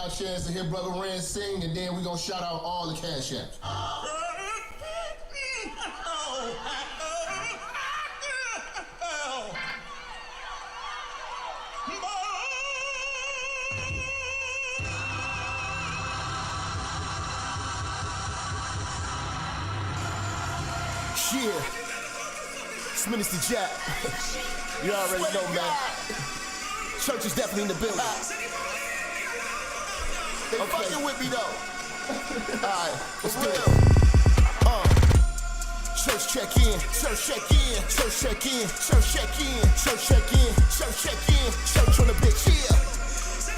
our chance to hear Brother Rand sing, and then we're gonna shout out all the cash apps. Yeah, it's Minister Jap. You already know, man. Church is definitely in the building. They fucking with me though. Alright, let's do it. Church check in, church check in, church check in, church check in, church check in, church check in, church on the bitch, yeah.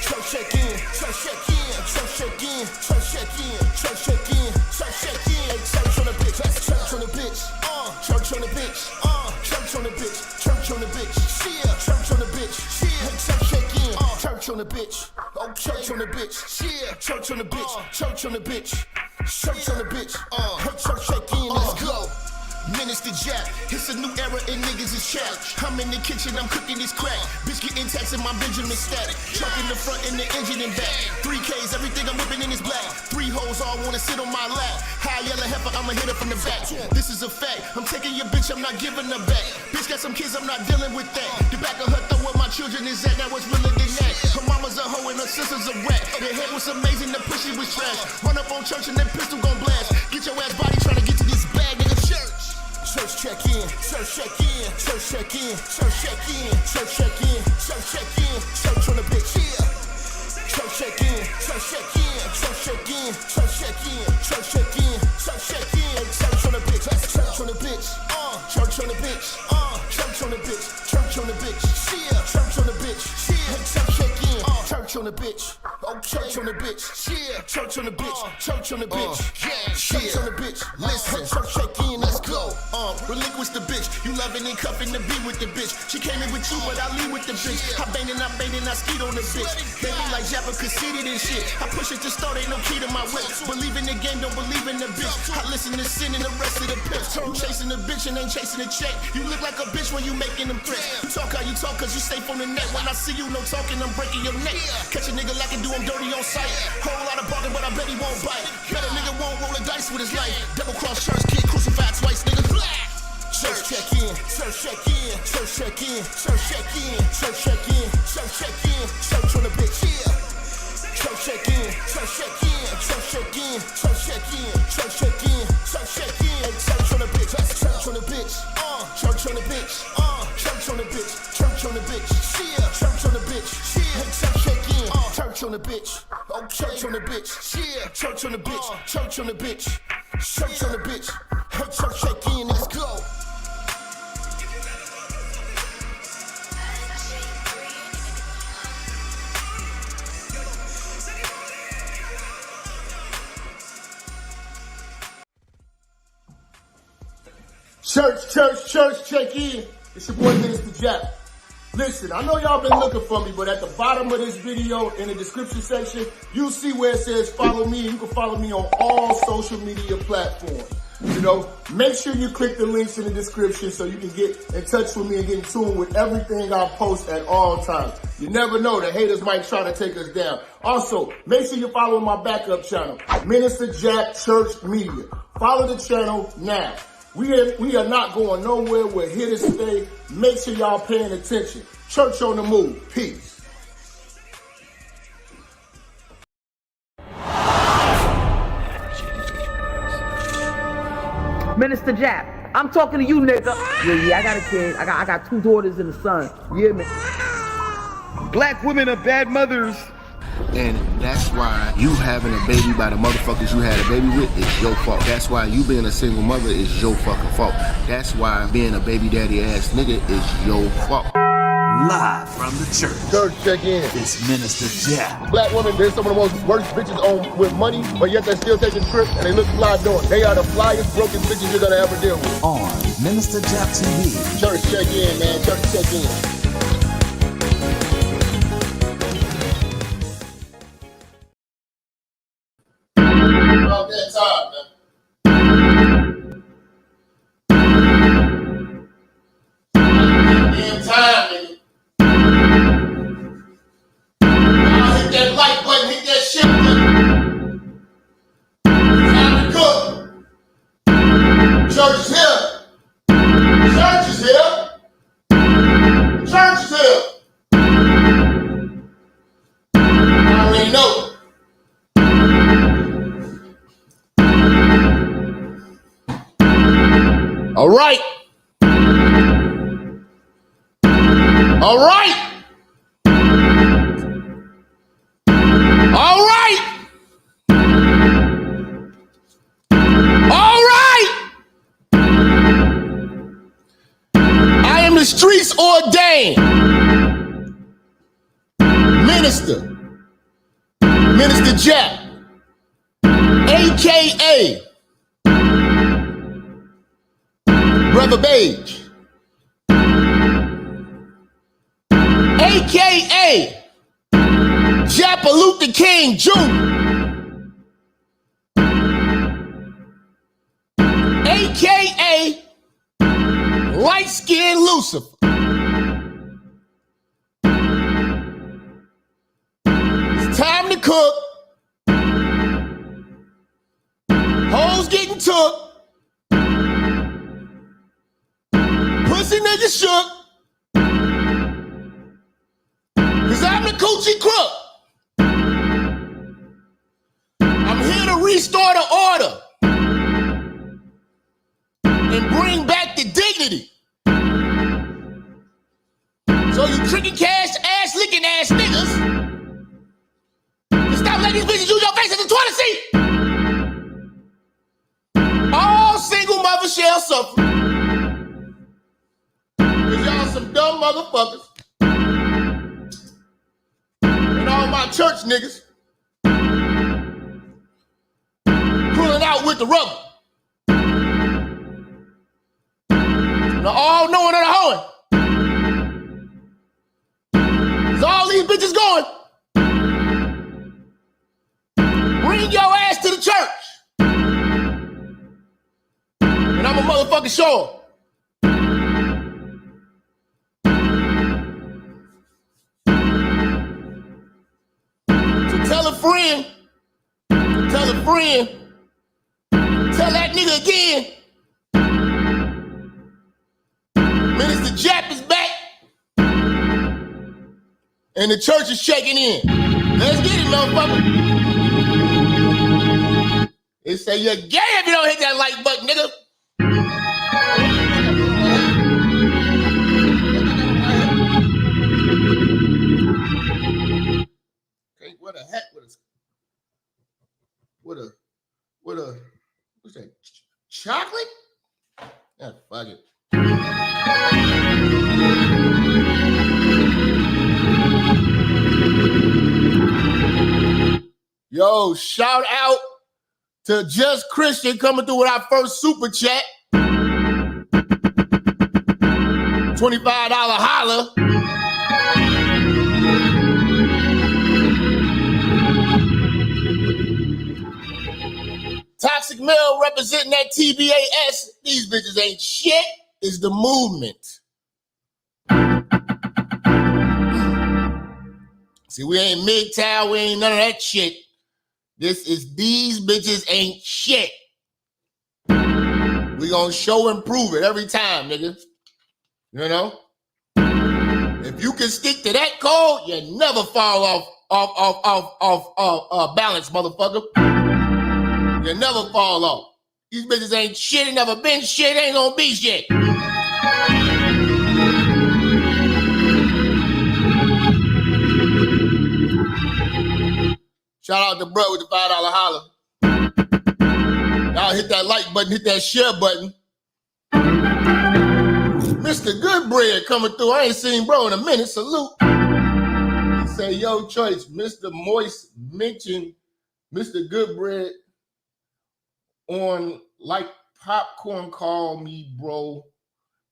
Church check in, church check in, church check in, church check in, church check in, church check in, church on the bitch, church on the bitch, church on the bitch, church on the bitch, church on the bitch, yeah, church on the bitch, yeah, church check in, church on the bitch, church on the bitch, yeah, church on the bitch, church on the bitch, church on the bitch, church check in, let's go. Minister Jap, it's a new era and niggas is challenged. I'm in the kitchen, I'm cooking this crack. Bitch getting taxed in my Benjamin static. Truck in the front and the engine in back. 3Ks, everything I'm whipping in is black. 3 hoes all wanna sit on my lap. High yellow heifer, I'ma hit her from the back. This is a fact, I'm taking your bitch, I'm not giving her back. Bitch got some kids, I'm not dealing with that. The back of her throw where my children is at, now what's realer than that? Her mama's a hoe and her sister's a rat. The head was amazing, the pussy was trash. Run up on church and that pistol gon' blast. Get your ass body trying to get to this bag, nigga, church. Church check in, church check in, church check in, church check in, church check in, church check in, church on the bitch, yeah. Church check in, church check in, church check in, church check in, church check in, church check in, church on the bitch, church on the bitch, church on the bitch, church on the bitch, church on the bitch, yeah, church on the bitch, yeah, church check in, church on the bitch, church on the bitch, yeah, church on the bitch, church on the bitch, yeah, church on the bitch, listen, church check in, let's go. Relinquish the bitch, you loving and cuffing to be with the bitch. She came in with you, but I leave with the bitch. I bang and I skeet on the bitch. They be like Jappa conceited and shit. I push it to start, ain't no key to my whip. Believe in the game, don't believe in the bitch. I listen to sin and the rest of the pitch. You chasing the bitch and ain't chasing the check. You look like a bitch when you making them threats. You talk how you talk cause you safe on the net. When I see you, no talking, I'm breaking your neck. Catch a nigga like I do, I'm dirty on sight. Whole lot of barking, but I bet he won't bite. Bet a nigga won't roll the dice with his life. Double cross church, kid crucified twice, nigga. Church check in, church check in, church check in, church check in, church check in, church check in, church on the bitch, yeah. Church check in, church check in, church check in, church check in, church check in, church check in, church on the bitch, church on the bitch, church on the bitch, church on the bitch, church on the bitch, yeah, church on the bitch, yeah, church check in, church on the bitch, church on the bitch, yeah, church on the bitch, church on the bitch, church on the bitch, church check in, let's go. Church, check in. It's your boy, Minister Jap. Listen, I know y'all been looking for me, but at the bottom of this video, in the description section, you'll see where it says follow me. You can follow me on all social media platforms. You know, make sure you click the links in the description so you can get in touch with me and get in tune with everything I post at all times. You never know, the haters might try to take us down. Also, make sure you follow my backup channel, Minister Jap Church Media. Follow the channel now. We are not going nowhere. We're here to stay. Make sure y'all paying attention. Church on the move. Peace. Minister Jap, I'm talking to you, nigga. Yeah, I got a kid. I got 2 daughters and a son. Yeah, man. Black women are bad mothers. And that's why you having a baby by the motherfuckers you had a baby with is your fault. That's why you being a single mother is your fucking fault. That's why being a baby daddy ass nigga is your fault. Live from the church. Church check in. It's Minister Jap. Black women, they're some of the most worst bitches on with money, but yet they're still taking trips and they look fly doing. They are the flyest broken bitches you're gonna ever deal with. On Minister Jap TV. Church check in, man. Church check in. About that time, man. Damn time, nigga. Y'all hit that like button, hit that shit. All right. All right. All right. All right. I am the streets ordained minister, Minister Jap, AKA Brother Beige, AKA Japalute the King Jr., AKA Light-Skinned Lucifer. It's time to cook. Hoes getting took. Pussy niggas shook. Cause I'm the coochie crook. I'm here to restore the order and bring back the dignity. So you tricking cash, ass licking ass niggas, stop letting these bitches use your face as a toilet seat. All single mothers shall suffer. Cause y'all some dumb motherfuckers. And all my church niggas pulling out with the rubber. The all knowing of the hoeing. Cause all these bitches going. Bring your ass to the church. And I'm a motherfucking show. So tell a friend, tell that nigga again. Minister Jap is back. And the church is checking in. Let's get it, motherfucker. They say you're gay if you don't hit that like button, nigga. Okay, what a heck? What's that? Chocolate? Yeah, fuck it. Yo, shout out to Just Christian coming through with our first super chat. $25 holla. Toxic Male representing that TBAS. These bitches ain't shit. Is the movement. See, we ain't MGTOW, we ain't none of that shit. This is these bitches ain't shit. We gonna show and prove it every time, nigga. You know? If you can stick to that code, you never fall off balance, motherfucker. You never fall off. These bitches ain't shit, ain't never been shit, ain't gonna be shit. Shout out to Bro with the $5 holler. Y'all hit that like button, hit that share button. Mr. Goodbread coming through. I ain't seen bro in a minute. Salute. He say, yo, choice. Mr. Moist mentioned Mr. Goodbread on like popcorn call me, bro,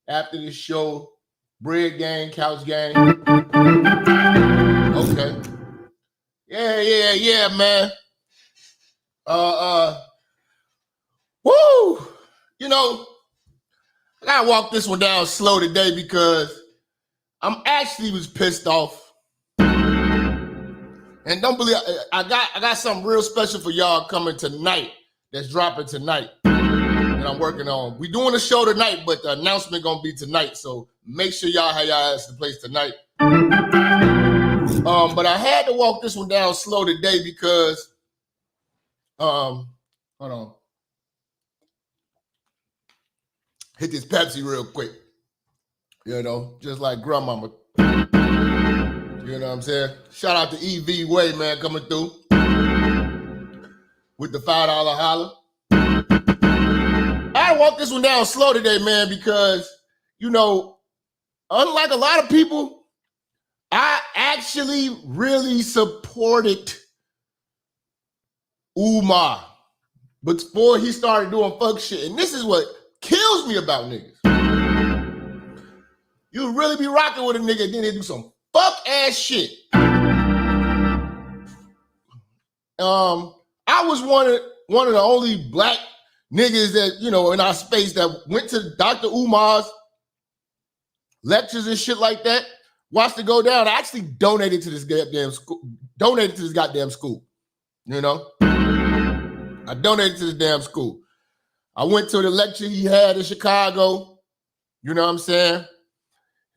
after the show. Bread gang, couch gang. Okay. Yeah, man. Woo! You know, I gotta walk this one down slow today because I'm actually was pissed off. And don't believe I got something real special for y'all coming tonight. That's dropping tonight. That I'm working on. We doing a show tonight, but the announcement gonna be tonight. So make sure y'all have y'all ass to the place tonight. But I had to walk this one down slow today because hold on. hit this Pepsi real quick. You know, just like grandmama. You know what I'm saying? Shout out to EV Way, man, coming through with the $5 holler. I walked this one down slow today, man, because, you know, unlike a lot of people, I actually really supported Umar before he started doing fuck shit. And this is what kills me about niggas. You really be rocking with a nigga and then they do some fuck ass shit. I was one of the only black niggas that, you know, in our space that went to Dr. Umar's lectures and shit like that, watched it go down. I actually donated to this goddamn school. You know? I donated to this damn school. I went to the lecture he had in Chicago. You know what I'm saying?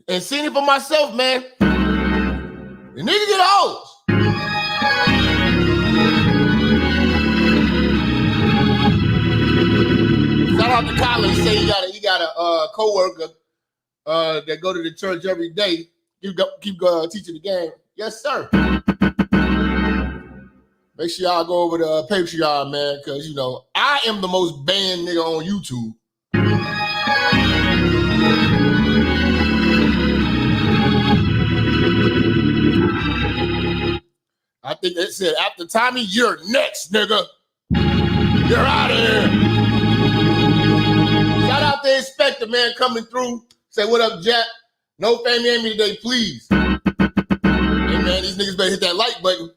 And seen it for myself, man. The nigga get hoes. Shout out to college. Say he got a co-worker that go to the church every day. Keep teaching the game. Yes, sir. Make sure y'all go over to Patreon, man, because, you know, I am the most banned nigga on YouTube. I think it said, after Tommy, you're next, nigga. You're out of here. Shout out to Inspector, man, coming through. Say, what up, Jap? No family enemy today, please. Hey, man, these niggas better hit that like button.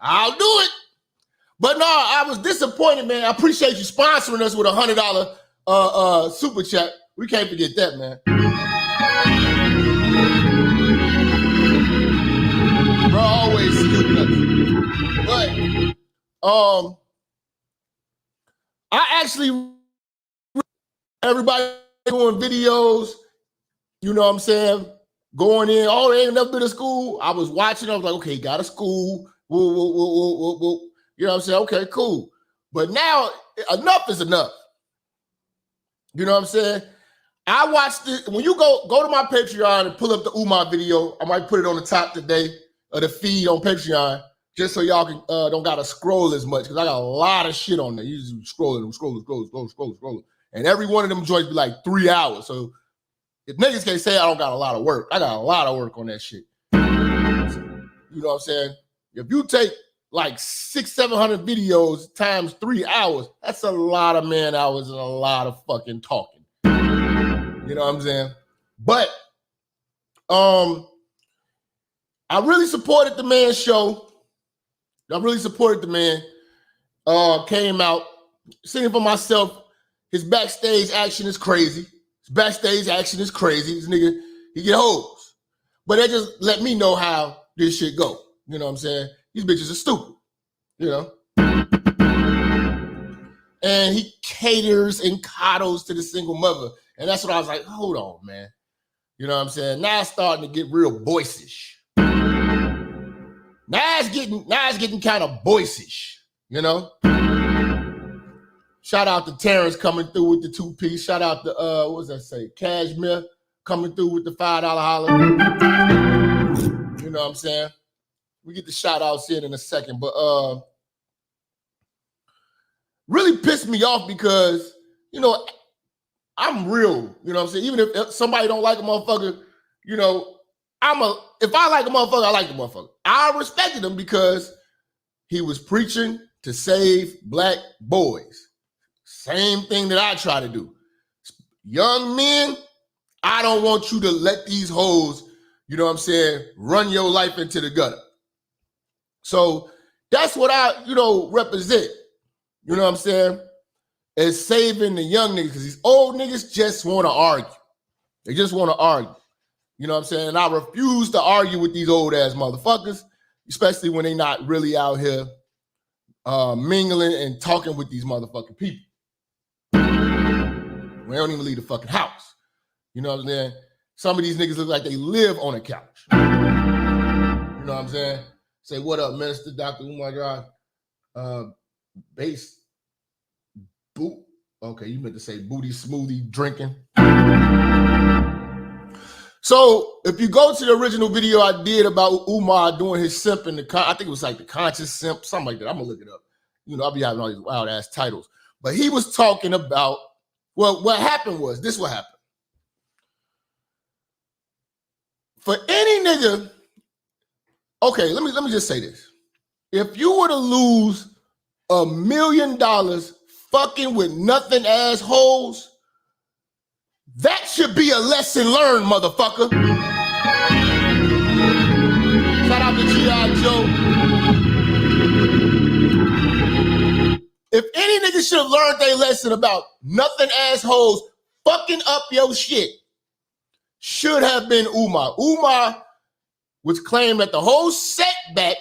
I'll do it. But no, I was disappointed, man. I appreciate you sponsoring us with $100 super chat. We can't forget that, man. Bro, always stupid. But I actually everybody doing videos, you know what I'm saying, going in. Oh, they ain't never been to school. I was watching. I was like, okay, got a school. Whoa. You know what I'm saying? Okay, cool. But now enough is enough. You know what I'm saying? I watched it. When you go to my Patreon and pull up the Umar video, I might put it on the top today of the feed on Patreon, just so y'all can don't gotta scroll as much, because I got a lot of shit on there. You just scrolling. And every one of them joints be like 3 hours. So if niggas can't say I don't got a lot of work, I got a lot of work on that shit. You know what I'm saying? If you take like 600-700 videos times 3 hours, that's a lot of man hours and a lot of fucking talking. You know what I'm saying? But I really supported the man's show. I really supported the man. Came out, singing for myself. His backstage action is crazy. This nigga, he get hoes. But that just let me know how this shit go. You know what I'm saying? These bitches are stupid, you know? And he caters and coddles to the single mother. And that's what I was like, hold on, man. You know what I'm saying? Now it's starting to get real Boyce-ish. Now it's getting kind of Boyce-ish, you know? Shout out to Terrence coming through with the 2-piece. Shout out to, what does that say? Cashmere coming through with the $5 holler. You know what I'm saying? We get the shout outs in a second, but really pissed me off because, you know, I'm real. You know what I'm saying? Even if somebody don't like a motherfucker, you know, if I like a motherfucker, I like the motherfucker. I respected him because he was preaching to save black boys. Same thing that I try to do. Young men, I don't want you to let these hoes, you know what I'm saying, run your life into the gutter. So that's what I, you know, represent. You know what I'm saying? Is saving the young niggas, because these old niggas just want to argue. They just want to argue. You know what I'm saying? And I refuse to argue with these old ass motherfuckers, especially when they not really out here mingling and talking with these motherfucking people. We don't even leave the fucking house. You know what I'm saying? Some of these niggas look like they live on a couch. You know what I'm saying? Say, what up, Minister Dr. Umar Johnson? Bass boot. Okay, you meant to say booty smoothie drinking. So if you go to the original video I did about Umar doing his simp in I think it was like the conscious simp, something like that. I'm gonna look it up. You know, I'll be having all these wild ass titles. But he was talking about, well, what happened was, this what happened. For any nigga, okay, let me just say this. If you were to lose $1 million fucking with nothing assholes, that should be a lesson learned, motherfucker. Shout out to G.I. Joe. If any nigga should have learned their lesson about nothing assholes fucking up your shit, should have been Umar. Umar was claimed that the whole setback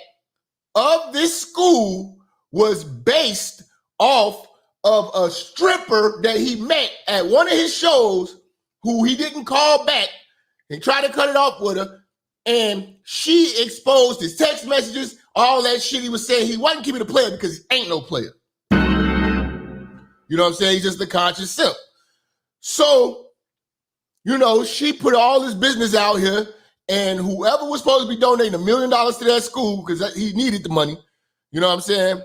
of this school was based off of a stripper that he met at one of his shows who he didn't call back and tried to cut it off with her. And she exposed his text messages, all that shit he was saying. He wasn't keeping a player because he ain't no player. You know what I'm saying? He's just the conscious simp. So, you know, she put all this business out here, and whoever was supposed to be donating $1 million to that school, because he needed the money, you know what I'm saying,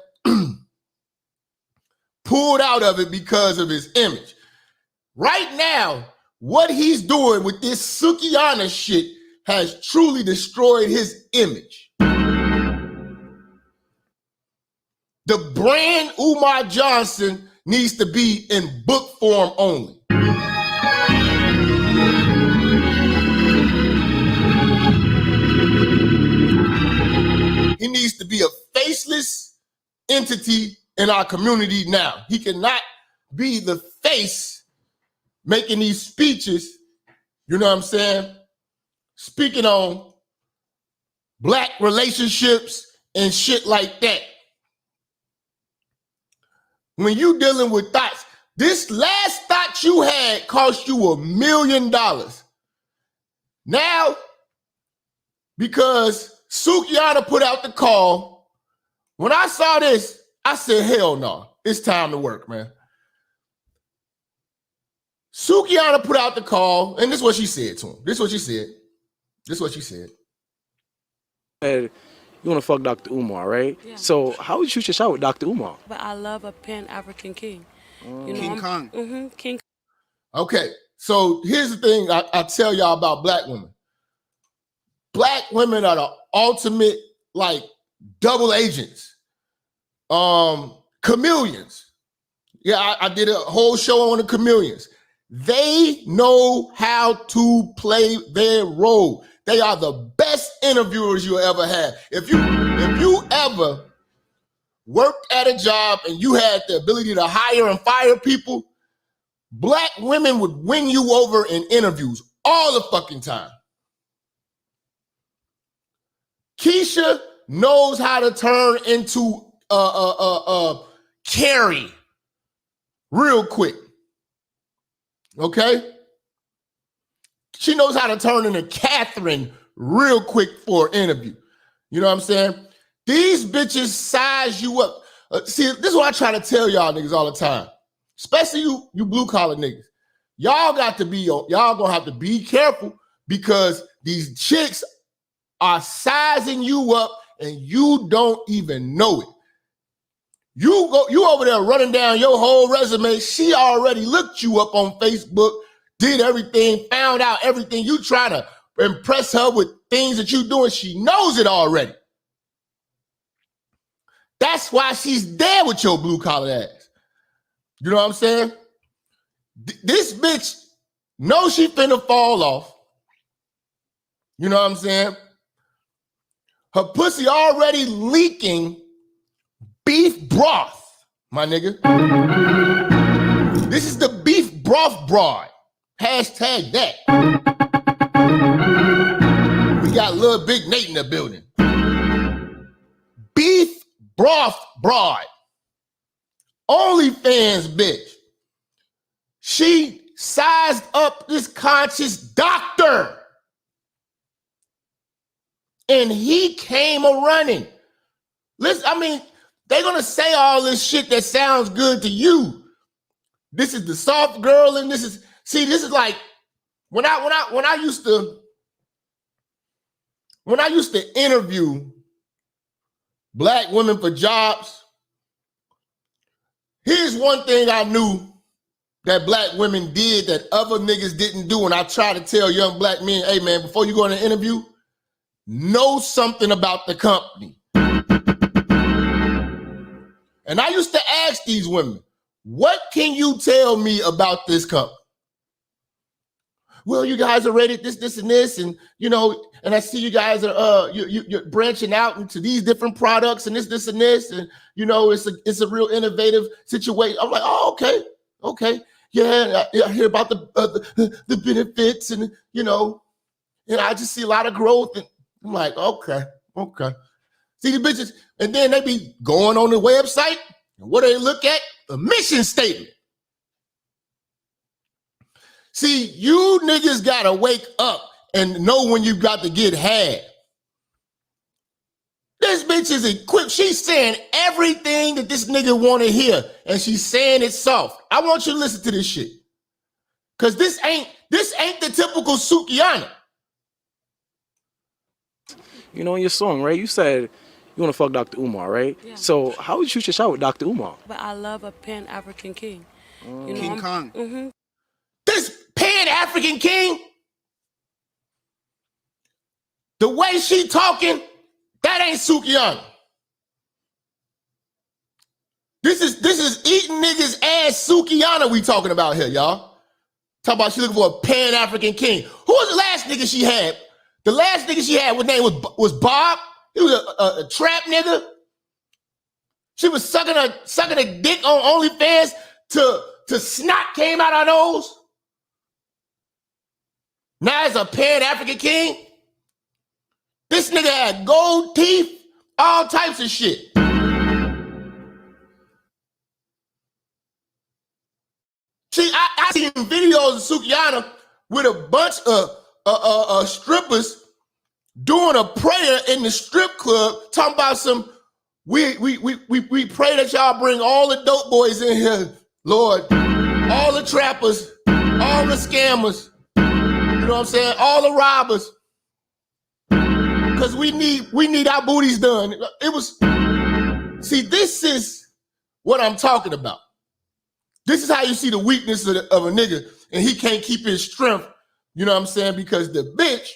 pulled out of it because of his image. Right now, what he's doing with this Sukihana shit has truly destroyed his image. The brand Umar Johnson needs to be in book form only. He needs to be a faceless entity in our community now. He cannot be the face making these speeches, you know what I'm saying, speaking on black relationships and shit like that. When you dealing with thoughts, this last thought you had cost you $1 million. Now, because Sukihana put out the call, when I saw this, I said, hell no, it's time to work, man. Sukihana put out the call, and this is what she said to him. This is what she said. This is what she said. Hey, you want to fuck Dr. Umar, right? Yeah. So how would you shoot your shot with Dr. Umar? But I love a Pan-African king. You know, King Kong. Mm-hmm, King. Okay, so here's the thing I tell y'all about black women. Black women are the ultimate, like, double agents. Chameleons. Yeah, I did a whole show on the chameleons. They know how to play their role. They are the best interviewers you ever had. If you ever worked at a job and you had the ability to hire and fire people, black women would win you over in interviews all the fucking time. Keisha knows how to turn into Carrie real quick. Okay? She knows how to turn into Catherine real quick for an interview. You know what I'm saying? These bitches size you up. See, this is what I try to tell y'all niggas all the time. Especially you blue collar niggas. Y'all gonna have to be careful because these chicks are sizing you up and you don't even know it. You over there running down your whole resume. She already looked you up on Facebook, did everything, found out everything. You trying to impress her with things that you doing. She knows it already. That's why she's there with your blue collar ass. You know what I'm saying? This bitch knows she finna fall off. You know what I'm saying? Her pussy already leaking beef broth, my nigga. This is the beef broth broad. Hashtag that. We got Lil Big Nate in the building. Beef broth broad. OnlyFans bitch. She sized up this conscious doctor. And he came a-running. Listen, I mean, they're going to say all this shit that sounds good to you. this is the soft girl, and this is this is like when I used to interview black women for jobs. Here's one thing I knew that black women did that other niggas didn't do, and I try to tell young black men, hey man, before you go in an interview, know something about the company. And I used to ask these women, what can you tell me about this company? Well, you guys are rated this, and this, and and I see you guys are you're branching out into these different products and this, and this, and it's a real innovative situation. I'm like, oh, okay, yeah, I hear about the benefits, and and I just see a lot of growth, and I'm like, okay. See the bitches, and then they be going on the website, and what do they look at? The mission statement. See, you niggas gotta wake up and know when you got to get had. This bitch is equipped. She's saying everything that this nigga want to hear, and she's saying it soft. I want you to listen to this shit, cause this ain't the typical Sukihana. In your song, right? You said you want to fuck Dr. Umar, right? Yeah. So how would you shoot your shot with Dr. Umar? But I love a Pan-African king. King Kong. Mm-hmm. This Pan-African king, the way she talking, that ain't Sukihana. This is eating niggas ass Sukihana we talking about here, y'all. Talk about she looking for a Pan-African king. Who was the last nigga she had? The last nigga she had, his name was Bob. He was a trap nigga. She was sucking a dick on OnlyFans to snot came out her nose. Now it's a Pan-African king. This nigga had gold teeth, all types of shit. See, I seen videos of Sukihana with a bunch of strippers doing a prayer in the strip club, talking about some, we pray that y'all bring all the dope boys in here, Lord, all the trappers, all the scammers, you know what I'm saying, all the robbers, because we need our booties done. It was, see, this is what I'm talking about. This is how you see the weakness of a nigga, and he can't keep his strength, you know what I'm saying, because the bitch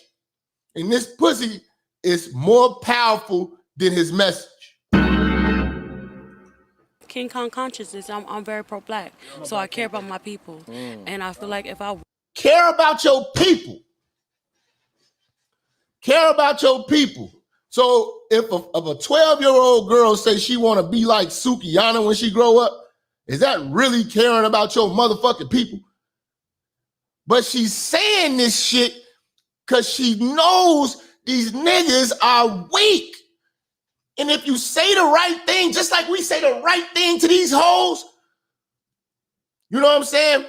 in this pussy is more powerful than his message. King Kong consciousness. I'm very pro-black, so I care about my people, and I feel like if I Care about your people. Care about your people. So if a 12-year-old girl says she want to be like Sukihana when she grow up, is that really caring about your motherfucking people? But she's saying this shit because she knows these niggas are weak. And if you say the right thing, just like we say the right thing to these hoes, you know what I'm saying?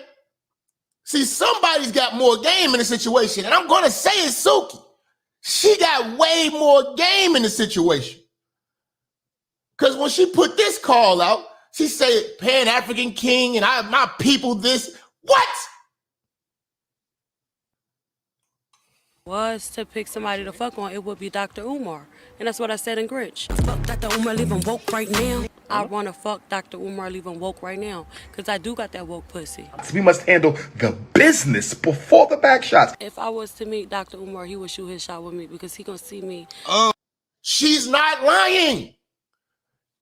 See, somebody's got more game in the situation, and I'm going to say it's Suki. She got way more game in the situation. Because when she put this call out, she said Pan-African king and my people this. What? was to pick somebody to fuck on, it would be Dr. Umar. And that's what I said in Grinch. Fuck Dr. Umar, leave him woke right now. I want to fuck Dr. Umar, leave him woke right now. Because I do got that woke pussy. We must handle the business before the back shots. If I was to meet Dr. Umar, he would shoot his shot with me because he gonna see me. She's not lying.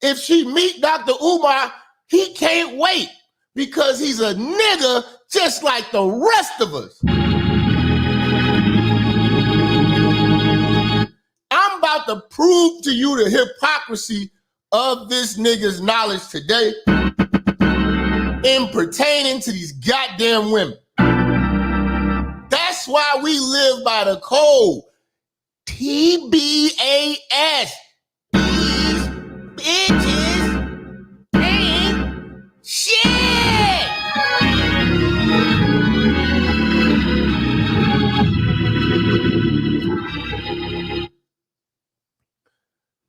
If she meet Dr. Umar, he can't wait because he's a nigga just like the rest of us. I'm about to prove to you the hypocrisy of this nigga's knowledge today in pertaining to these goddamn women. That's why we live by the code. TBAS. These bitches ain't shit.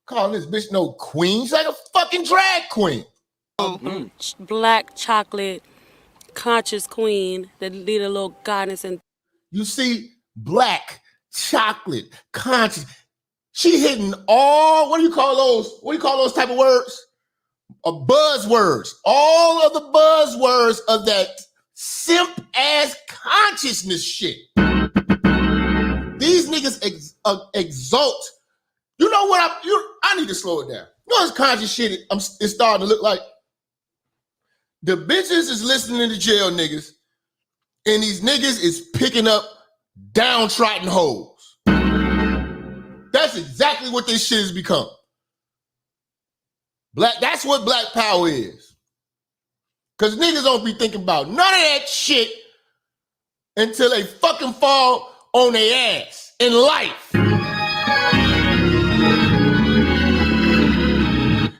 Calling this bitch no queen. She's like a fucking drag queen. Black chocolate conscious queen that need a little guidance and You see, black, chocolate, conscious. She hitting all, what do you call those type of words? Buzzwords. All of the buzzwords of that simp ass consciousness shit. These niggas exalt. You know what I need to slow it down. You know this conscious shit it's starting to look like? The bitches is listening to jail niggas, and these niggas is picking up downtrodden hoes. That's exactly what this shit has become. That's what black power is. Because niggas don't be thinking about none of that shit until they fucking fall on their ass in life.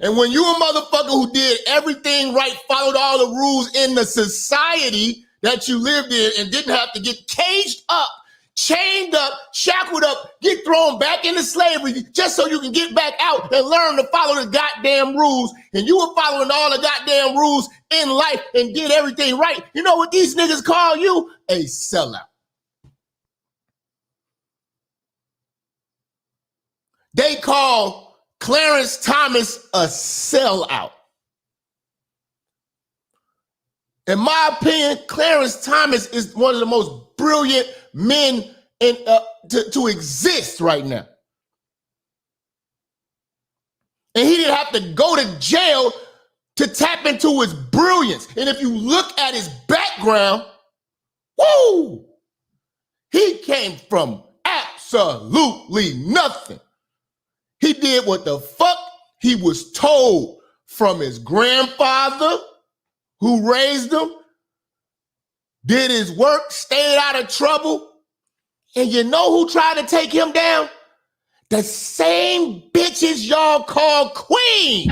And when you a motherfucker who did everything right, followed all the rules in the society that you lived in and didn't have to get caged up, chained up, shackled up, get thrown back into slavery just so you can get back out and learn to follow the goddamn rules. And you were following all the goddamn rules in life and did everything right. You know what these niggas call you? A sellout. They call Clarence Thomas a sellout. In my opinion, Clarence Thomas is one of the most brilliant men to exist right now. And he didn't have to go to jail to tap into his brilliance. And if you look at his background, woo, he came from absolutely nothing. He did what the fuck he was told from his grandfather who raised him, did his work, stayed out of trouble. And you know who tried to take him down? The same bitches y'all call queens.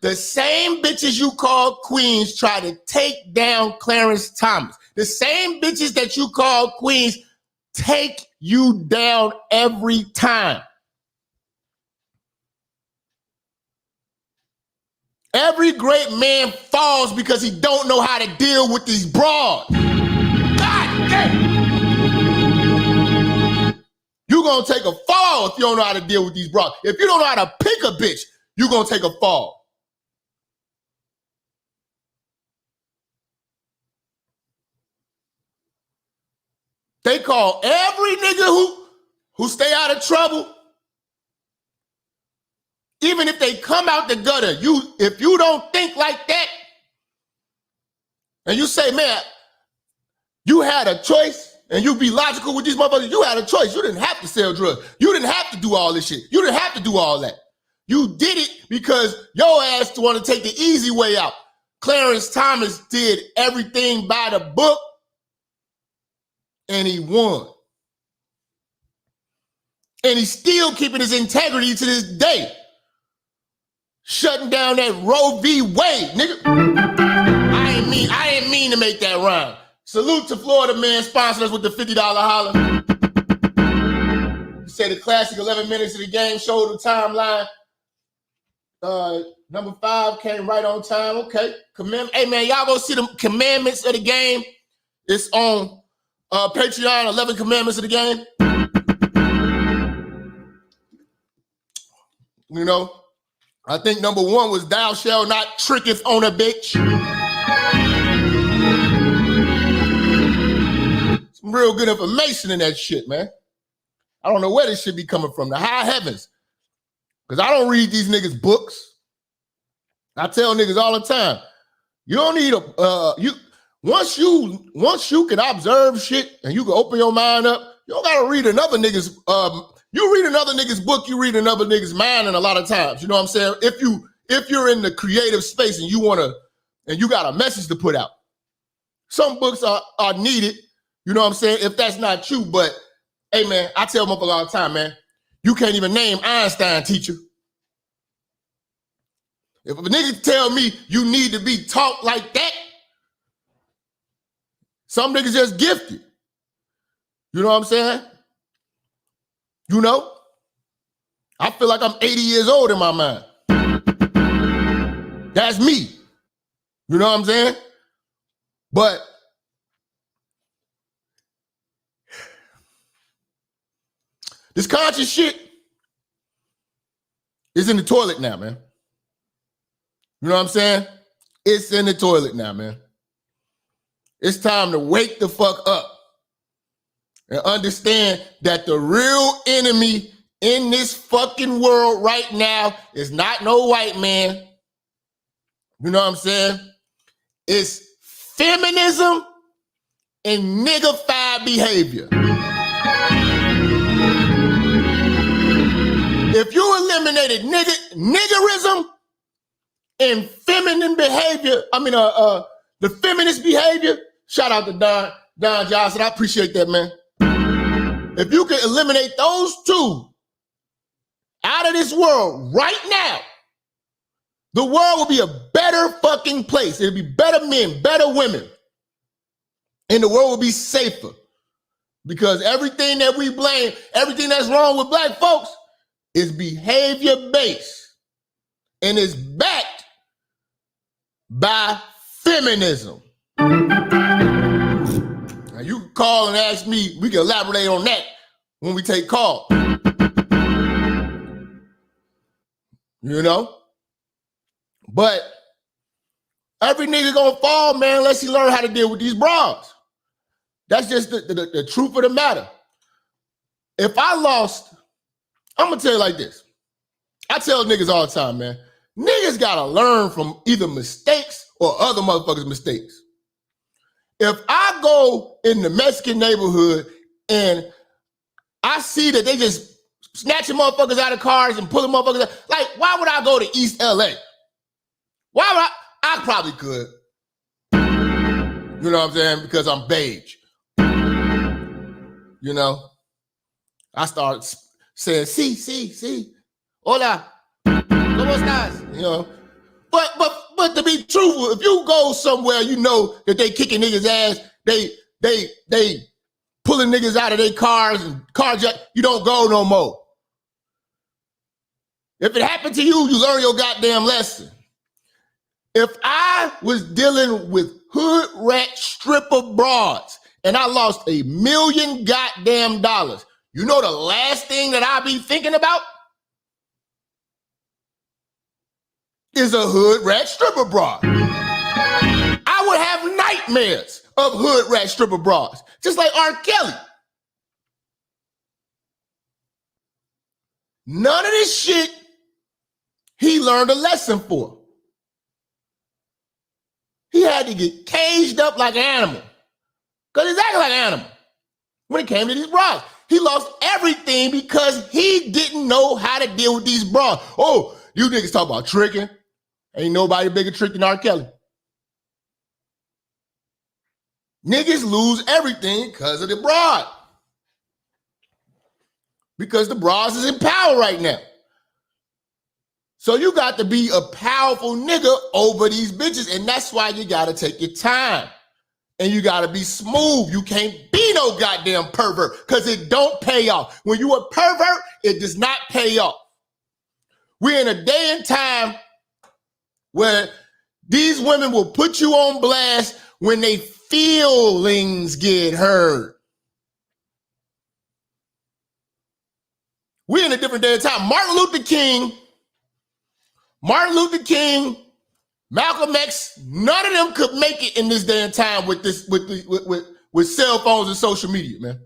The same bitches you call queens try to take down Clarence Thomas. The same bitches that you call queens take you down every time. Every great man falls because he don't know how to deal with these broads. God damn. You're gonna take a fall if you don't know how to deal with these broads. If you don't know how to pick a bitch, you're gonna take a fall. They call every nigga who stay out of trouble, even if they come out the gutter, if you don't think like that, and you say, man, you had a choice, and you be logical with these motherfuckers, you had a choice. You didn't have to sell drugs. You didn't have to do all this shit. You didn't have to do all that. You did it because your ass want to take the easy way out. Clarence Thomas did everything by the book, and he won. And he's still keeping his integrity to this day. Shutting down that Roe v. Wade, nigga. I ain't mean to make that rhyme. Salute to Florida man sponsoring us with the $50 holler. You say the classic 11 minutes of the game showed the timeline. Number 5 came right on time. Okay. Hey man, y'all go see the commandments of the game. It's on Patreon, 11 commandments of the game. You know, I think number 1 was thou shalt not tricketh on a bitch. Some real good information in that shit, man. I don't know where this shit be coming from, the high heavens. Because I don't read these niggas' books. I tell niggas all the time, you don't need once you can observe shit and you can open your mind up, you don't gotta read another nigga's you read another nigga's book, you read another nigga's mind, and a lot of times, you know what I'm saying? If you're in the creative space and you got a message to put out, some books are needed, you know what I'm saying? If that's not you, but hey man, I tell motherfuckers all the time, man, you can't even name Einstein, teacher. If a nigga tell me you need to be taught like that, some niggas just gifted. You know what I'm saying? You know? I feel like I'm 80 years old in my mind. That's me. You know what I'm saying? But this conscious shit is in the toilet now, man. You know what I'm saying? It's in the toilet now, man. It's time to wake the fuck up and understand that the real enemy in this fucking world right now is not no white man. You know what I'm saying? It's feminism and niggified behavior. If you eliminated niggerism and feminine behavior, the feminist behavior, shout out to Don Johnson, I appreciate that, man. If you could eliminate those two out of this world right now, the world will be a better fucking place. It'll be better men, better women. And the world will be safer. Because everything that we blame, everything that's wrong with black folks is behavior-based. And is backed by feminism. Now you can call and ask me, we can elaborate on that when we take calls. You know? But every nigga gonna fall, man, unless he learn how to deal with these bras. That's just the truth of the matter. If I lost, I'm gonna tell you like this. I tell niggas all the time, man, niggas gotta learn from either mistakes or other motherfuckers' mistakes. If I go in the Mexican neighborhood and I see that they just snatching motherfuckers out of cars and pulling motherfuckers out, like, why would I go to East LA? Why would I probably could. You know what I'm saying? Because I'm beige. You know? I start saying, sí, hola, ¿cómo estás? You know? But to be truthful, if you go somewhere, you know that they kicking niggas' ass, they pulling niggas out of their cars and carjack, you don't go no more. If it happened to you, you learn your goddamn lesson. If I was dealing with hood rat stripper broads and I lost $1 million goddamn dollars, you know the last thing that I be thinking about is a hood rat stripper broad. I would have nightmares of hood rat stripper broads, just like R. Kelly. None of this shit he learned a lesson for. He had to get caged up like an animal. Because he's acting like an animal. When it came to these bras, he lost everything because he didn't know how to deal with these bras. Oh, you niggas talk about tricking. Ain't nobody bigger trick than R. Kelly. Niggas lose everything because of the broad. Because the bras is in power right now. So you got to be a powerful nigga over these bitches, and that's why you got to take your time. And you got to be smooth. You can't be no goddamn pervert because it don't pay off. When you a pervert, it does not pay off. We're in a day and time where these women will put you on blast when they feelings get hurt. We're in a different day and time. Martin Luther King, Malcolm X, none of them could make it in this day and time with cell phones and social media, man.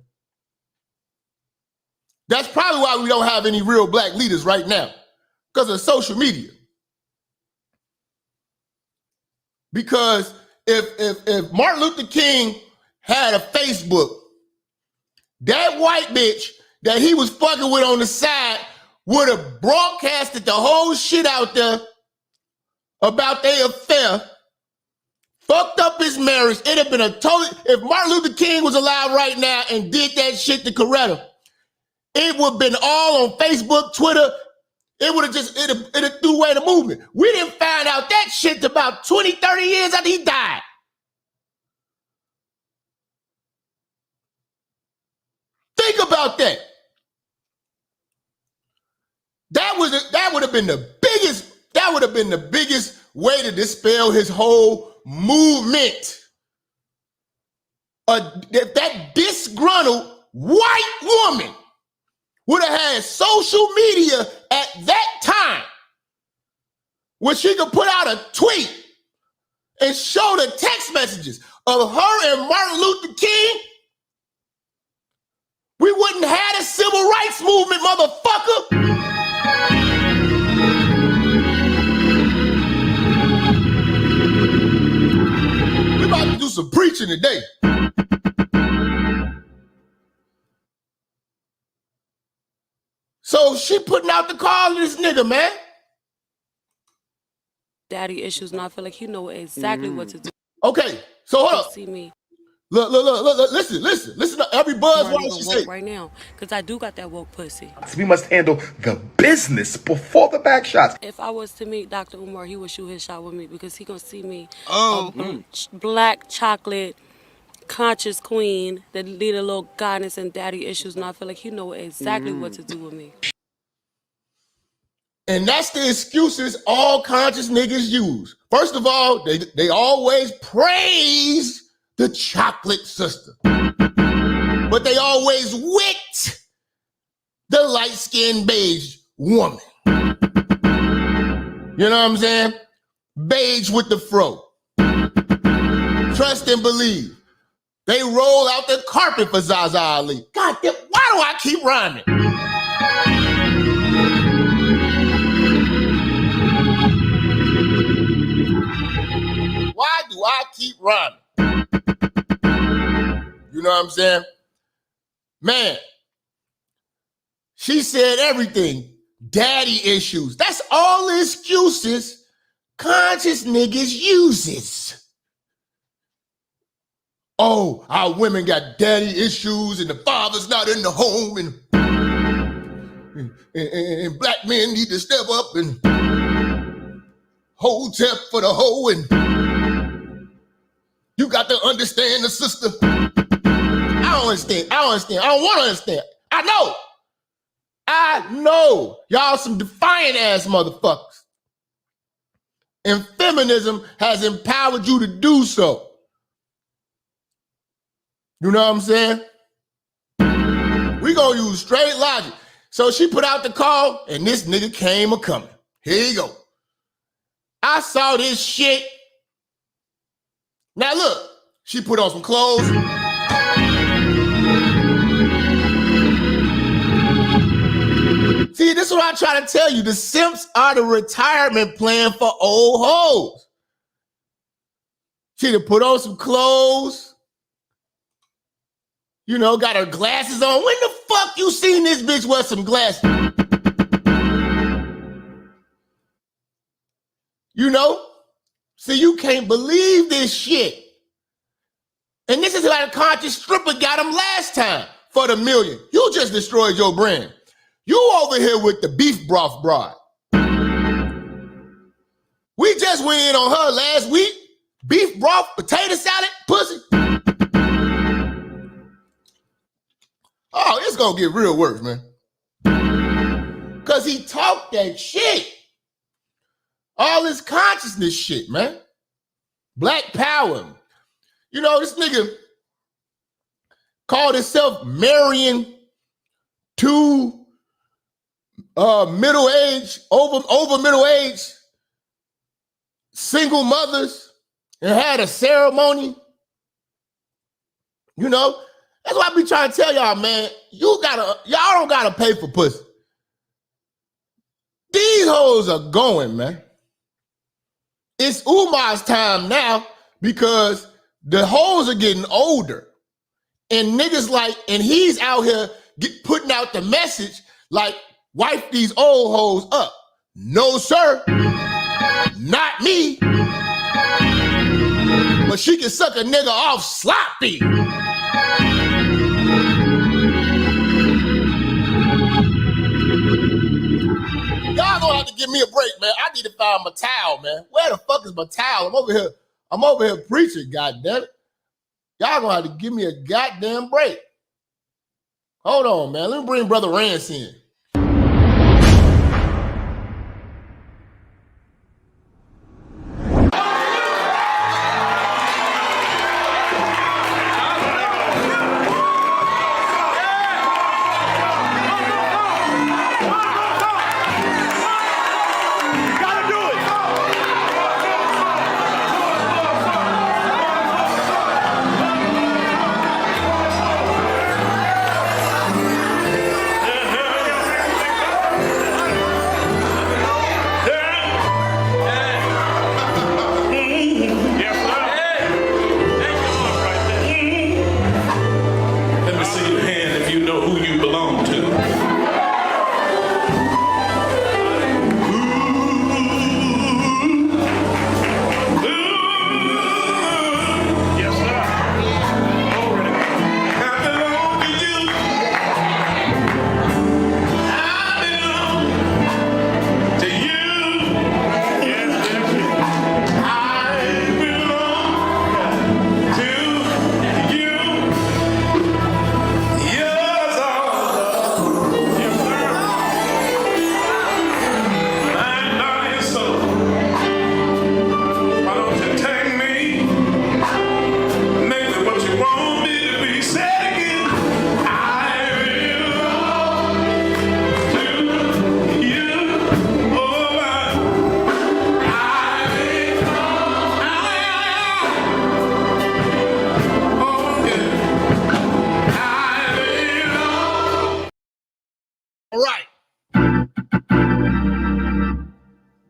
That's probably why we don't have any real black leaders right now, because of social media. Because if Martin Luther King had a Facebook, that white bitch that he was fucking with on the side would have broadcasted the whole shit out there about their affair, fucked up his marriage. It'd have been a total, if Martin Luther King was alive right now and did that shit to Coretta, it would have been all on Facebook, Twitter. It would have just, it'd have threw away the movement. We didn't find out that shit about 20, 30 years after he died. Think about that. That would have been the biggest way to dispel his whole movement. That disgruntled white woman would have had social media at that time where she could put out a tweet and show the text messages of her and Martin Luther King, we wouldn't have a civil rights movement, motherfucker. We about to do some preaching today. So she putting out the call to this nigga, man. Daddy issues, and I feel like he know exactly what to do. Okay, so hold up. See me. Look, listen to every buzzword she say. Right now, because I do got that woke pussy. We must handle the business before the back shots. If I was to meet Dr. Umar, he would shoot his shot with me because he gonna see me black chocolate conscious queen that need a little guidance and daddy issues, and I feel like he know exactly what to do with me. And that's the excuses all conscious niggas use. First of all, they always praise the chocolate sister, but they always wit the light-skinned beige woman. You know what I'm saying? Beige with the fro. Trust and believe. They roll out the carpet for Zaza Ali. God damn, why do I keep rhyming? Why do I keep rhyming? You know what I'm saying? Man, she said everything. Daddy issues. That's all the excuses conscious niggas uses. Oh, our women got daddy issues and the father's not in the home and black men need to step up and hold tip for the hoe and you got to understand the sister. I don't understand. I don't want to understand. I know. Y'all some defiant ass motherfuckers. And feminism has empowered you to do so. You know what I'm saying? We gonna use straight logic. So she put out the call and this nigga came a-coming. Here you go. I saw this shit. Now look, she put on some clothes. See, this is what I try to tell you. The Simps are the retirement plan for old hoes. She done put on some clothes. You know, got her glasses on. When the fuck you seen this bitch wear some glasses? You know? See, you can't believe this shit. And this is how the conscious stripper got him last time for the million. You just destroyed your brand. You over here with the beef broth broad. We just went in on her last week. Beef broth, potato salad, pussy. Oh, it's gonna get real worse, man. Cause he talked that shit. All this consciousness shit, man. Black power. You know, this nigga called himself marrying two middle-aged, over middle-aged single mothers and had a ceremony. You know, that's why I be trying to tell y'all, man, y'all don't gotta pay for pussy. These hoes are going, man. It's Umar's time now because the hoes are getting older. And niggas and he's out here putting out the message like, wipe these old hoes up. No, sir. Not me. But she can suck a nigga off sloppy. Y'all gonna have to give me a break, man. I need to find my towel, man. Where the fuck is my towel? I'm over here preaching, goddammit. Y'all gonna have to give me a goddamn break. Hold on, man. Let me bring Brother Rance in.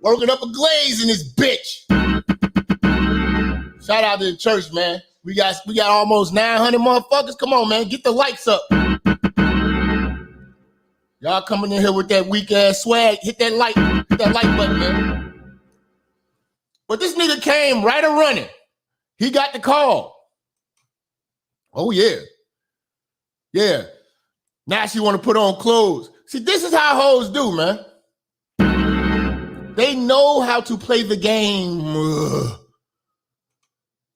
Working up a glaze in this bitch. Shout out to the church, man. We got almost 900 motherfuckers. Come on, man. Get the lights up. Y'all coming in here with that weak ass swag. Hit that like button, man. But this nigga came right a running. He got the call. Oh, yeah. Yeah. Now she want to put on clothes. See, this is how hoes do, man. They know how to play the game.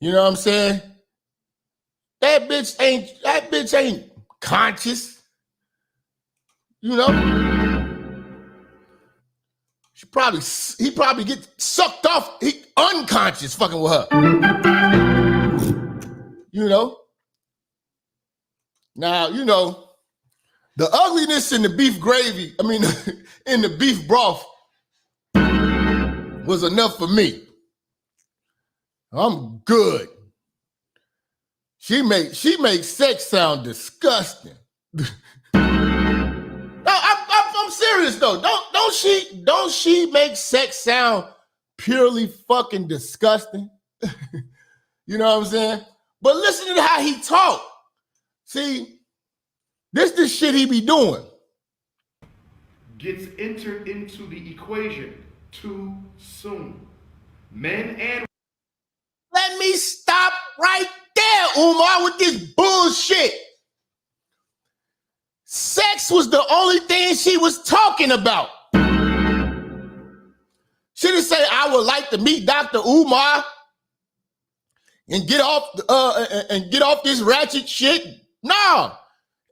You know what I'm saying? That bitch ain't conscious. You know? He probably get sucked off. He unconscious fucking with her. You know? Now, you know, the ugliness in the beef gravy, in the beef broth was enough for me. I'm good. She makes sex sound disgusting. No, I'm serious though. Don't she make sex sound purely fucking disgusting? You know what I'm saying? But listen to how he talk. See, this the shit he be doing. Gets entered into the equation too soon. Men and Let me stop right there, Umar, with this bullshit. Sex was the only thing she was talking about. She didn't say, I would like to meet Dr. Umar and get off this ratchet shit. No.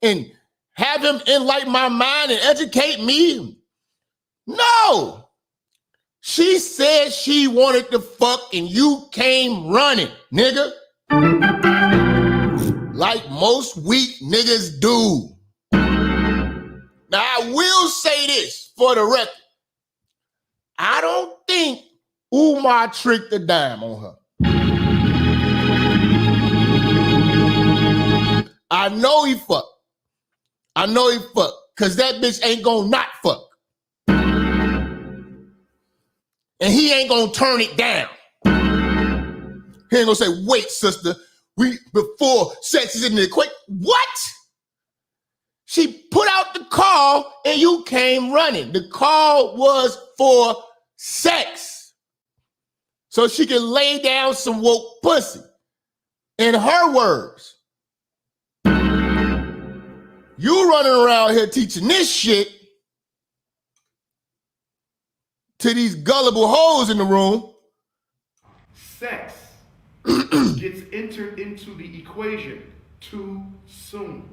And have him enlighten my mind and educate me. No. She said she wanted to fuck and you came running, nigga. Like most weak niggas do. Now, I will say this for the record. I don't think Umar tricked a dime on her. I know he fucked. Because that bitch ain't gonna not fuck. And he ain't gonna turn it down. He ain't gonna say, wait, sister, before sex is in the equation. What? She put out the call and you came running. The call was for sex. So she can lay down some woke pussy. In her words, you running around here teaching this shit to these gullible hoes in the room. sex gets entered into the equation too soon.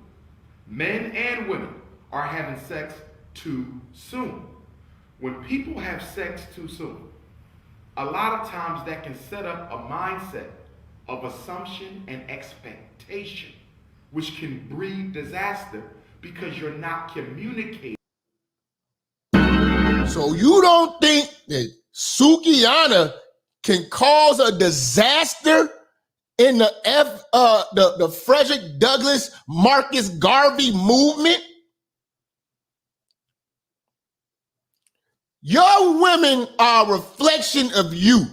Men and women are having sex too soon. When people have sex too soon, a lot of times that can set up a mindset of assumption and expectation, which can breed disaster because you're not communicating. So you don't think that Sukihana can cause a disaster in the Frederick Douglass Marcus Garvey movement? Your women are a reflection of you.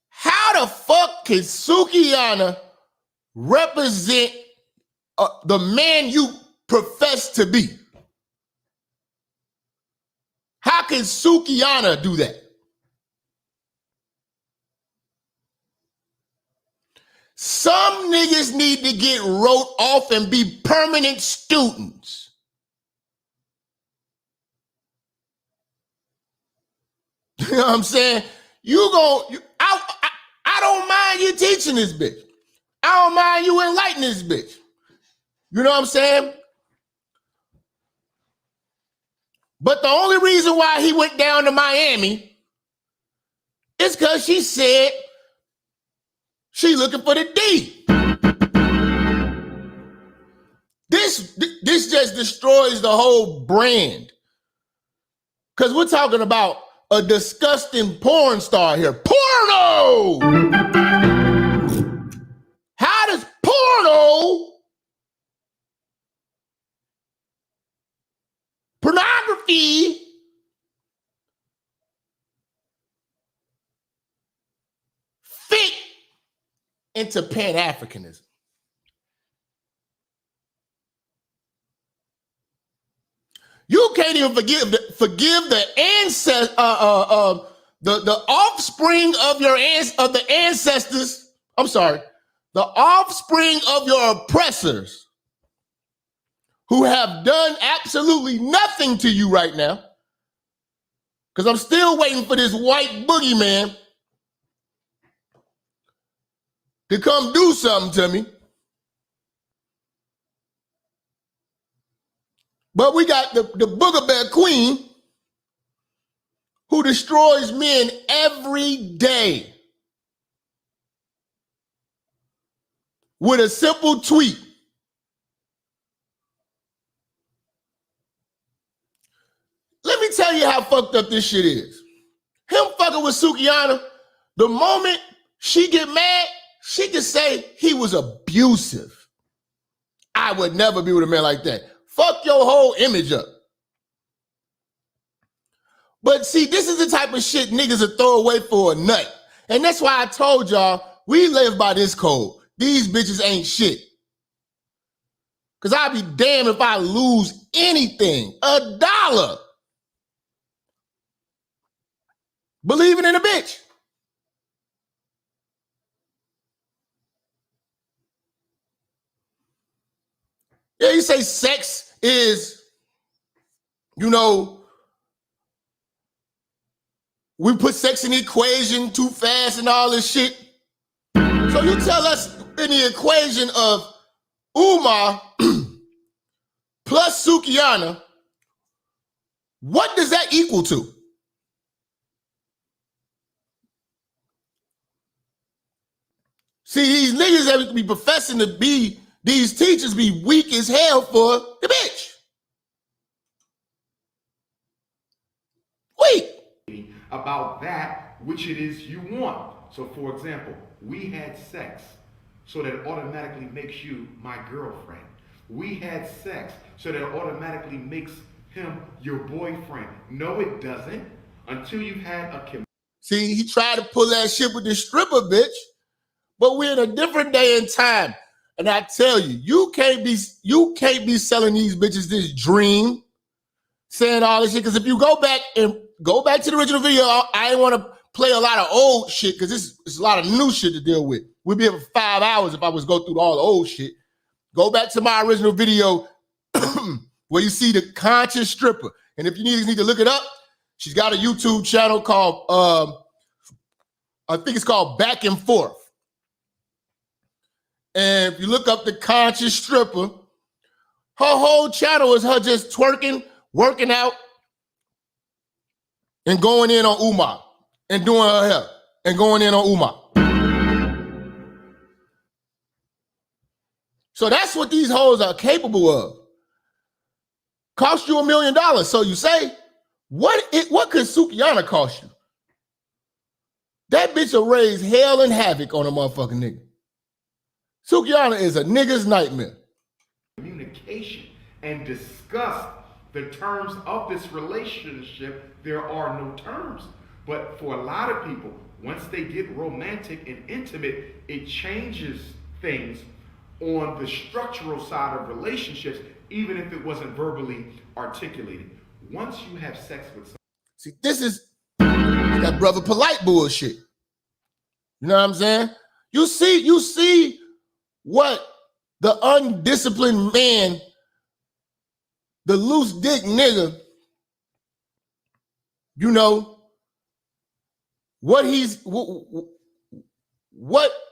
How the fuck can Sukihana represent the man you profess to be? How can Sukihana do that? Some niggas need to get wrote off and be permanent students. You know what I'm saying? I don't mind you teaching this bitch. I don't mind you enlightening this bitch. You know what I'm saying? But the only reason why he went down to Miami is because she said she looking for the D. This just destroys the whole brand. Because we're talking about a disgusting porn star here. Porno! How does porno, pornography, into Pan-Africanism. You can't even forgive the ancestor, the offspring of the ancestors. I'm sorry, the offspring of your oppressors who have done absolutely nothing to you right now. Because I'm still waiting for this white boogeyman to come do something to me. But we got the booger bear queen who destroys men every day with a simple tweet. Let me tell you how fucked up this shit is. Him fucking with Sukihana, the moment she get mad, she can say he was abusive. I would never be with a man like that. Fuck your whole image up. But see, this is the type of shit niggas will throw away for a nut. And that's why I told y'all, we live by this code. These bitches ain't shit. Because I'll be damned if I lose anything. $1. Believing in a bitch. Yeah, you say sex is, you know, we put sex in the equation too fast and all this shit. So you tell us in the equation of Umar plus Sukihana, what does that equal to? See, these niggas that be professing to be, these teachers be weak as hell for the bitch. Weak. About that which it is you want. So for example, we had sex, so that it automatically makes you my girlfriend. We had sex, so that it automatically makes him your boyfriend. No, it doesn't. Until you've had a... See, he tried to pull that shit with the stripper bitch, but we're in a different day and time. And I tell you, you can't be selling these bitches this dream, saying all this shit. Because if you go back to the original video, I ain't want to play a lot of old shit because it's a lot of new shit to deal with. We'd be here for 5 hours if I was go through all the old shit. Go back to my original video where you see the conscious stripper. And if you need to look it up, she's got a YouTube channel called, I think it's called Back and Forth. And if you look up the conscious stripper, her whole channel is her just twerking, working out, and going in on Umar, and doing her hair, and going in on Umar. So that's what these hoes are capable of. Cost you $1 million. So you say, what could Sukihana cost you? That bitch will raise hell and havoc on a motherfucking nigga. Sukihana is a nigga's nightmare. Communication and discuss the terms of this relationship. There are no terms. But for a lot of people, once they get romantic and intimate, it changes things on the structural side of relationships, even if it wasn't verbally articulated. Once you have sex with someone. See, this is that brother polite bullshit. You know what I'm saying? You see what the undisciplined man, the loose dick nigga, you know, what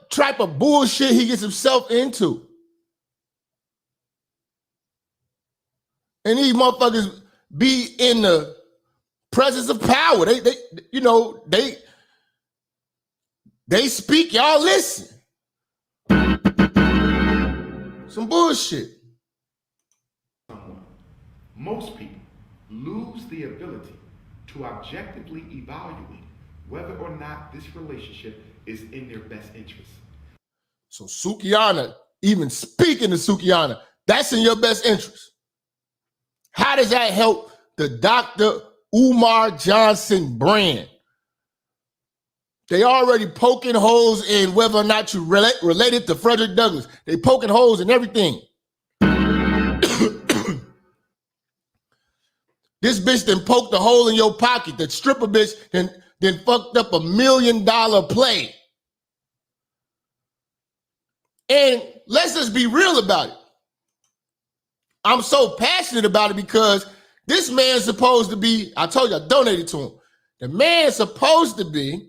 type of bullshit he gets himself into. And these motherfuckers be in the presence of power. They speak, y'all listen. Some bullshit. Most people lose the ability to objectively evaluate whether or not this relationship is in their best interest. So Sukihana, even speaking to Sukihana, that's in your best interest. How does that help the Dr. Umar Johnson brand? They already poking holes in whether or not you related to Frederick Douglass. They poking holes in everything. This bitch then poked a hole in your pocket. The stripper bitch then fucked up $1 million play. And let's just be real about it. I'm so passionate about it because this man's supposed to be, I told you I donated to him. The man's supposed to be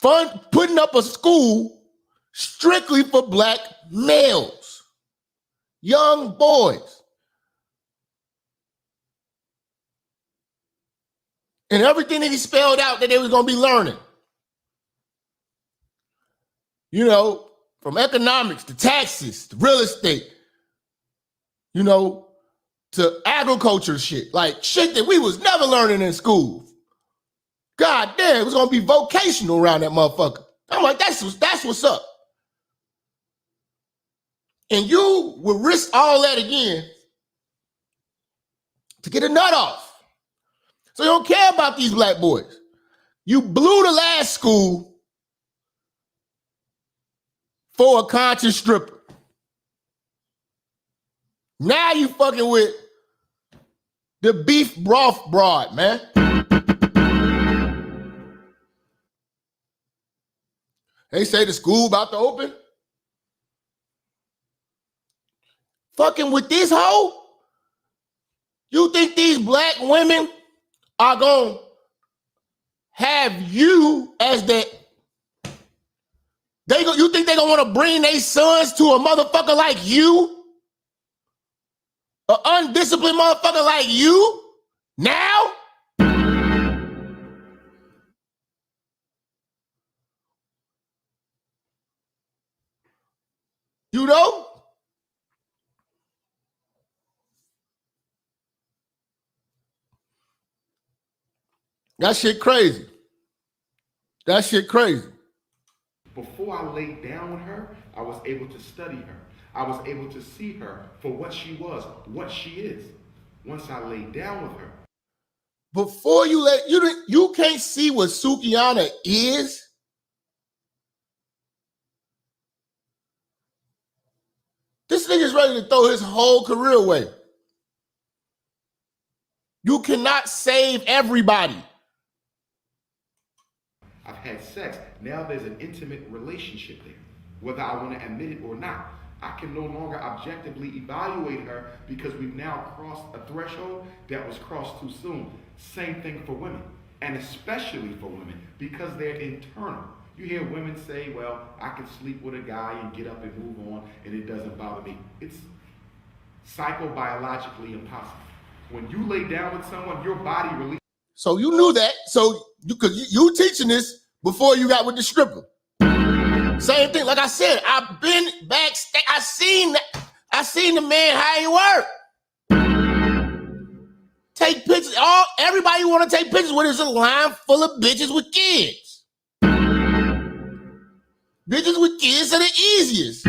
putting up a school strictly for black males, young boys. And everything that he spelled out that they was going to be learning. You know, from economics to taxes to real estate, you know, to agriculture shit. Like shit that we was never learning in school. God damn, it was gonna be vocational around that motherfucker. I'm like, that's what's up. And you would risk all that again to get a nut off. So you don't care about these black boys. You blew the last school for a conscious stripper. Now you fucking with the beef broth broad, man. They say the school about to open. Fucking with this hoe? You think these black women are gonna have you as the... You think they gonna wanna bring their sons to a motherfucker like you? An undisciplined motherfucker like you? Now? You know? That shit crazy. That shit crazy. Before I laid down with her, I was able to study her. I was able to see her for what she was, what she is. Once I laid down with her. Before you can't see what Sukihana is. This nigga's ready to throw his whole career away. You cannot save everybody. I've had sex. Now there's an intimate relationship there. Whether I want to admit it or not, I can no longer objectively evaluate her because we've now crossed a threshold that was crossed too soon. Same thing for women, and especially for women because they're internal. You hear women say, well, I can sleep with a guy and get up and move on and it doesn't bother me. It's psychobiologically impossible. When you lay down with someone, your body releases. So you knew that. So you teaching this before you got with the stripper. Same thing. Like I said, I've been backstage. I seen the man how he work. Take pictures. Everybody want to take pictures with is a line full of bitches with kids. Bitches with kids are the easiest.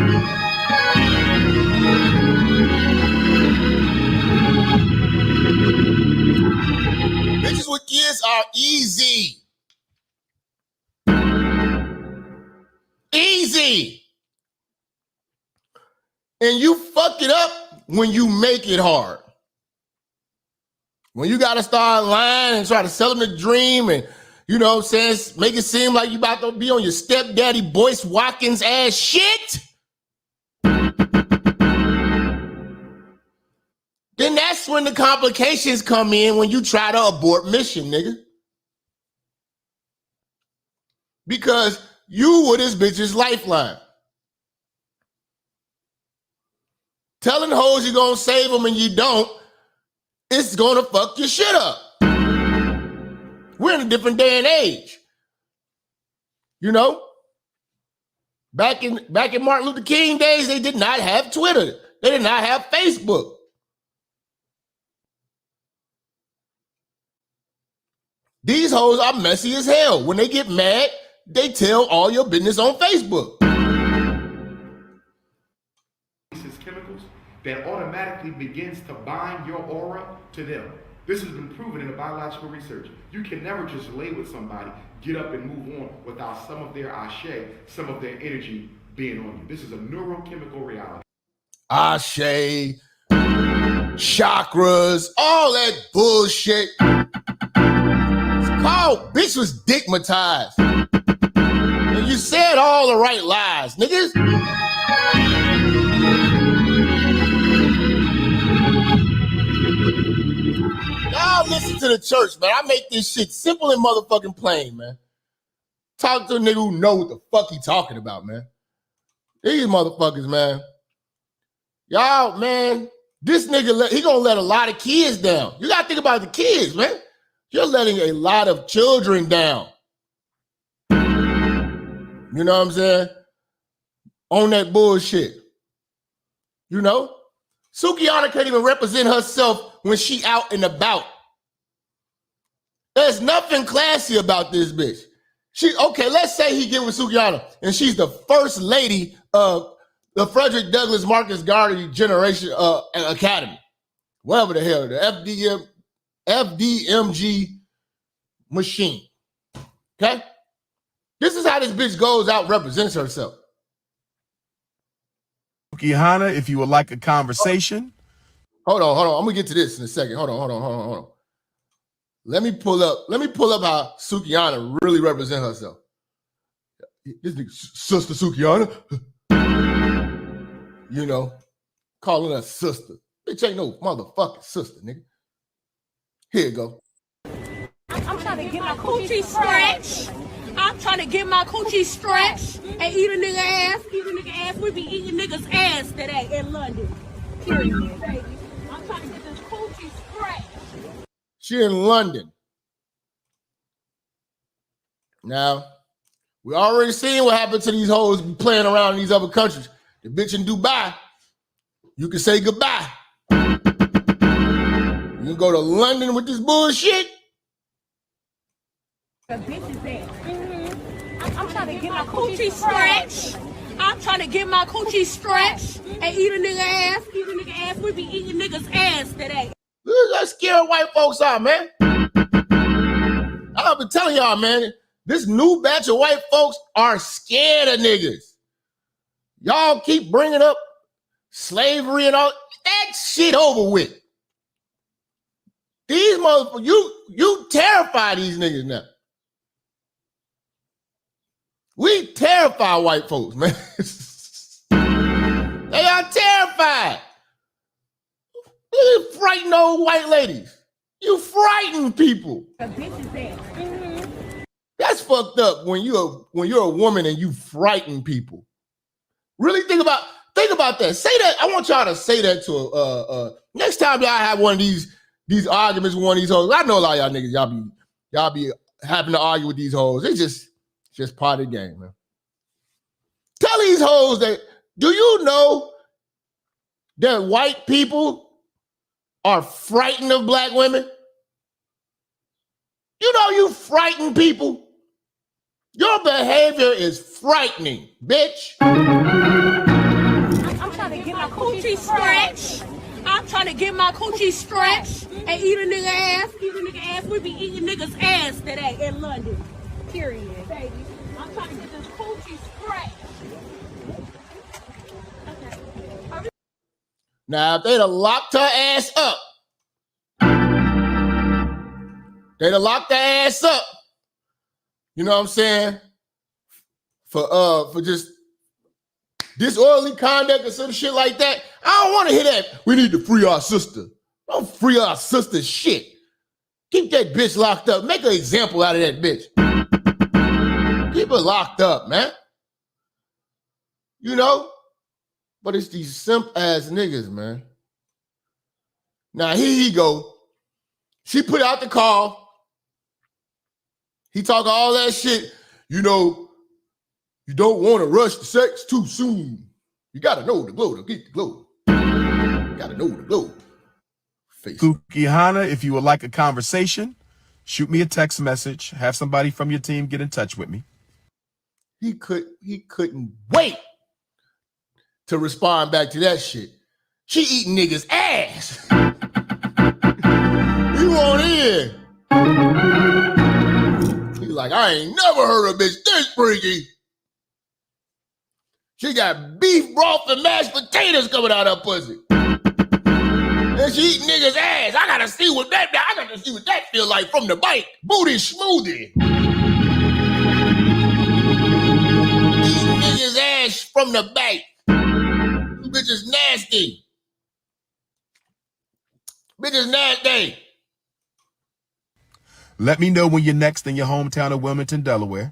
Bitches with kids are easy. Easy. And you fuck it up when you make it hard. When you got to start lying and try to sell them the dream and, you know what I'm saying, make it seem like you about to be on your stepdaddy Boyce Watkins ass shit. Then that's when the complications come in when you try to abort mission, nigga. Because you were this bitch's lifeline. Telling hoes you're gonna save them and you don't, it's gonna fuck your shit up. We're in a different day and age. You know? Back in Martin Luther King days, they did not have Twitter. They did not have Facebook. These hoes are messy as hell. When they get mad, they tell all your business on Facebook. Chemicals that automatically begins to bind your aura to them. This has been proven in the biological research. You can never just lay with somebody, get up and move on without some of their ashe, some of their energy being on you. This is a neurochemical reality. Ashe, chakras, all that bullshit. It's called, bitch was digmatized. And you said all the right lies, niggas. Y'all listen to the church, man. I make this shit simple and motherfucking plain, man. Talk to a nigga who know what the fuck he talking about, man. These motherfuckers, man. Y'all, man, this nigga, he gonna let a lot of kids down. You gotta think about the kids, man. You're letting a lot of children down. You know what I'm saying? On that bullshit. You know? Sukihana can't even represent herself when she out and about. There's nothing classy about this bitch. Okay, let's say he get with Sukihana and she's the first lady of the Frederick Douglass Marcus Garvey Generation Academy. Whatever the hell, the FDMG machine. Okay? This is how this bitch goes out and represents herself. Sukihana, if you would like a conversation. Hold on. I'm gonna get to this in a second. Hold on. Let me pull up how Sukihana really represents herself. This nigga, Sister Sukihana. You know, calling her sister. Bitch ain't no motherfucking sister, nigga. Here you go. I'm trying to get my coochie stretched. I'm trying to get my coochie stretched and eat a nigga ass. Eat a nigga ass. We be eating niggas ass today in London. Period, baby. I'm trying to get this coochie stretched. She in London. Now, we already seen what happened to these hoes playing around in these other countries. The bitch in Dubai, you can say goodbye. You can go to London with this bullshit. The bitch is there. I'm trying to get my coochie stretched. I'm trying to get my coochie stretched and eat a nigga ass. Eat a nigga ass. We be eating niggas ass today. Let's scare white folks out, man. I've been telling y'all, man, this new batch of white folks are scared of niggas. Y'all keep bringing up slavery and all that shit over with. These motherfuckers, you terrify these niggas now. We terrify white folks, man. They are terrified. You frighten old white ladies. You frighten people. The bitch is there. That's fucked up when you're a woman and you frighten people. Really think about that. Say that. I want y'all to say that to next time y'all have one of these arguments with one of these hoes. I know a lot of y'all niggas, y'all be having to argue with these hoes. It's just part of the game, man. Tell these hoes that, do you know that white people are frightened of black women? You know you frighten people. Your behavior is frightening, bitch. I'm trying to get my coochie stretched. I'm trying to get my coochie stretched and eat a nigga ass. Eat a nigga ass. We be eating niggas ass today in London. Period, baby. I'm trying to get this coochie stretched. Okay. Now, if they'd have locked her ass up, you know what I'm saying? For just disorderly conduct or some shit like that. I don't want to hear that. We need to free our sister. Don't free our sister shit. Keep that bitch locked up. Make an example out of that bitch. Keep her locked up, man. You know? But it's these simp ass niggas, man. Now here he go. She put out the call. He talk all that shit. You know, you don't want to rush the sex too soon. You gotta know the glow to get the glow. You gotta know the glow. Sukihana, if you would like a conversation, shoot me a text message. Have somebody from your team get in touch with me. He couldn't wait to respond back to that shit. She eating niggas ass. He you on in? He's like, I ain't never heard a bitch this freaky. She got beef broth and mashed potatoes coming out of her pussy. And she eat niggas' ass. I gotta see what that feel like from the bite. Booty smoothie. Eat niggas' ass from the bite. You bitches nasty. Bitches nasty. Let me know when you're next in your hometown of Wilmington, Delaware,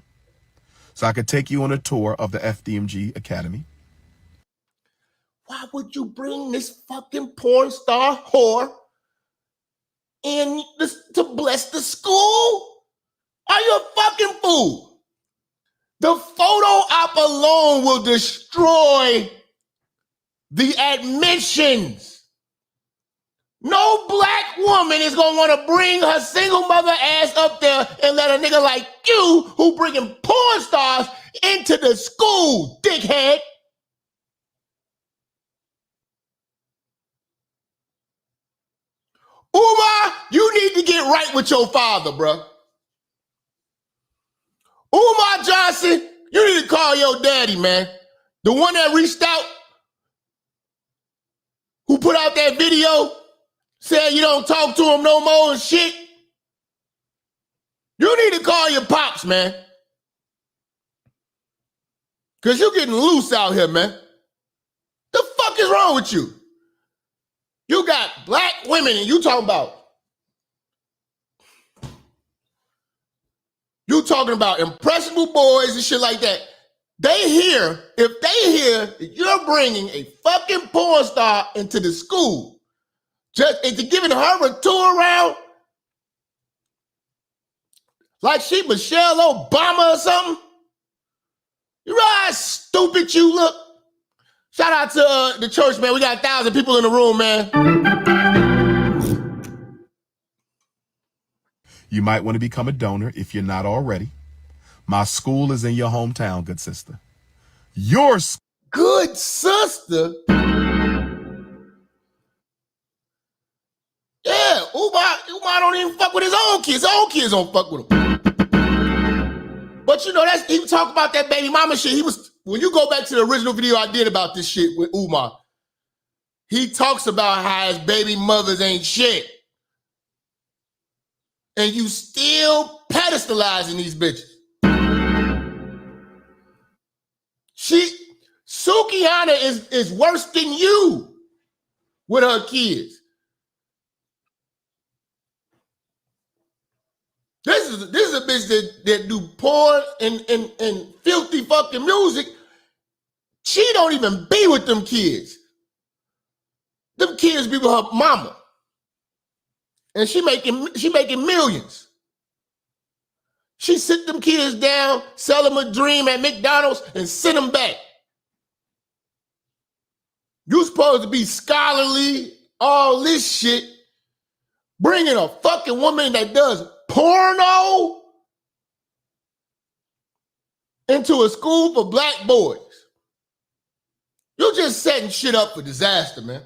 so I could take you on a tour of the FDMG Academy. Why would you bring this fucking porn star whore in to bless the school? Are you a fucking fool? The photo op alone will destroy the admissions. No black woman is gonna want to bring her single mother ass up there and let a nigga like you, who bringing porn stars into the school, dickhead. Umar, you need to get right with your father, bro. Umar Johnson, you need to call your daddy, man. The one that reached out, who put out that video, said you don't talk to him no more and shit. You need to call your pops, man. Because you're getting loose out here, man. The fuck is wrong with you? You got black women and you talking about impressionable boys and shit like that. If they hear that you're bringing a fucking porn star into the school, just into giving her a tour around, like she Michelle Obama or something. You know how stupid you look? Shout out to the church, man. We got 1,000 people in the room, man. You might want to become a donor if you're not already. My school is in your hometown, good sister. Your good sister? Yeah, Umar don't even fuck with his own kids. His own kids don't fuck with him. But you know, he was talking about that baby mama shit. When you go back to the original video I did about this shit with Umar, he talks about how his baby mothers ain't shit. And you still pedestalizing these bitches. Sukihana is worse than you with her kids. This is a bitch that do porn and filthy fucking music. She don't even be with them kids. Them kids be with her mama. And she making millions. She sit them kids down, sell them a dream at McDonald's, and send them back. You supposed to be scholarly, all this shit, bringing a fucking woman that does porno into a school for black boys. You just setting shit up for disaster, man.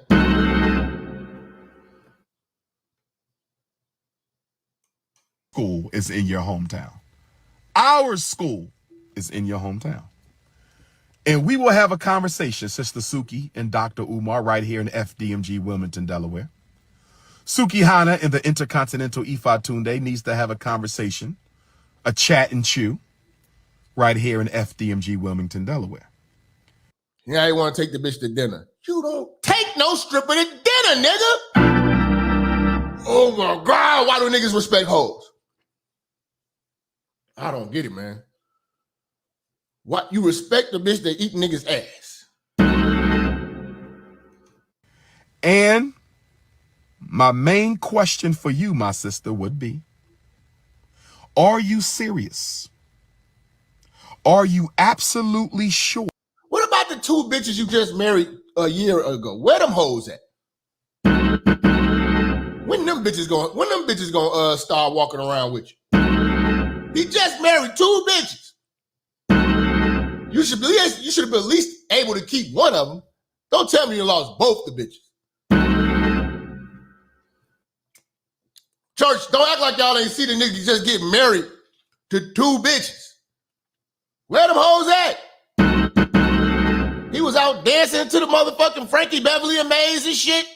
School is in your hometown. Our school is in your hometown. And we will have a conversation, Sister Suki and Dr. Umar, right here in FDMG, Wilmington, Delaware. Sukihana and the Intercontinental Ifa Tunde needs to have a conversation, a chat and chew, right here in FDMG, Wilmington, Delaware. Yeah, I want to take the bitch to dinner. You don't take no stripper to dinner, nigga. Oh my God, why do niggas respect hoes? I don't get it, man. What, you respect the bitch that eat niggas' ass? And my main question for you, my sister, would be, are you serious? Are you absolutely sure? What about the two bitches you just married a year ago? Where them hoes at? When them bitches gonna start walking around with you? He just married two bitches. You should have been at least able to keep one of them. Don't tell me you lost both the bitches. Church, don't act like y'all ain't see the nigga just get married to 2 bitches. Where them hoes at? He was out dancing to the motherfucking Frankie Beverly and Maze and shit.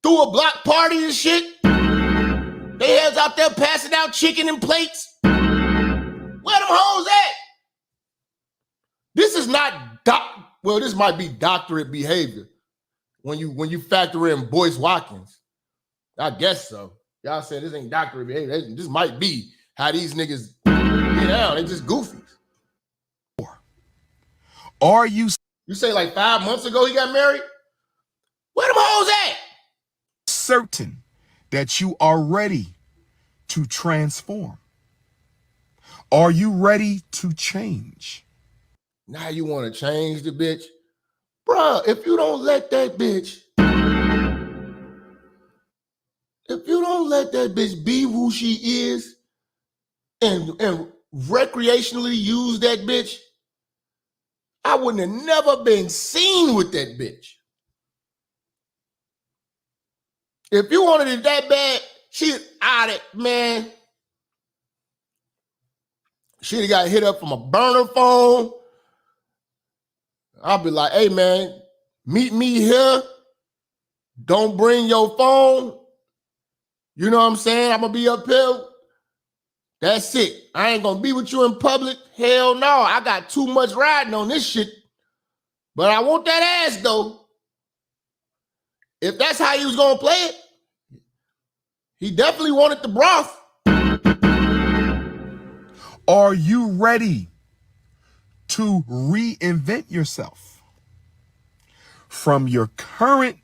Threw a block party and shit. They heads out there passing out chicken and plates. Where them hoes at? This is not well, this might be doctorate behavior when you factor in Boyce Watkins. I guess so. Y'all said this ain't doctorate behavior. This might be how these niggas get out. They just goofies. Are you say like 5 months ago he got married? Where them hoes at? certain that you are ready to transform? Are you ready to change? Now you want to change the bitch? Bruh, if you don't let that bitch be who she is and recreationally use that bitch, I wouldn't have never been seen with that bitch. If you wanted it that bad, she'd out it, man. She'd have got hit up from a burner phone. I'll be like, hey, man, meet me here. Don't bring your phone. You know what I'm saying? I'm going to be up here. That's it. I ain't going to be with you in public. Hell no. I got too much riding on this shit. But I want that ass, though. If that's how he was going to play it, he definitely wanted the broth. Are you ready to reinvent yourself from your current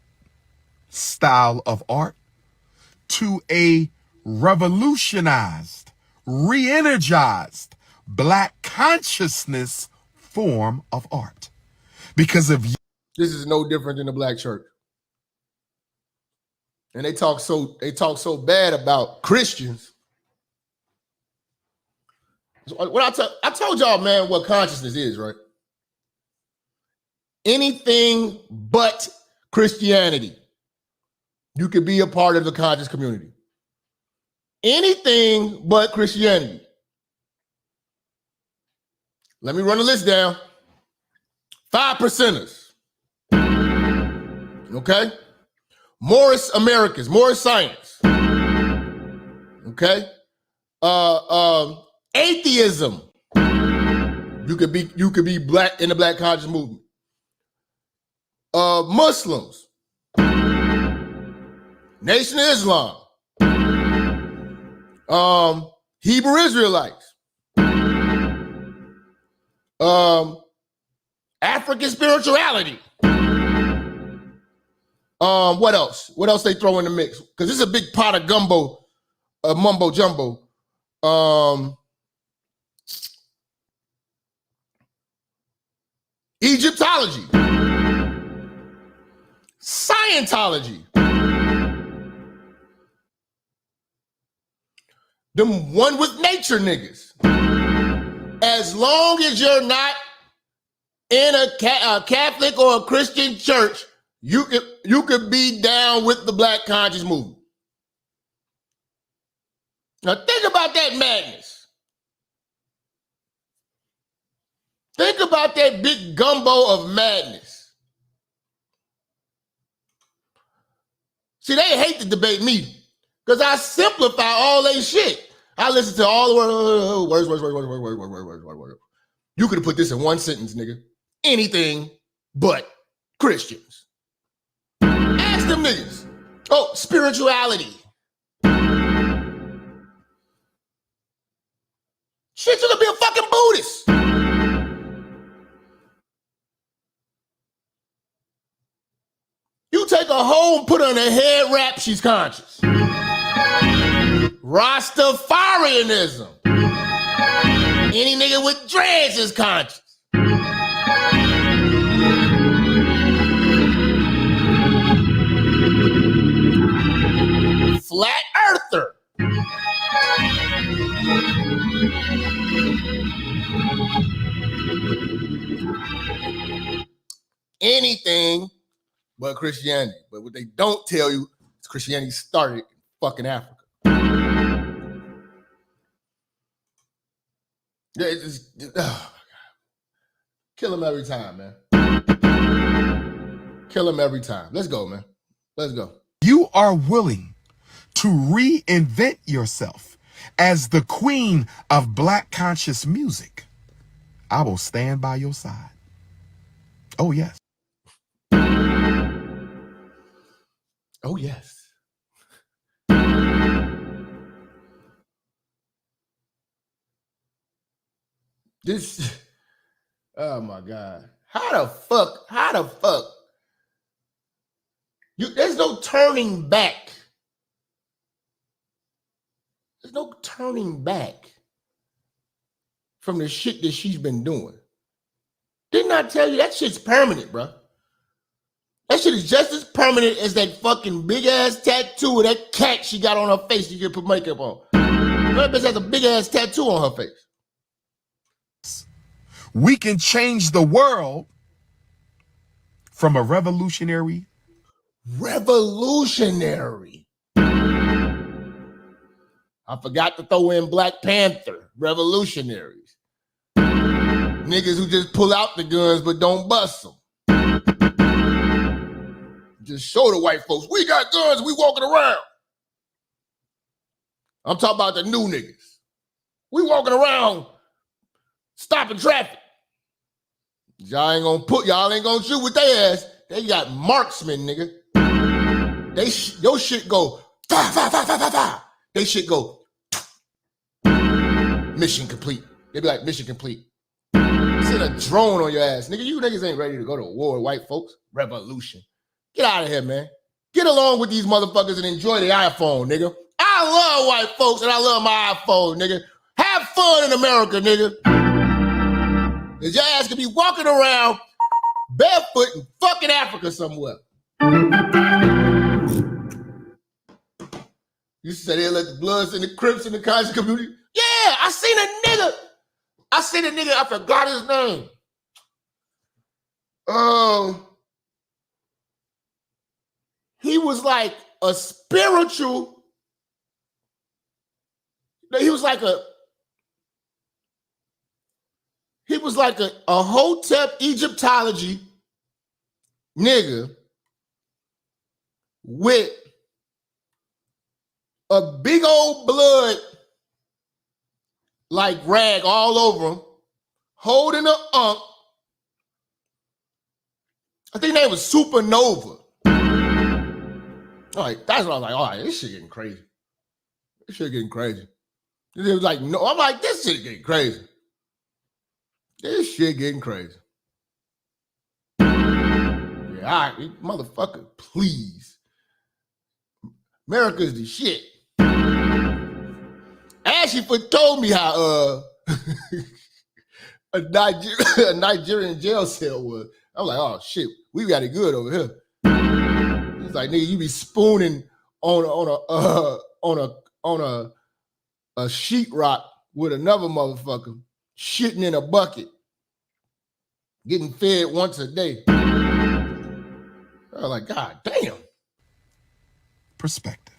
style of art to a revolutionized, re-energized Black consciousness form of art? Because if this is no different than the Black church. And they talk so bad about Christians. What I told y'all, man, what consciousness is, right? Anything but Christianity. You could be a part of the conscious community. Anything but Christianity. Let me run the list down. 5%ers. Okay? Morris Americans, Morris Science. Okay? Atheism. You could be Black in the Black conscious movement. Muslims. Nation of Islam. Hebrew Israelites. African spirituality. What else? What else they throw in the mix? Because this is a big pot of gumbo, mumbo jumbo. Egyptology. Scientology. Them one with nature niggas. As long as you're not in a Catholic or a Christian church, you could be down with the Black conscious movement. Now think about that madness. Think about that big gumbo of madness. See, they hate to debate me because I simplify all they shit. I listen to all the words. You could have put this in one sentence, nigga. Anything but Christians. Ask them niggas. Oh, spirituality. Shit, you could be a fucking Buddhist. You take a hoe and put her in a head wrap, she's conscious. Rastafarianism. Any nigga with dreads is conscious. Flat earther. Anything but Christianity. But what they don't tell you is Christianity started in fucking Africa. Oh, kill him every time, man. Kill him every time. Let's go, man. Let's go. You are willing to reinvent yourself as the queen of Black conscious music, I will stand by your side. Oh, yes. Oh, yes. This, oh my God. How the fuck? There's no turning back. There's no turning back from the shit that she's been doing. Didn't I tell you that shit's permanent, bro? That shit is just as permanent as that fucking big ass tattoo of that cat she got on her face you can put makeup on. That bitch has a big ass tattoo on her face. We can change the world from a revolutionary. I forgot to throw in Black Panther. Revolutionaries. Niggas who just pull out the guns but don't bust them. Just show the white folks, we got guns, we walking around. I'm talking about the new niggas. We walking around stopping traffic. Y'all ain't gonna shoot with their ass. They got marksmen, nigga. Your shit go, fa, fa, fa, fa, fa, fa. They shit go, mission complete. They be like, mission complete. Send a drone on your ass. Nigga, you niggas ain't ready to go to war, white folks. Revolution. Get out of here, man. Get along with these motherfuckers and enjoy the iPhone, nigga. I love white folks and I love my iPhone, nigga. Have fun in America, nigga. Cause your ass could be walking around barefoot in fucking Africa somewhere. You said they let the Bloods and the Crips and the conscious community. Yeah, I seen a nigga, I forgot his name. He was like a spiritual, he was like a Hotep Egyptology nigga with a big old blood like rag all over him, holding a unk. I think his name was Supernova. All right, that's what I was like, all right, this shit getting crazy. It was like, no, I'm like, this shit getting crazy. Yeah, all right, motherfucker, please. America's the shit. Ashley told me how a Nigerian jail cell was. I'm like, oh shit, we got it good over here. It's like, nigga, you be spooning on a sheetrock with another motherfucker, shitting in a bucket, getting fed once a day. I was like, God damn. Perspective.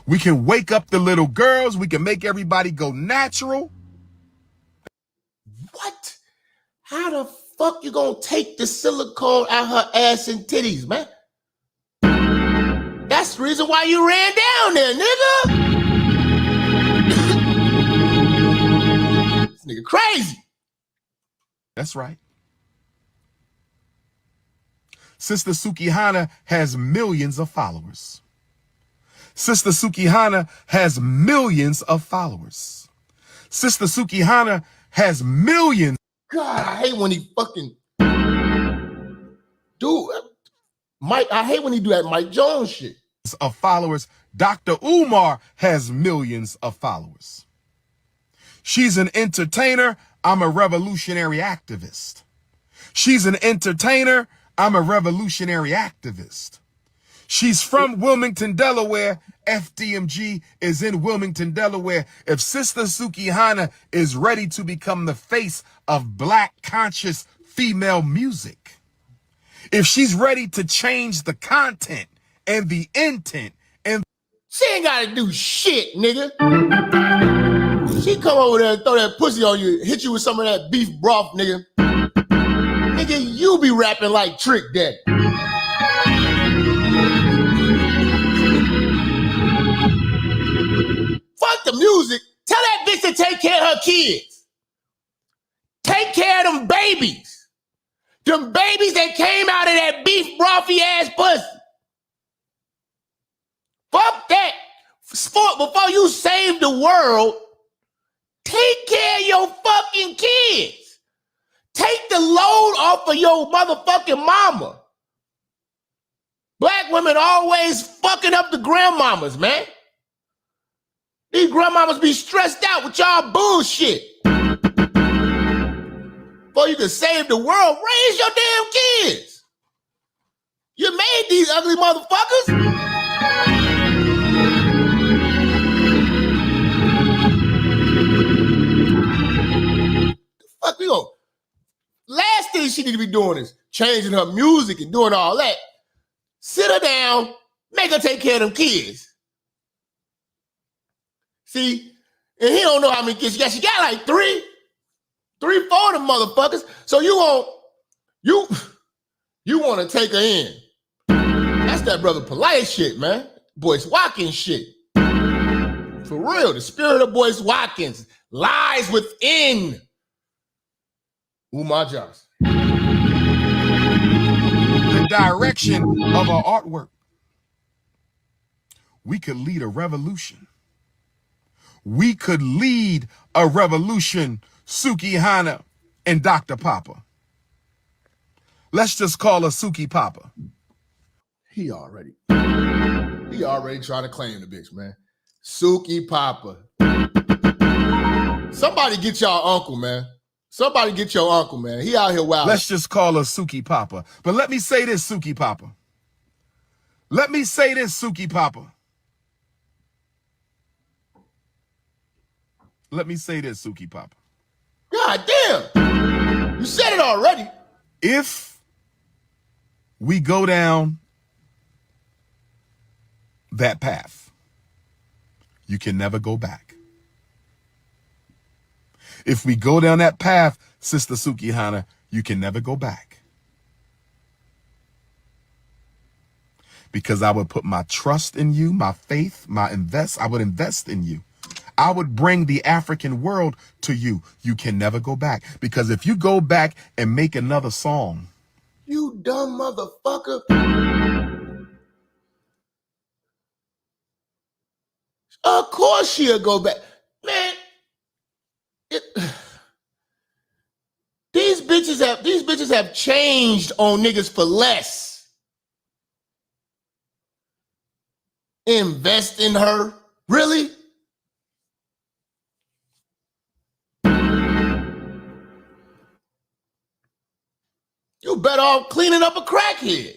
We can wake up the little girls. We can make everybody go natural. What? How the fuck you gonna take the silicone out her ass and titties, man? That's the reason why you ran down there, nigga. This nigga crazy. That's right. Sister Sukihana has millions of followers. Sister Sukihana has millions of followers. Sister Sukihana has millions. God, I hate when he fucking dude. Mike, I hate when he do that Mike Jones shit. Of followers. Dr. Umar has millions of followers. She's an entertainer. I'm a revolutionary activist. She's an entertainer. I'm a revolutionary activist. She's from Wilmington, Delaware. FDMG is in Wilmington, Delaware. If Sister Sukihana is ready to become the face of Black conscious female music, if she's ready to change the content and the intent, and she ain't gotta do shit, nigga. She come over there and throw that pussy on you, hit you with some of that beef broth, nigga. Nigga, you be rapping like Trick Daddy. Fuck the music. Tell that bitch to take care of her kids. Take care of them babies. Them babies that came out of that beef brothy ass pussy. Fuck that. Before you save the world, take care of your fucking kids. Take the load off of your motherfucking mama. Black women always fucking up the grandmamas, man. These grandmamas be stressed out with y'all bullshit. Before you can save the world, raise your damn kids. You made these ugly motherfuckers. Fuck, we go. Last thing she need to be doing is changing her music and doing all that. Sit her down, make her take care of them kids. See, and he don't know how many kids she got. She got like three, four of them motherfuckers. So you want to take her in. That's that brother Polite shit, man. Boyce Watkins shit. For real, the spirit of Boyce Watkins lies within Umar Johnson. The direction of our artwork. We could lead a revolution. We could lead a revolution, Sukihana and Dr. Papa. Let's just call her Suki Papa. He already trying to claim the bitch, man. Suki Papa. Somebody get y'all uncle, man. Somebody get your uncle, man. He out here wild. Let's just call her Suki Papa. But let me say this, Suki Papa. Let me say this, Suki Papa. Let me say this, Suki Papa. God damn. You said it already. If we go down that path, you can never go back. If we go down that path, Sister Sukihana, you can never go back. Because I would put my trust in you, my faith, I would invest in you. I would bring the African world to you. You can never go back. Because if you go back and make another song. You dumb motherfucker. Of course she'll go back. Man, these bitches have changed on niggas for less. Invest in her? Really? You better off cleaning up a crackhead.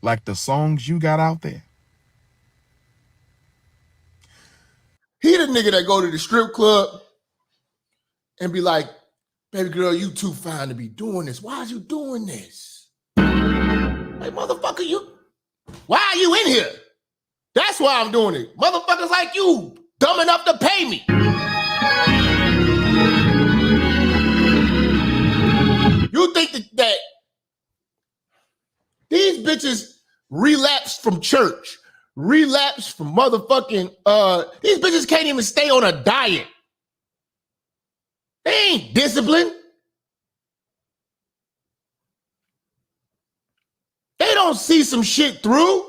Like the songs you got out there. He the nigga that go to the strip club and be like, baby girl, you too fine to be doing this. Why are you doing this? Like, motherfucker, why are you in here? That's why I'm doing it. Motherfuckers like you, dumb enough to pay me. You think that these bitches relapsed from church, relapsed from motherfucking, these bitches can't even stay on a diet. They ain't disciplined. They don't see some shit through.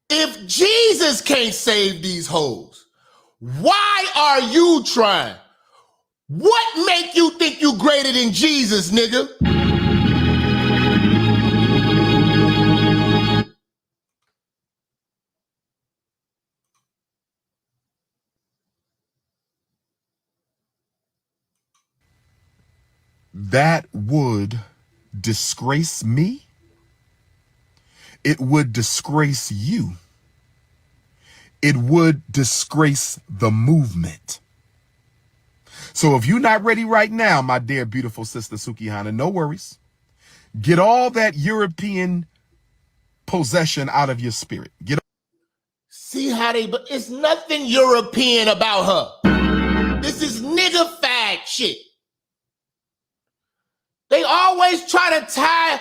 If Jesus can't save these hoes, why are you trying? What make you think you greater than Jesus, nigga? That would disgrace me. It would disgrace you. It would disgrace the movement. So if you're not ready right now, my dear beautiful sister Sukihana, no worries. Get all that European possession out of your spirit. See how they, but it's nothing European about her. This is nigga fag shit. They always try to tie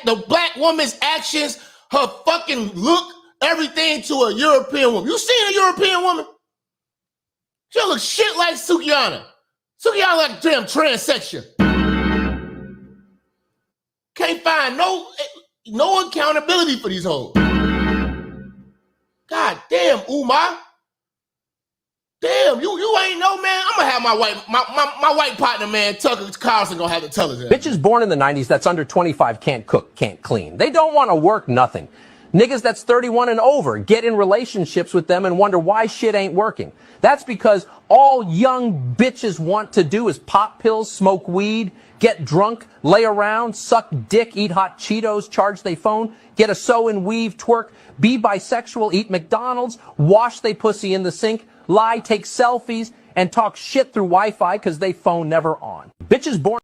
the black woman's actions, her fucking look, everything to a European woman. You seen a European woman? She look shit like Sukihana. Sukihana like a damn transsexual. Can't find no accountability for these hoes. God damn, Umar. Damn, you ain't know, man. I'm gonna have my white partner, man, Tucker Carlson, gonna have to tell us that. Bitches born in the 90s that's under 25 can't cook, can't clean. They don't want to work nothing. Niggas that's 31 and over get in relationships with them and wonder why shit ain't working. That's because all young bitches want to do is pop pills, smoke weed, get drunk, lay around, suck dick, eat hot Cheetos, charge they phone, get a sew and weave, twerk, be bisexual, eat McDonald's, wash they pussy in the sink, lie, take selfies, and talk shit through Wi-Fi because they phone never on. Bitches born...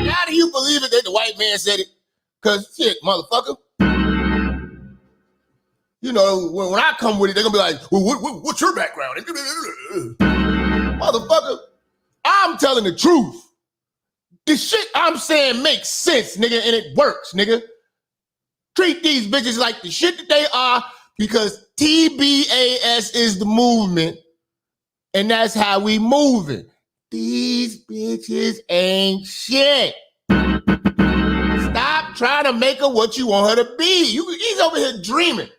How do you believe it that the white man said it? Because shit, motherfucker. You know, when I come with it, they're going to be like, well, what's your background? Motherfucker, I'm telling the truth. The shit I'm saying makes sense, nigga, and it works, nigga. Treat these bitches like the shit that they are because TBAS is the movement, and that's how we moving. These bitches ain't shit. Stop trying to make her what you want her to be. He's over here dreaming.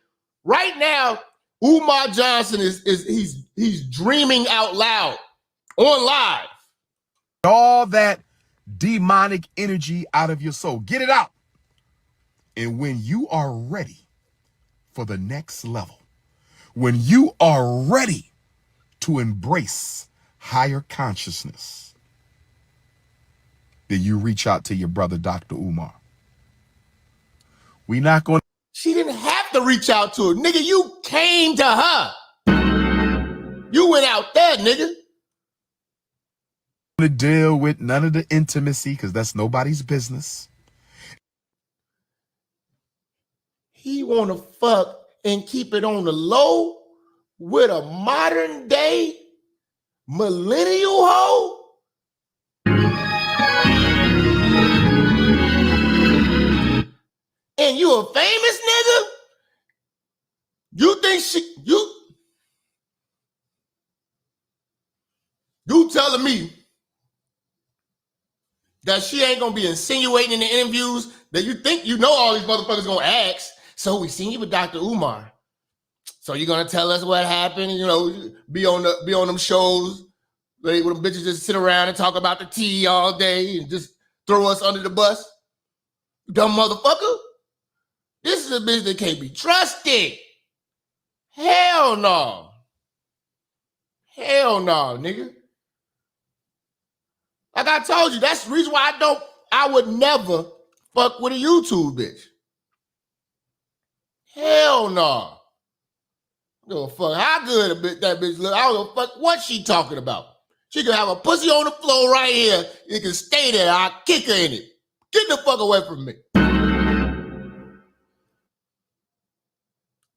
Right now, Umar Johnson he's dreaming out loud on live. All that demonic energy out of your soul. Get it out. And when you are ready for the next level, when you are ready to embrace higher consciousness, then you reach out to your brother, Dr. Umar. We not going to... She didn't have to reach out to her. Nigga, you came to her. You went out there, nigga. To deal with none of the intimacy because that's nobody's business. He want to fuck and keep it on the low with a modern day millennial hoe? And you a famous nigga? You think you telling me that she ain't gonna be insinuating in the interviews that you think you know all these motherfuckers gonna ask? So we seen you with Dr. Umar. So you're gonna tell us what happened, you know, be on them shows where them bitches just sit around and talk about the tea all day and just throw us under the bus? Dumb motherfucker. This is a bitch that can't be trusted. Hell no. Hell no, nigga. Like I told you, that's the reason why I would never fuck with a YouTube bitch. Hell no. I don't give a fuck how good that bitch look. I don't give a fuck what she talking about. She can have a pussy on the floor right here. It can stay there. I'll kick her in it. Get the fuck away from me.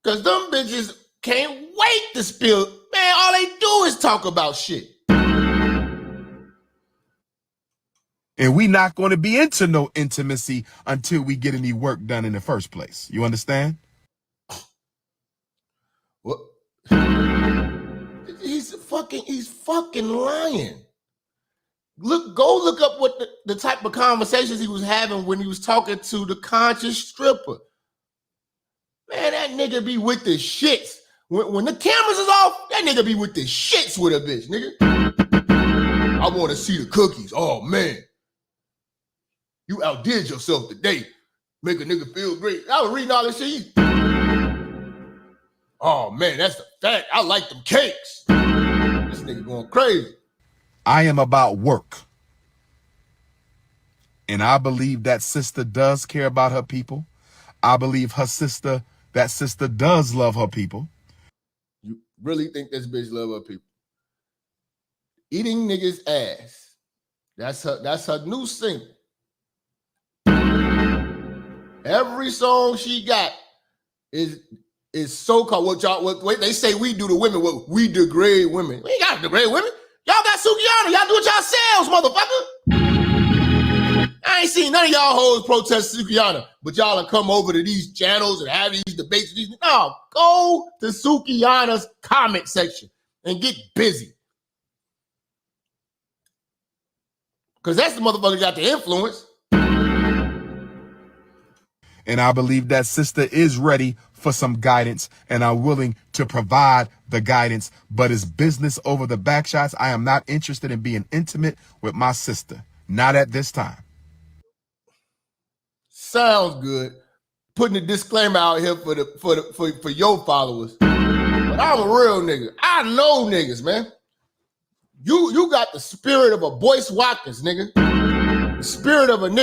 Because them bitches can't wait to spill. Man, all they do is talk about shit. And we not going to be into no intimacy until we get any work done in the first place. You understand? What? He's fucking lying. Go look up what the type of conversations he was having when he was talking to the conscious stripper. Man, that nigga be with the shits. When the cameras is off, that nigga be with the shits with a bitch, nigga. I want to see the cookies. Oh, man. You outdid yourself today. Make a nigga feel great. I was reading all this shit. Oh, man, that's the fact. I like them cakes. This nigga going crazy. I am about work. And I believe that sister does care about her people. I believe that sister does love her people. really think this bitch love her people. Eating niggas ass. That's her new single. Every song she got is so-called what they say we do to women, what we degrade women. We ain't got to degrade women. Y'all got Sukihana. Y'all do it yourselves, motherfucker. I ain't seen none of y'all hoes protest Sukihana, but y'all will come over to these channels and have these debates. No, go to Sukihana's comment section and get busy. Because that's the motherfucker that got the influence. And I believe that sister is ready for some guidance and are willing to provide the guidance, but it's business over the back shots. I am not interested in being intimate with my sister. Not at this time. Sounds good. Putting a disclaimer out here for your followers. But I'm a real nigga. I know niggas, man. You got the spirit of a Boyce Watkins, nigga. The spirit of an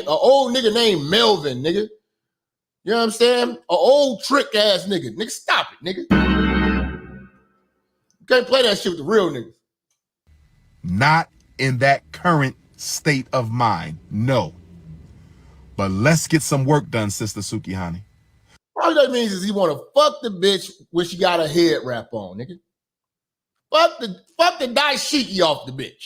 old nigga named Melvin, nigga. You know what I'm saying? An old trick ass nigga. Nigga, stop it, nigga. You can't play that shit with the real niggas. Not in that current state of mind, no. But let's get some work done, Sister Sukihana. All that means is he want to fuck the bitch when she got a head wrap on, nigga. Fuck the dashiki off the bitch.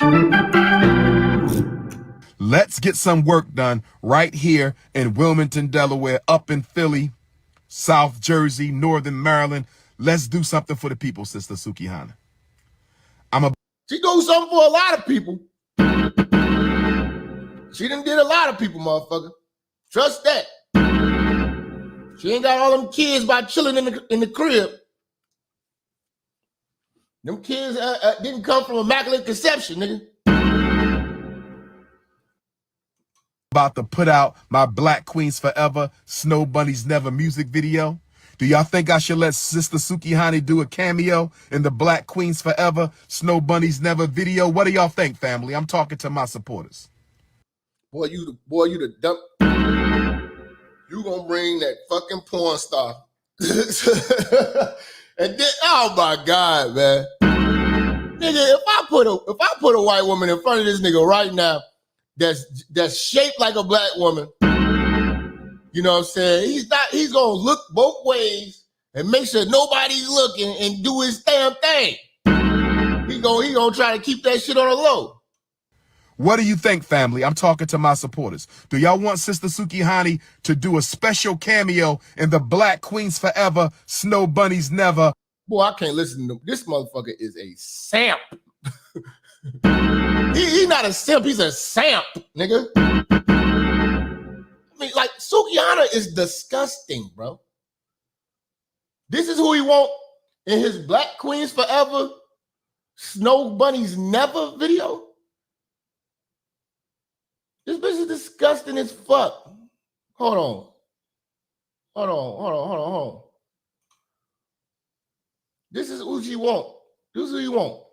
Let's get some work done right here in Wilmington, Delaware, up in Philly, South Jersey, Northern Maryland. Let's do something for the people, Sister Sukihana. She do something for a lot of people. She done did a lot of people, motherfucker. Trust that. She ain't got all them kids by chilling in the crib. Them kids didn't come from immaculate conception, nigga. About to put out my Black Queens Forever, Snow Bunnies Never music video. Do y'all think I should let Sister Sukihana do a cameo in the Black Queens Forever, Snow Bunnies Never video? What do y'all think, family? I'm talking to my supporters. Boy, you the dump. You gonna bring that fucking porn star. And then, oh my God, man. Nigga, if I put a white woman in front of this nigga right now that's shaped like a black woman, you know what I'm saying? He's gonna look both ways and make sure nobody's looking and do his damn thing. He gonna try to keep that shit on the low. What do you think, family? I'm talking to my supporters. Do y'all want Sister Sukihana to do a special cameo in the Black Queens Forever, Snow Bunnies Never? Boy, I can't listen to him. This motherfucker is a simp. He not a simp, he's a simp, nigga. I mean, like, Sukihana is disgusting, bro. This is who he want in his Black Queens Forever, Snow Bunnies Never video? This bitch is disgusting as fuck. Hold on. This is who she want. This is who you want.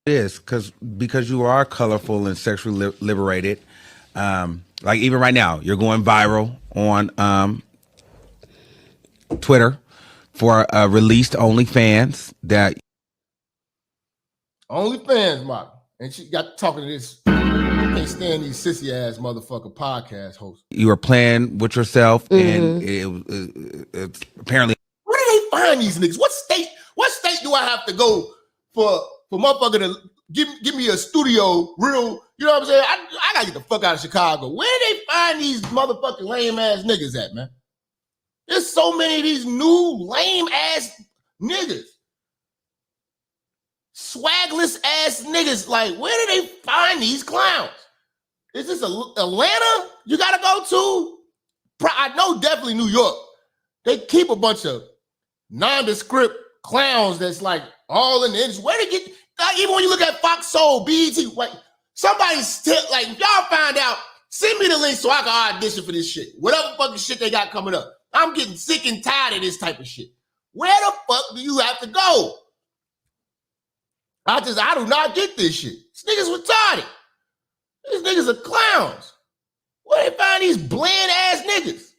It is because you are colorful and sexually liberated. Like even right now, you're going viral on Twitter for released OnlyFans. OnlyFans model. And she got talking to this. I can't stand these sissy ass motherfucker podcast hosts. You were playing with yourself, and it's apparently. Where do they find these niggas? What state do I have to go for motherfucker to give me a studio real? You know what I'm saying? I gotta get the fuck out of Chicago. Where do they find these motherfucking lame ass niggas at, man? There's so many of these new lame ass niggas. Swagless ass niggas. Like, where do they find these clowns? Is this Atlanta you gotta go to? I know definitely New York. They keep a bunch of nondescript clowns that's like all in the industry. Where they get, like, even when you look at Fox Soul, BET, like, somebody's still, like, y'all find out, send me the link so I can audition for this shit. Whatever fucking shit they got coming up. I'm getting sick and tired of this type of shit. Where the fuck do you have to go? I do not get this shit. This nigga's retarded. These niggas are clowns. Where they find these bland ass niggas?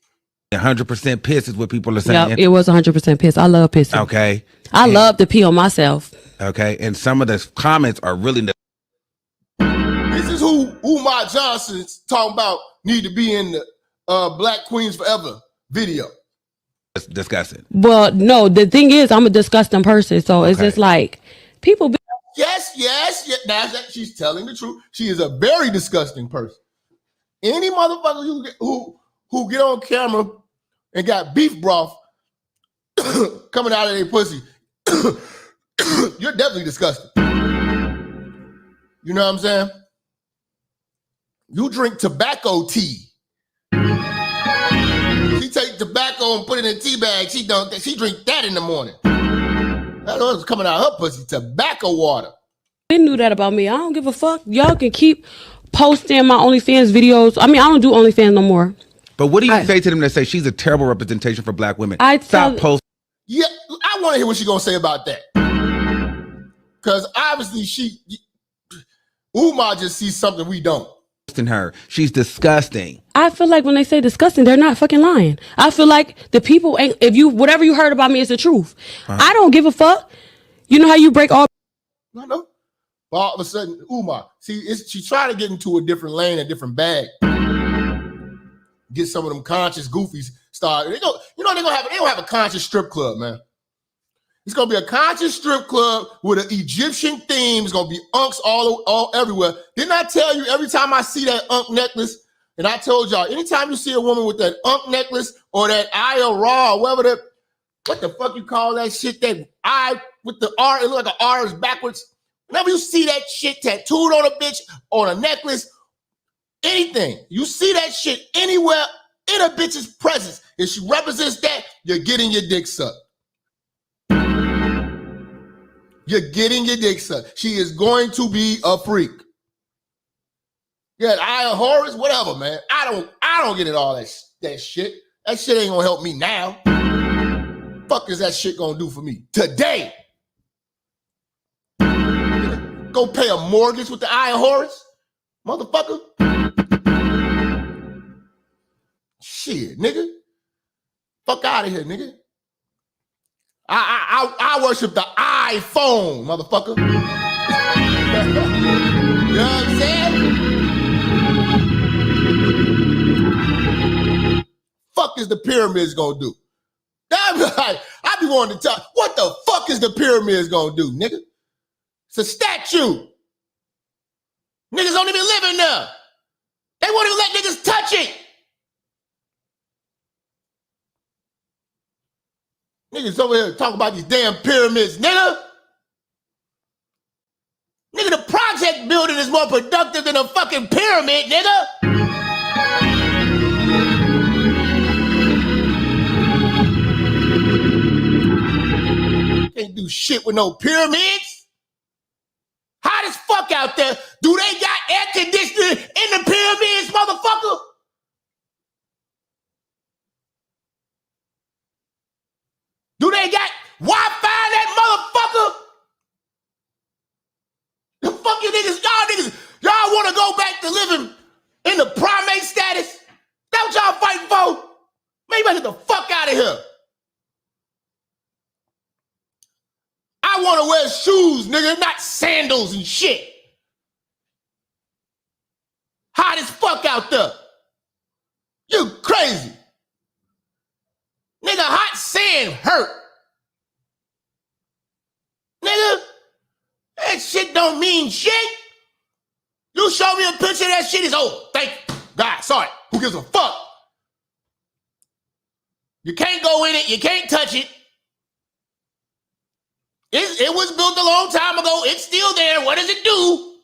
100% pissed is what people are saying. Yep, it was 100% piss. I love pissing. Okay. I love to pee on myself. Okay. And some of the comments are really. This is who Umar Johnson's talking about need to be in the Black Queens Forever video. It's disgusting. Well, no, the thing is, I'm a disgusting person. So it's just like, people be. Yes. Now she's telling the truth. She is a very disgusting person. Any motherfucker who get on camera and got beef broth coming out of their pussy, you're definitely disgusting. You know what I'm saying? You drink tobacco tea. She take tobacco and put it in a tea bag. She drink that in the morning. That's what's coming out of her pussy. Tobacco water. They knew that about me. I don't give a fuck. Y'all can keep posting my OnlyFans videos. I mean, I don't do OnlyFans no more. But what do you say to them that say she's a terrible representation for Black women? Stop posting. Yeah, I want to hear what she's gonna say about that. Because obviously Umar just sees something we don't. Her, she's disgusting. I feel like when they say disgusting, they're not fucking lying. I feel like the people ain't. Whatever you heard about me is the truth. I don't give a fuck. You know how you break all. No. All of a sudden, Umar, she's trying to get into a different lane, a different bag. Get some of them conscious goofies started. They're gonna have a conscious strip club, man. It's gonna be a conscious strip club with an Egyptian theme. It's gonna be unks all everywhere. Didn't I tell you every time I see that unk necklace? And I told y'all, anytime you see a woman with that unk necklace or that eye of raw, or whatever what the fuck you call that shit? That eye with the R, it look like an R is backwards. Whenever you see that shit tattooed on a bitch, on a necklace, anything, you see that shit anywhere in a bitch's presence, if she represents that, you're getting your dick sucked. You're getting your dick sucked. She is going to be a freak. Yeah, eye of Horus, whatever, man. I don't get it all that shit. That shit ain't gonna help me now. Fuck is that shit gonna do for me today? Go pay a mortgage with the eye of Horus, motherfucker. Shit, nigga. Fuck out of here, nigga. I worship the iPhone, motherfucker. You know what I'm saying? Fuck is the pyramids gonna do? I be wanting to talk. What the fuck is the pyramids gonna do, nigga? It's a statue. Niggas don't even live in there. They won't even let niggas touch it. Niggas over here talking about these damn pyramids, nigga. Nigga, the project building is more productive than a fucking pyramid, nigga. Can't do shit with no pyramids. Hot as fuck out there. Do they got air conditioning in the pyramids, motherfucker? Do they got Wi-Fi in that motherfucker? The fuck you niggas, y'all want to go back to living in the primate status? That's what y'all fighting for? Man, you better get the fuck out of here. I want to wear shoes, nigga, not sandals and shit. Hot as fuck out there. You crazy. Nigga, hot sand hurt. Nigga, that shit don't mean shit. You show me a picture of that shit, it's over. Thank you. God, sorry. Who gives a fuck? You can't go in it. You can't touch it. It was built a long time ago. It's still there. What does it do?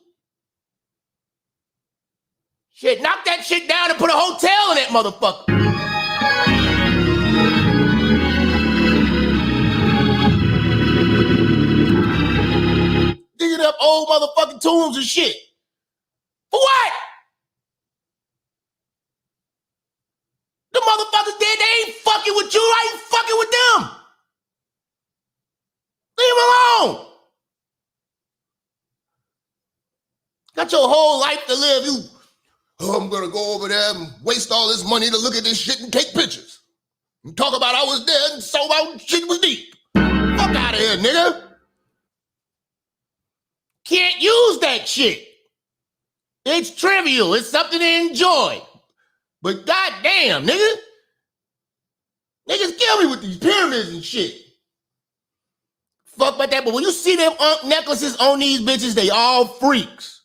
Shit, knock that shit down and put a hotel in that motherfucker. Digging up old motherfucking tombs and shit. For what? The motherfuckers dead, they ain't fucking with you. I ain't fucking with them. Leave them alone. Got your whole life to live. I'm gonna go over there and waste all this money to look at this shit and take pictures. You talk about I was there and so out shit was deep. Fuck out of here, nigga. Can't use that shit. It's trivial. It's something to enjoy. But goddamn, nigga. Niggas kill me with these pyramids and shit. Fuck about that. But when you see them necklaces on these bitches, they all freaks.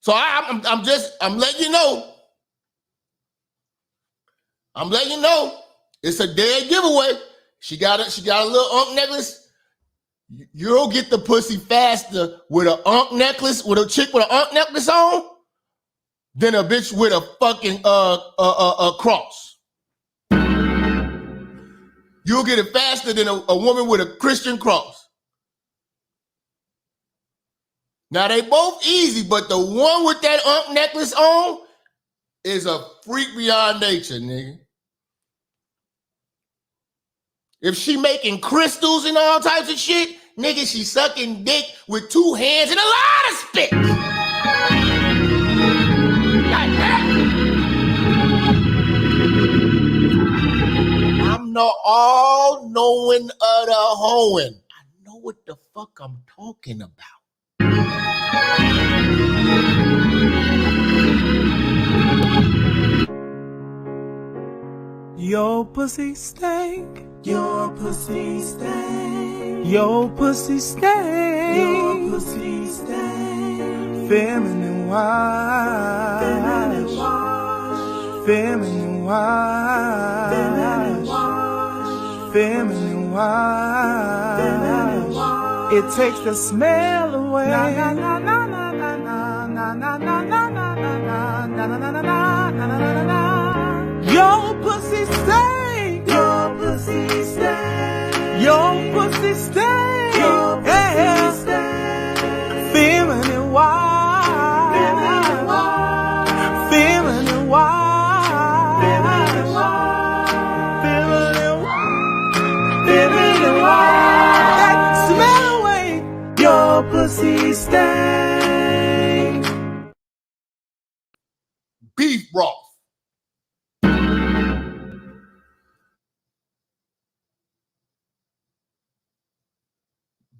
So I'm letting you know. I'm letting you know. It's a dead giveaway. She got a little necklace. You'll get the pussy faster with a necklace, with a chick with a necklace on, than a bitch with a fucking cross. You'll get it faster than a woman with a Christian cross. Now they both easy, but the one with that necklace on is a freak beyond nature, nigga. If she making crystals and all types of shit, nigga, she sucking dick with 2 hands and a lot of spit. Like that. I'm the all-knowing of the hoeing. I know what the fuck I'm talking about. Your pussy stank. Your pussy stank. Your pussy stank. Your pussy stank. Feminine wash. Feminine wash. Feminine wash. Feminine wash. Feminine wash. Feminine wash. It takes the smell away. Na na na na na na na na na na na na na na na na na. Your pussy stank. Your pussy stank. Your pussy stank. Your pussy stank. Feminine wash. Feminine wash. Feminine wash. Feminine wash. Feminine wash. Feminine wash. That smell away. Your pussy stank. Beef broth.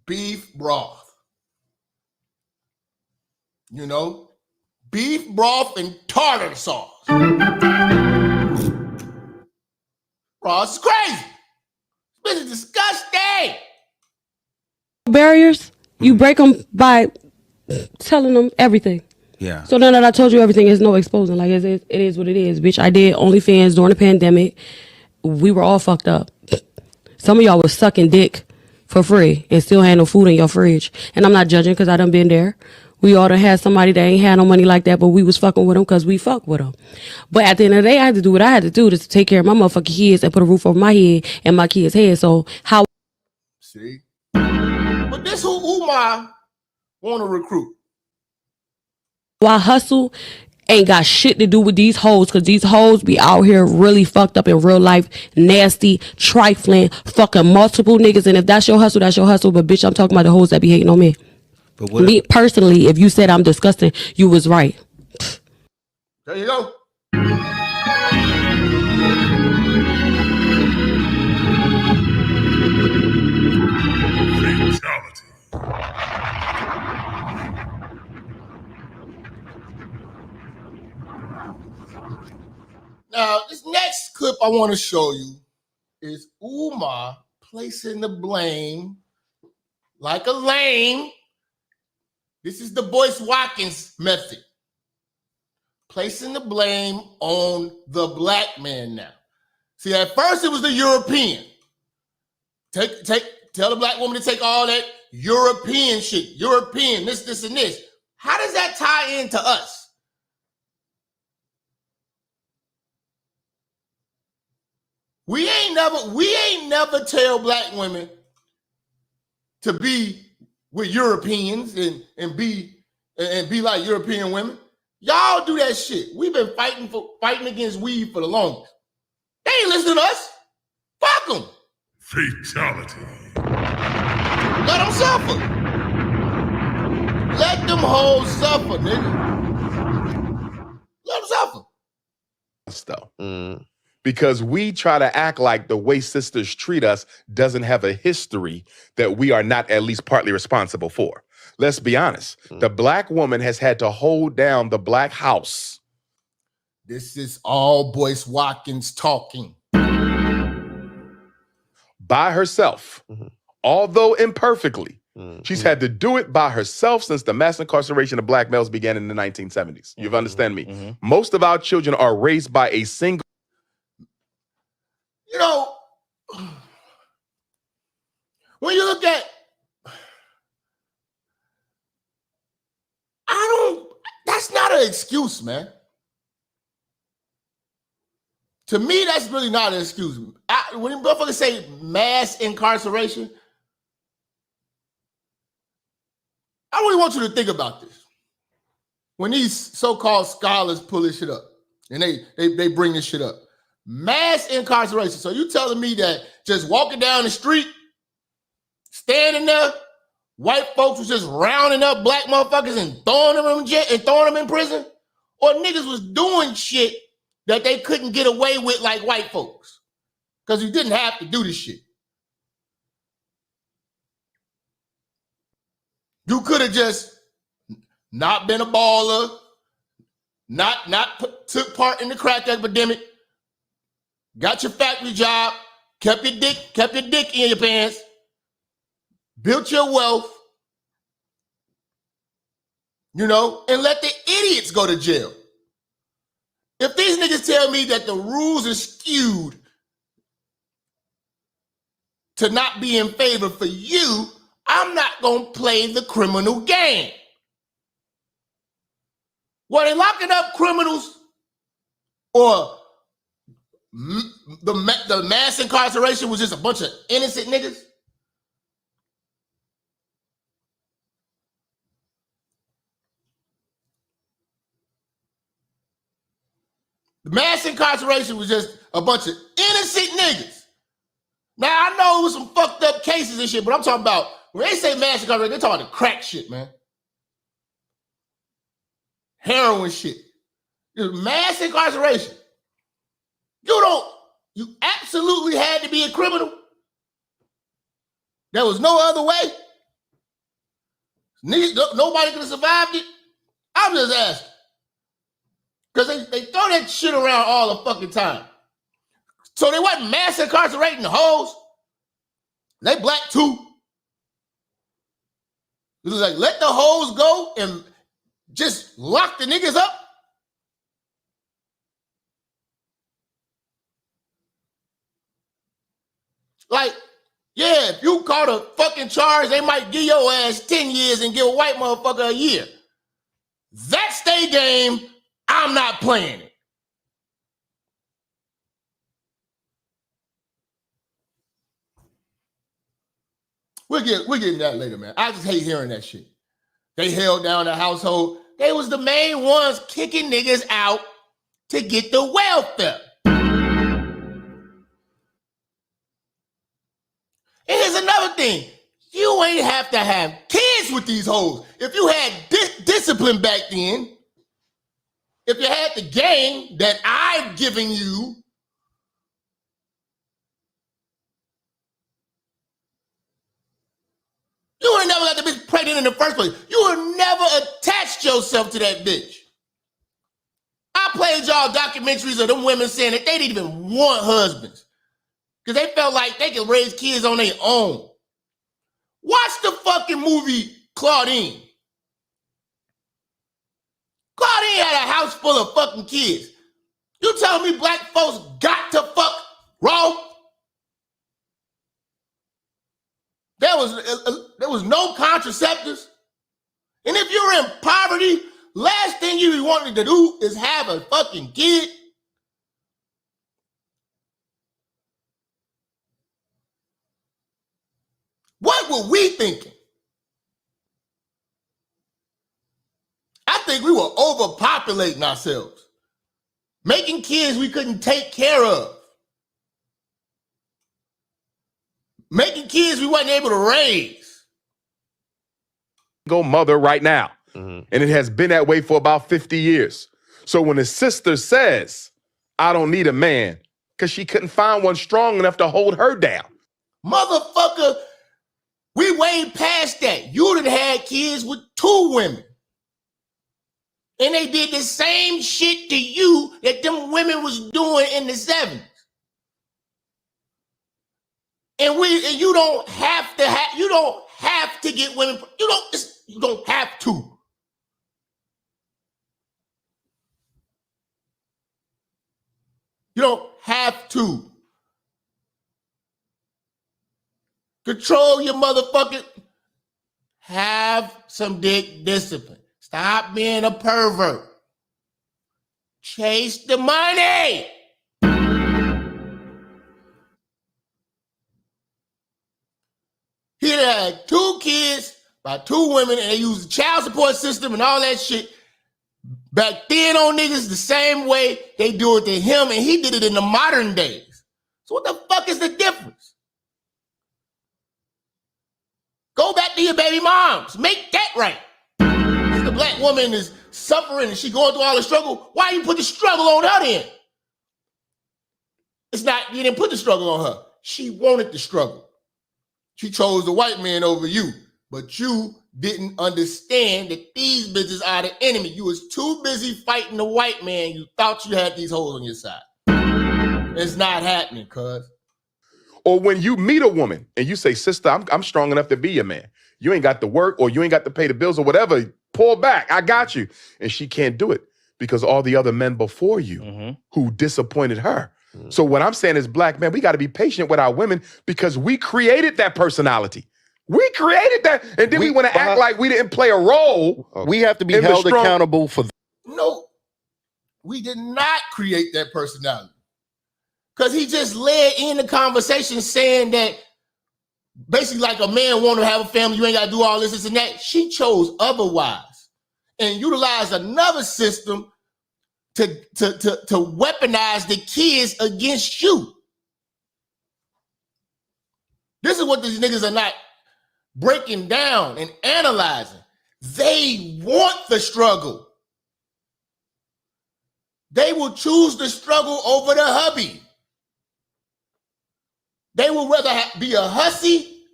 Beef broth. You know, beef broth and tartar sauce. Bro, it's crazy. This is disgusting. Barriers, you break them by telling them everything. Yeah. So now that I told you everything, is no exposing. Like it is what it is, bitch. I did OnlyFans during the pandemic. We were all fucked up. Some of y'all was sucking dick for free and still had no food in your fridge. And I'm not judging because I done been there. We all done had somebody that ain't had no money like that, but we was fucking with them because we fuck with them. But at the end of the day, I had to do what I had to do to take care of my motherfucking kids and put a roof over my head and my kids' head. So how? See? But this who Umar want to recruit. Why hustle ain't got shit to do with these hoes, because these hoes be out here really fucked up in real life, nasty, trifling, fucking multiple niggas. And if that's your hustle, that's your hustle. But bitch, I'm talking about the hoes that be hating on me. But what me personally, if you said I'm disgusting, you was right. There you go. Now, this next clip I want to show you is Umar placing the blame like a lame. This is the Boyce Watkins method. Placing the blame on the black man now. See, at first it was the European. Tell the black woman to take all that European shit. European, this, and this. How does that tie into us? We ain't never tell black women to be with Europeans and be like European women. Y'all do that shit. We've been fighting against weed for the longest. They ain't listening to us. Fuck them. Fatality. Let them suffer. Let them hoes suffer, nigga. Let them suffer. Stuff. because we try to act like the way sisters treat us doesn't have a history that we are not at least partly responsible for. Let's be honest. The black woman has had to hold down the black house. This is all Boyce Watkins talking. By herself, although imperfectly. She's had to do it by herself since the mass incarceration of black males began in the 1970s. You understand me? Most of our children are raised by a single. You know, when you look at, that's not an excuse, man. To me, that's really not an excuse. When motherfuckers say mass incarceration, I really want you to think about this. When these so-called scholars pull this shit up, and they bring this shit up. Mass incarceration. So you telling me that just walking down the street, standing there, white folks was just rounding up black motherfuckers and throwing them in jail and throwing them in prison? Or niggas was doing shit that they couldn't get away with like white folks? Because you didn't have to do this shit. You could have just not been a baller, took part in the crack epidemic, got your factory job, kept your dick in your pants, built your wealth, you know, and let the idiots go to jail. If these niggas tell me that the rules are skewed to not be in favor for you, I'm not gonna play the criminal game. Were they locking up criminals or the mass incarceration was just a bunch of innocent niggas? The mass incarceration was just a bunch of innocent niggas. Now, I know it was some fucked up cases and shit, but I'm talking about, when they say mass incarceration, they're talking about crack shit, man. Heroin shit. Mass incarceration. You absolutely had to be a criminal. There was no other way. Nobody could have survived it. I'm just asking. Because they throw that shit around all the fucking time. So they wasn't mass incarcerating the hoes. They black too. It was like, let the hoes go and just lock the niggas up. Like, yeah, if you caught a fucking charge, they might give your ass 10 years and give a white motherfucker a year. That's their game. I'm not playing it. We'll get into that later, man. I just hate hearing that shit. They held down the household. They was the main ones kicking niggas out to get the welfare. And here's another thing. You ain't have to have kids with these hoes. If you had discipline back then, if you had the game that I've given you, you would never got the bitch pregnant in the first place. You would never attached yourself to that bitch. I played y'all documentaries of them women saying that they didn't even want husbands because they felt like they could raise kids on their own. Watch the fucking movie Claudine. Claudine had a house full of fucking kids. You telling me black folks got to fuck raw? There was no contraceptives. And if you're in poverty, last thing you wanted to do is have a fucking kid. What were we thinking? I think we were overpopulating ourselves, making kids we couldn't take care of, making kids we wasn't able to raise. Go mother right now. And it has been that way for about 50 years. So when a sister says, I don't need a man, because she couldn't find one strong enough to hold her down. Motherfucker, we way past that. You done had kids with 2 women. And they did the same shit to you that them women was doing in the 70s. And you don't have to get women. You don't have to. You don't have to. Control your motherfucking. Have some dick discipline. Stop being a pervert. Chase the money. He had 2 kids by 2 women, and they used the child support system and all that shit. Back then on niggas the same way they do it to him, and he did it in the modern days. So what the fuck is the difference? Go back to your baby moms. Make that right. If the black woman is suffering and she going through all the struggle, why you put the struggle on her then? It's not, you didn't put the struggle on her. She wanted the struggle. She chose the white man over you, but you didn't understand that these bitches are the enemy. You was too busy fighting the white man. You thought you had these hoes on your side. It's not happening, cuz. Or when you meet a woman and you say, sister, I'm strong enough to be your man. You ain't got to work or you ain't got to pay the bills or whatever. Pull back. I got you. And she can't do it because all the other men before you who disappointed her. So what I'm saying is, black men, we got to be patient with our women because we created that personality. We created that. And then we want to act like we didn't play a role. We have to be held accountable for. No, we did not create that personality. Because he just led in the conversation saying that basically like a man want to have a family, you ain't got to do all this and that. She chose otherwise and utilized another system to weaponize the kids against you. This is what these niggas are not breaking down and analyzing. They want the struggle. They will choose the struggle over the hubby. They would rather be a hussy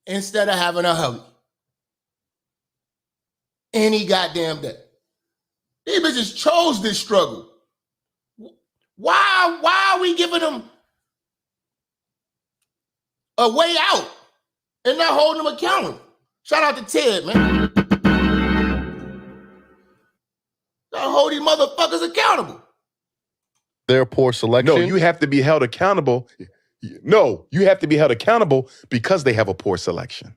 instead of having a hubby. Any goddamn day. These bitches chose this struggle. Why are we giving them a way out and not holding them accountable? Shout out to Ted, man. Gotta hold these motherfuckers accountable. Their poor selection. No, you have to be held accountable. No, you have to be held accountable because they have a poor selection.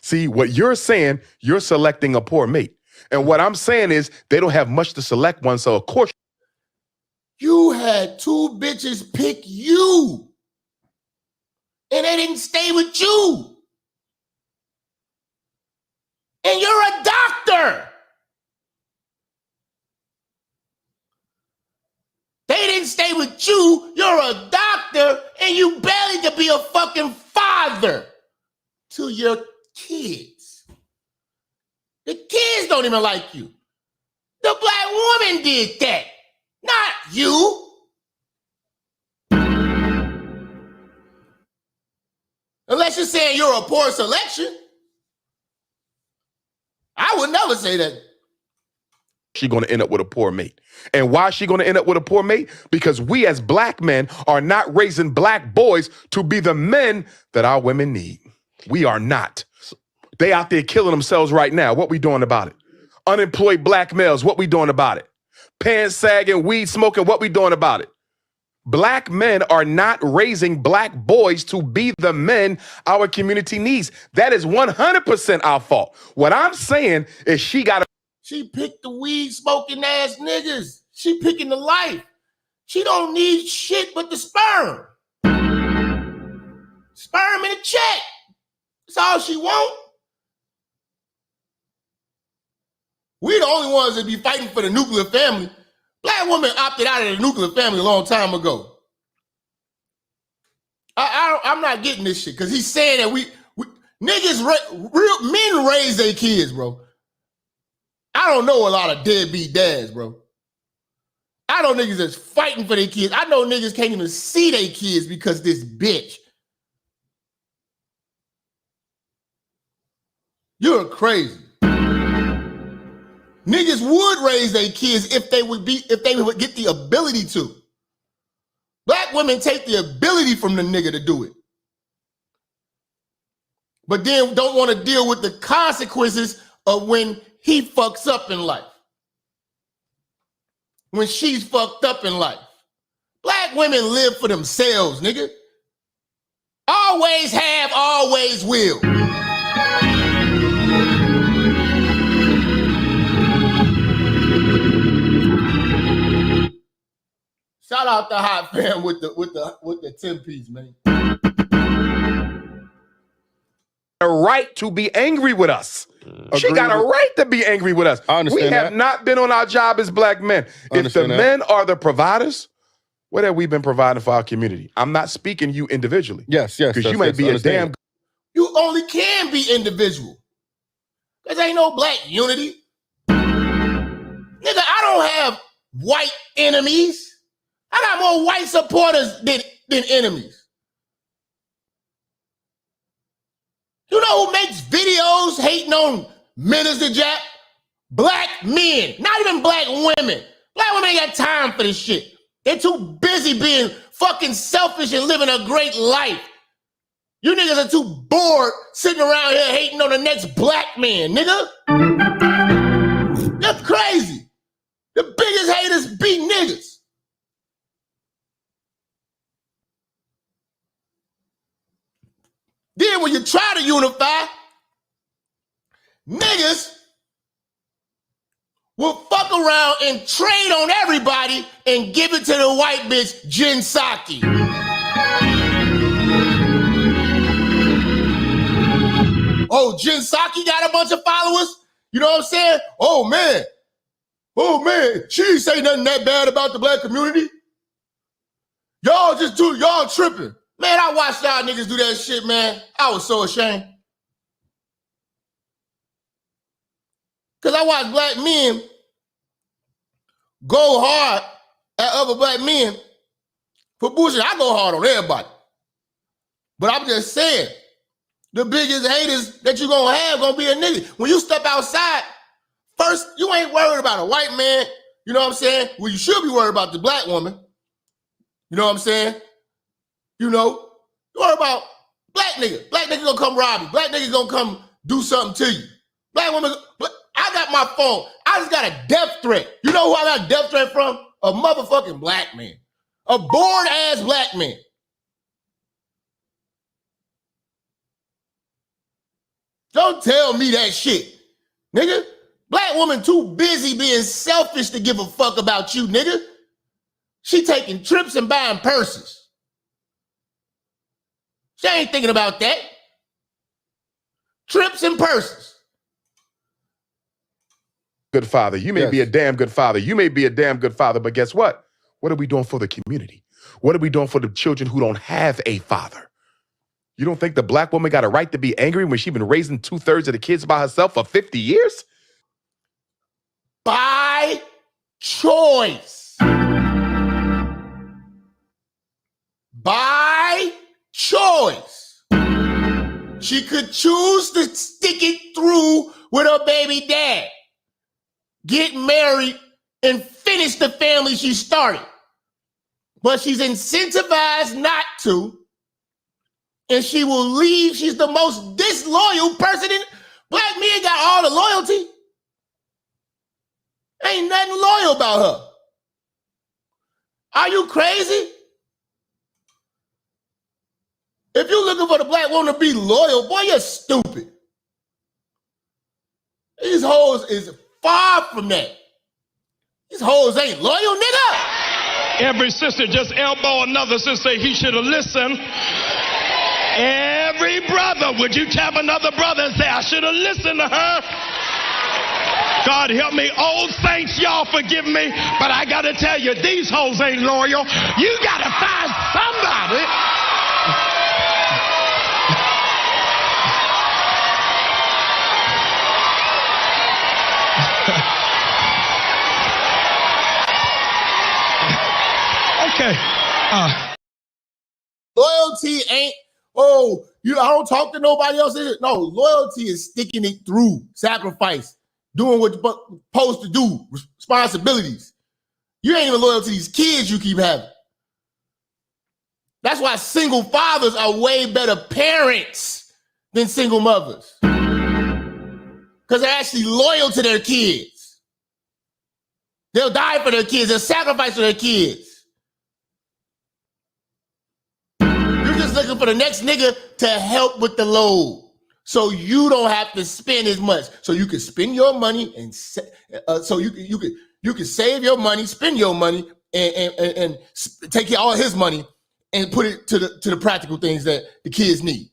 See, what you're saying, you're selecting a poor mate. And what I'm saying is they don't have much to select one, so of course. You had 2 bitches pick you. And they didn't stay with you. And you're a doctor. They didn't stay with you. You're a doctor, and you barely to be a fucking father to your kids. The kids don't even like you. The black woman did that, not you. Unless you're saying you're a poor selection. I would never say that. She's going to end up with a poor mate. And why is she going to end up with a poor mate? Because we as black men are not raising black boys to be the men that our women need. We are not. They out there killing themselves right now. What we doing about it? Unemployed black males, what we doing about it? Pants sagging, weed smoking, what we doing about it? Black men are not raising black boys to be the men our community needs. That is 100% our fault. What I'm saying is she picked the weed smoking ass niggas. She picking the life. She don't need shit but the sperm. Sperm in a check. That's all she want. We the only ones that be fighting for the nuclear family. Black women opted out of the nuclear family a long time ago. I'm not getting this shit because he's saying that men raise their kids, bro. I don't know a lot of deadbeat dads, bro. I know niggas that's fighting for their kids. I know niggas can't even see their kids because this bitch. You're crazy. Niggas would raise their kids if they would get the ability to. Black women take the ability from the nigga to do it. But then don't want to deal with the consequences of when he fucks up in life. When she's fucked up in life. Black women live for themselves, nigga. Always have, always will. Shout out to Hot Fam with the 10-piece, man. A right to be angry with us. She got a right to be angry with us. I understand we have not been on our job as black men. If the men are the providers, what have we been providing for our community? I'm not speaking you individually. Yes. Because you may be a damn... You only can be individual. Because ain't no black unity. Nigga, I don't have white enemies. I got more white supporters than enemies. You know who makes videos hating on Minister Jap? Black men, not even black women. Black women ain't got time for this shit. They're too busy being fucking selfish and living a great life. You niggas are too bored sitting around here hating on the next black man, nigga. That's crazy. The biggest haters be niggas. Then when you try to unify, niggas will fuck around and trade on everybody and give it to the white bitch, Jen Psaki. Oh, Jen Psaki got a bunch of followers? You know what I'm saying? Oh, man, she ain't say nothing that bad about the black community. Y'all tripping. Man, I watched y'all niggas do that shit, man. I was so ashamed. Because I watched black men go hard at other black men for bullshit. I go hard on everybody. But I'm just saying, the biggest haters that you're going to have going to be a nigga. When you step outside, first, you ain't worried about a white man. You know what I'm saying? Well, you should be worried about the black woman. You know what I'm saying? You know, you worry about black nigga. Black nigga gonna come rob you. Black nigga gonna come do something to you. Black woman, I got my phone. I just got a death threat. You know who I got a death threat from? A motherfucking black man. A bored-ass black man. Don't tell me that shit, nigga. Black woman too busy being selfish to give a fuck about you, nigga. She taking trips and buying purses. She ain't thinking about that. Trips and purses. Good father. You may be a damn good father. You may be a damn good father, but guess what? What are we doing for the community? What are we doing for the children who don't have a father? You don't think the black woman got a right to be angry when she's been raising 2/3 of the kids by herself for 50 years? By choice. By choice. She could choose to stick it through with her baby dad, get married, and finish the family she started. But she's incentivized not to, and she will leave. She's the most disloyal person in black men got all the loyalty. Ain't nothing loyal about her. Are you crazy? If you're looking for the black woman to be loyal, boy, you're stupid. These hoes is far from that. These hoes ain't loyal, nigga. Every sister just elbow another sister. He should have listened. Every brother, would you tap another brother and say, I should have listened to her? God help me. Old saints, y'all forgive me, but I got to tell you, these hoes ain't loyal. You got to find somebody. Okay. Loyalty ain't, I don't talk to nobody else. No, loyalty is sticking it through, sacrifice, doing what you're supposed to do, responsibilities. You ain't even loyal to these kids you keep having. That's why single fathers are way better parents than single mothers. Because they're actually loyal to their kids. They'll die for their kids. They'll sacrifice for their kids. You're just looking for the next nigga to help with the load. So you don't have to spend as much. So you can spend your money and so you can save your money, spend your money, and take all his money and put it to the practical things that the kids need.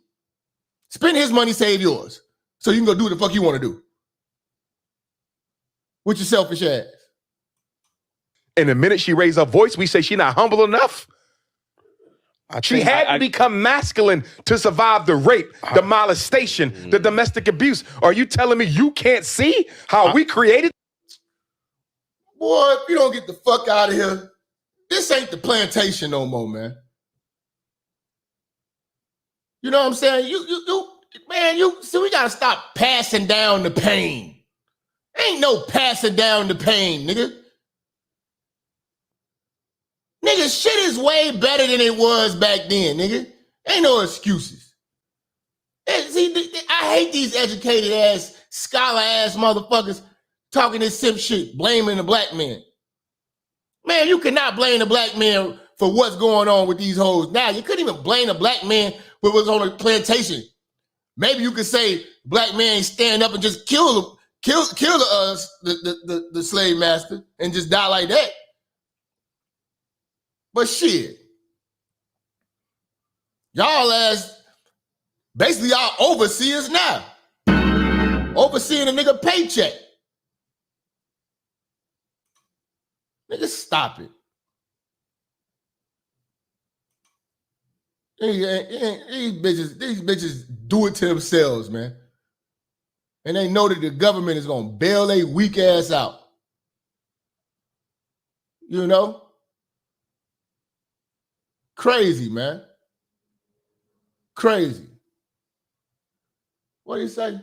Spend his money, save yours. So you can go do what the fuck you want to do. With your selfish ass. And the minute she raised her voice, we say she not humble enough. She had to become masculine to survive the rape, the molestation, the domestic abuse. Are you telling me you can't see how we created? Boy, if you don't get the fuck out of here, this ain't the plantation no more, man. You know what I'm saying? See, we gotta stop passing down the pain. Ain't no passing down the pain, nigga. Nigga, shit is way better than it was back then, nigga. Ain't no excuses. See, I hate these educated ass, scholar ass motherfuckers talking this simp shit, blaming the black man. Man, you cannot blame the black man for what's going on with these hoes now. You couldn't even blame the black man for what's on the plantation. Maybe you could say black man stand up and just kill the slave master and just die like that. But shit, y'all basically y'all overseers now. Overseeing a nigga paycheck. Nigga, stop it. These bitches do it to themselves, man. And they know that the government is gonna bail their weak ass out. You know? Crazy, man. Crazy. What do you say?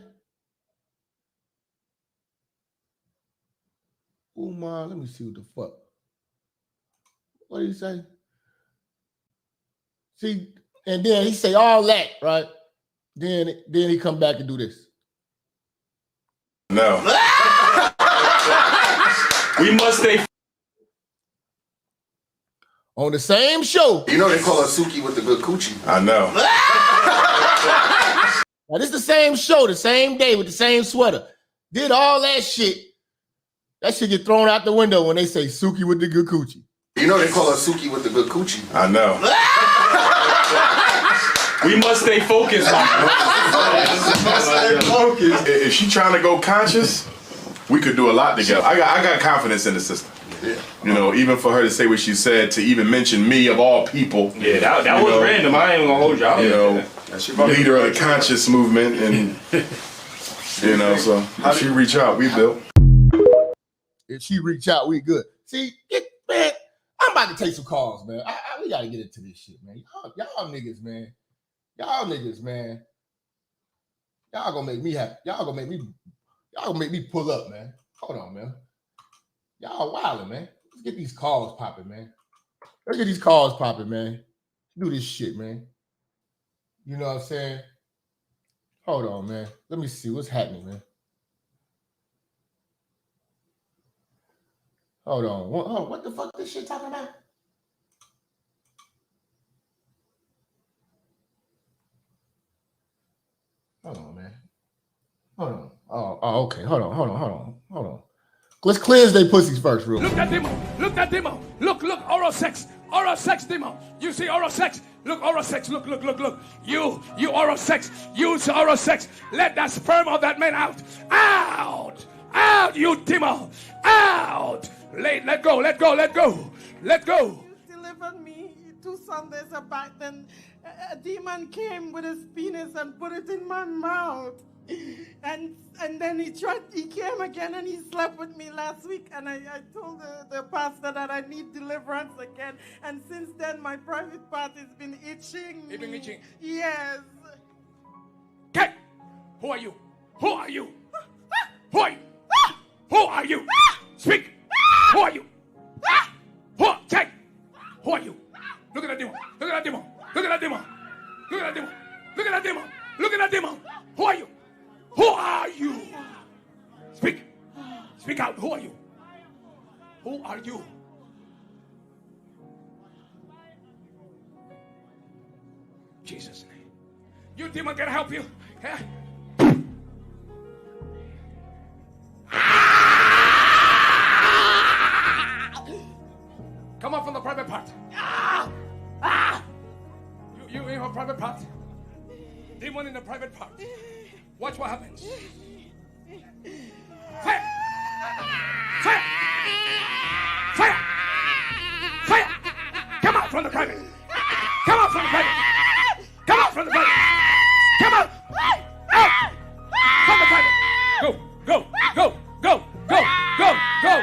Umar, let me see what the fuck. What do you say? See, and then he say all that, right? Then he come back and do this. No. We must stay on the same show. You know they call her Suki with the good coochie. I know. Now, this is the same show, the same day with the same sweater. Did all that shit. That shit get thrown out the window when they say Suki with the good coochie. You know they call her Suki with the good coochie. I know. We must stay focused. If she trying to go conscious, we could do a lot together. I got confidence in the system. Yeah. You know, even for her to say what she said, to even mention me of all people. Yeah, that was random. I ain't gonna hold y'all. You know, leader of the conscious movement, and you know, so if she reach out, we built. If she reach out, we good. See, man, I'm about to take some calls, man. We gotta get into this shit, man. Y'all niggas, man. Y'all niggas, man. Y'all gonna make me happy. Y'all gonna make me pull up, man. Hold on, man. Y'all wildin', man. Let's get these calls popping, man. Let's get these calls popping, man. Do this shit, man. You know what I'm saying? Hold on, man. Let me see what's happening, man. Hold on. What the fuck this shit talking about? Hold on, man. Hold on. Oh, okay. Hold on. Let's cleanse their pussies first, real quick. Look at demo. Look, oral sex demo. You see oral sex? Look, oral sex. Look. You oral sex. Use oral sex. Let that sperm of that man out. Out, you demo. Out. Let go. You delivered me 2 Sundays back, then a demon came with his penis and put it in my mouth. And then he came again and he slept with me last week, and I told the pastor that I need deliverance again. And since then, my private part has been itching. It's been itching? Yes. Okay. Who are you? Who are you? Who are you? Who are you? Speak. Who are you? Who? Take. Who are you? Look at that demon. Look at that demon. Look at that demon. Look at that demon. Look at that demon. Look at that demon. Who are you? Who are you? Speak. Speak out. Who are you? Who are you? Jesus' name. You demon can help you. Yeah? Come up from the private part. You in her private part. Demon in the private part. Watch what happens. Fire! Fire! Fire! Fire! Come out from the private. Come out from the private. Come out from the private. Come out. Out. From the private. Go. Go. Go. Go. Go. Go. Go.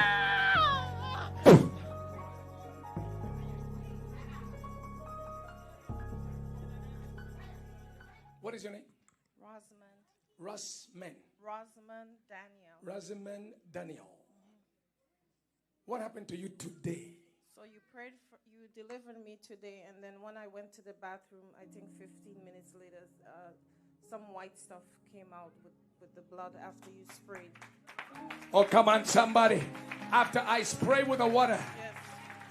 What is your name? Rosamond. Rosamond Daniel. Rosamond Daniel. What happened to you today? So you delivered me today, and then when I went to the bathroom, I think 15 minutes later, some white stuff came out with the blood after you sprayed. Oh, come on, somebody. After I spray with the water, yes.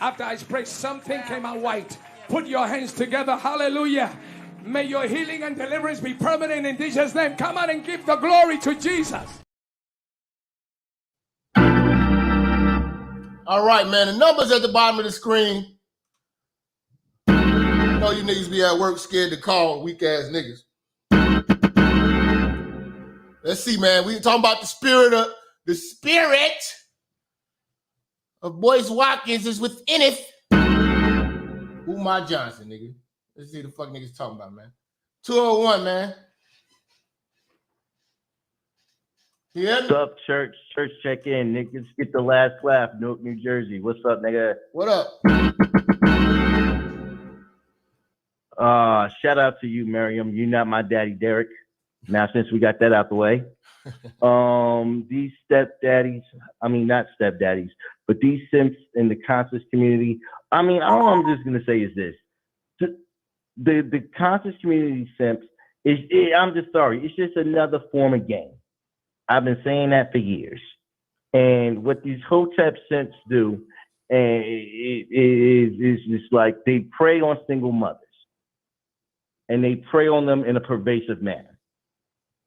After I spray, something came out white. Put your hands together. Hallelujah. May your healing and deliverance be permanent in Jesus' name. Come on and give the glory to Jesus. All right, man. The numbers at the bottom of the screen. I know you niggas be at work scared to call weak ass niggas. Let's see, man. We talking about the spirit of Boyce Watkins is within it. Umar Johnson, nigga. Let's see what the fuck niggas talking about, man. 201, man. Yeah. What's up, church? Church check in. Niggas get the last laugh. Newark, New Jersey. What's up, nigga? What up? Shout out to you, Miriam. You not my daddy, Derek. Now, since we got that out the way. These stepdaddies, I mean, not stepdaddies, but these simps in the conscious community. I mean, all I'm just going to say is this. The conscious community simps, I'm just sorry, it's just another form of game. I've been saying that for years. And what these Hotep simps do is just like they prey on single mothers. And they prey on them in a pervasive manner.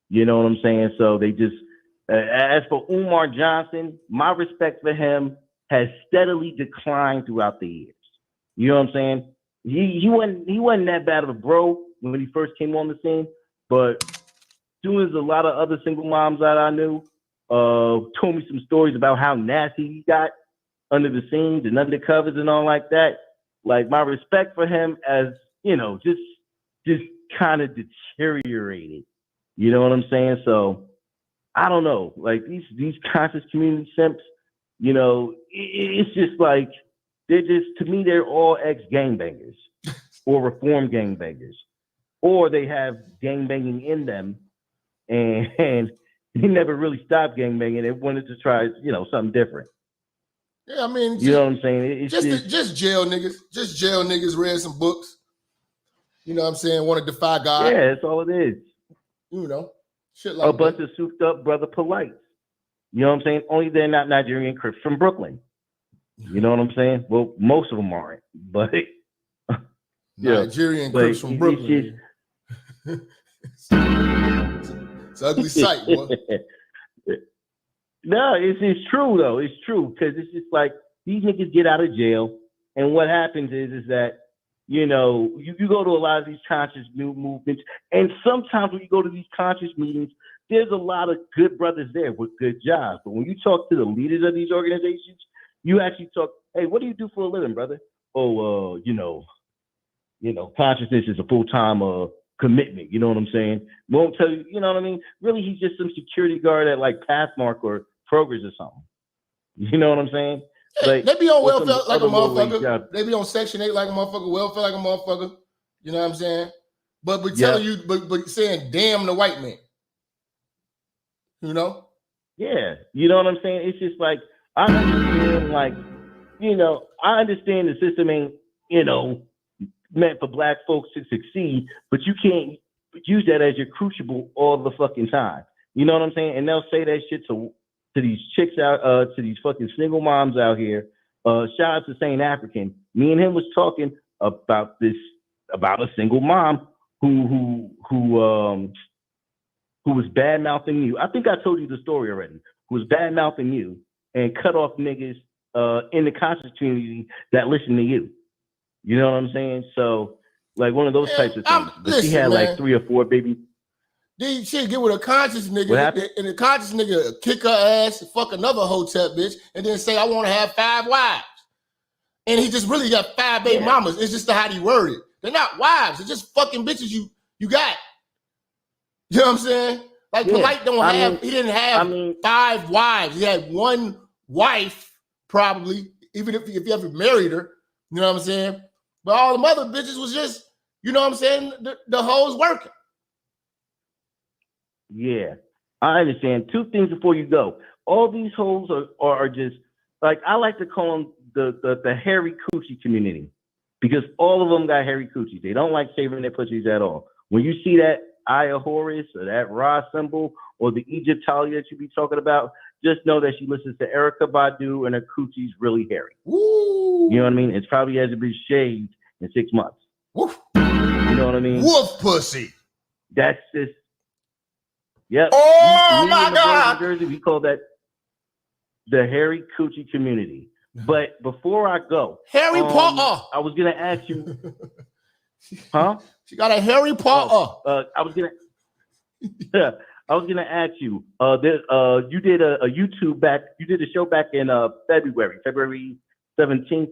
You know what I'm saying? So they just, as for Umar Johnson, my respect for him has steadily declined throughout the years. You know what I'm saying? He wasn't that bad of a bro when he first came on the scene, but as soon as a lot of other single moms that I knew told me some stories about how nasty he got under the scenes and under covers and all like that, like my respect for him as, you know, just kind of deteriorated. You know what I'm saying? So I don't know, like these conscious community simps, you know, it's just like, they're just, to me, they're all ex-gangbangers or reform gangbangers, or they have gangbanging in them and they never really stopped gangbanging. They wanted to try, you know, something different. Yeah, I mean, you know what I'm saying? It's just jail niggas. Just jail niggas, read some books. You know what I'm saying? Want to defy God. Yeah, that's all it is. You know, shit like a bunch of souped up brother polites. You know what I'm saying? Only they're not Nigerian Crips from Brooklyn. You know what I'm saying? Well, most of them aren't, but Nigerian Crips from Brooklyn. It's an ugly sight, boy. No, it's true though. It's true because it's just like these niggas get out of jail, and what happens is that you know you go to a lot of these conscious new movements, and sometimes when you go to these conscious meetings, there's a lot of good brothers there with good jobs. But when you talk to the leaders of these organizations, you actually talk, hey, what do you do for a living, brother? Oh, you know, consciousness is a full-time commitment. You know what I'm saying? Won't tell you. You know what I mean? Really, he's just some security guard at like Pathmark or Kroger's or something. You know what I'm saying? Like, They be on or some welfare like a other low-wage motherfucker. job. They be on Section 8 like a motherfucker, welfare like a motherfucker. You know what I'm saying? But telling you, but saying damn the white man. You know? Yeah. You know what I'm saying? It's just like, I understand, like, you know, I understand the system ain't, you know, meant for black folks to succeed, but you can't use that as your crucible all the fucking time. You know what I'm saying? And they'll say that shit to these chicks out, to these fucking single moms out here. Shout out to Saint African. Me and him was talking about a single mom who was bad mouthing you. I think I told you the story already. Who was bad mouthing you and cut off niggas in the conscious community that listen to you. You know what I'm saying? So, like, one of those types of things. But she had like 3 or 4 babies. Then she get with a conscious nigga, and the conscious nigga kick her ass, fuck another hotel bitch, and then say, I want to have 5 wives. And he just really got 5 baby mamas. It's just how he worded. They're not wives. They're just fucking bitches you got. You know what I'm saying? Like, Polite he didn't have 5 wives. He had 1 wife, probably, even if you ever married her. You know what I'm saying? But all the other bitches was just, you know what I'm saying, the hoes working. Yeah, I understand. 2 things before you go. All these hoes are just, like, I like to call them the hairy coochie community, because all of them got hairy coochies. They don't like shaving their pussies at all. When you see that Eye of Horus or that Ra symbol or the Egyptology that you be talking about, just know that she listens to Erykah Badu and her coochie's really hairy. Woo. You know what I mean? It's probably hasn't been shaved in 6 months. Woof. You know what I mean? Wolf pussy. That's just, yep. Oh my God. Jersey, we call that the hairy coochie community. But before I go, Harry Potter. I was gonna ask you, huh? She got a Harry Potter. I was gonna ask you. You did a YouTube back. You did a show back in February 17th,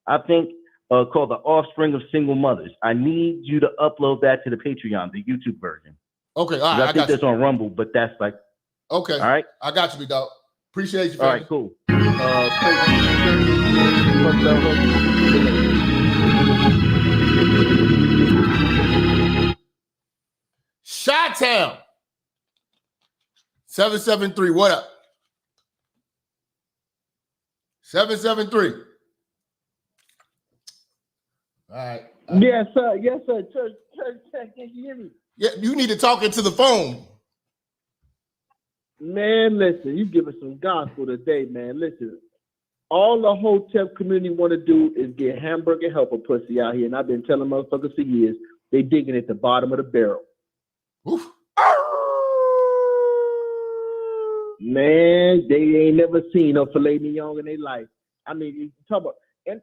I think, called "The Offspring of Single Mothers." I need you to upload that to the Patreon, the YouTube version. Okay, all right. I think that's on Rumble, but that's like, okay. All right, I got you, big dog. Appreciate you. All right, cool. Chi-Town 773. What up? 773. All right. Yes, sir. Yes, sir. Church, can you hear me? Yeah, you need to talk into the phone. Man, listen, you give us some gospel today, man. Listen, all the hotel community want to do is get hamburger helper pussy out here, and I've been telling motherfuckers for years, they digging at the bottom of the barrel. Oof. Man, they ain't never seen no filet mignon in their life. I mean, you talk about, and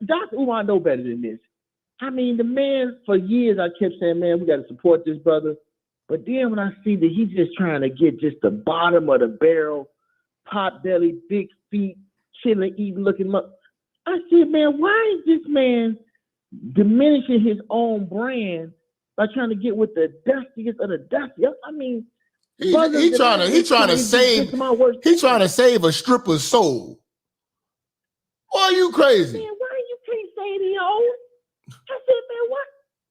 Dr. Umar know better than this. I mean, the man, for years, I kept saying, man, we got to support this brother. But then when I see that he's just trying to get just the bottom of the barrel, pot belly, big feet, chilling, eating, looking up, I said, man, why is this man diminishing his own brand by trying to get with the dustiest of the dusty? I mean, he trying to save a stripper's soul. Boy, are you crazy? Man, why you can't say the old? I said, man, what?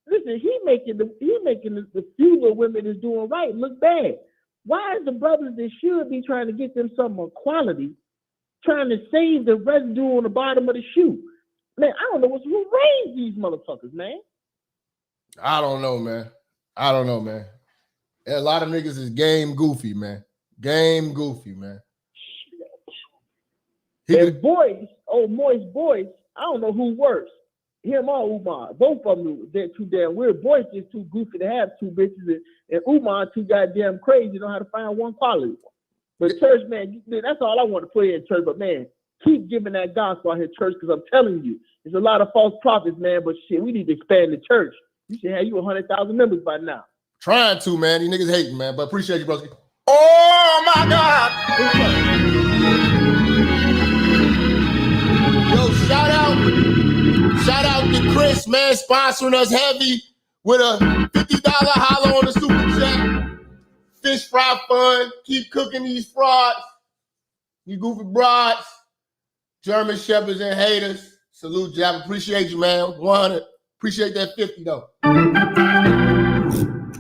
Listen, he making the few little women that's doing right look bad. Why is the brothers that should be trying to get them some equality trying to save the residue on the bottom of the shoe? Man, I don't know who raised these motherfuckers, man. I don't know, man. A lot of niggas is game goofy, man. And Boyce, Moist Boyce, I don't know who worse. Him or Umar. Both of them, they're too damn weird. Boyce is too goofy to have 2 bitches, and Umar too goddamn crazy to know how to find one quality one. But church, man, that's all I want to put in church. But man, keep giving that gospel out here, church, because I'm telling you, there's a lot of false prophets, man. But shit, we need to expand the church. You should have you 100,000 members by now. Trying to, man. These niggas hating, man. But appreciate you, brother. Oh my God. Yo, shout out to Chris, man, sponsoring us heavy with a $50 holler on the super chat. Fish fry fun. Keep cooking these frauds. You goofy broads. German shepherds and haters. Salute, Jap. Appreciate you, man. 100. Appreciate that 50, though.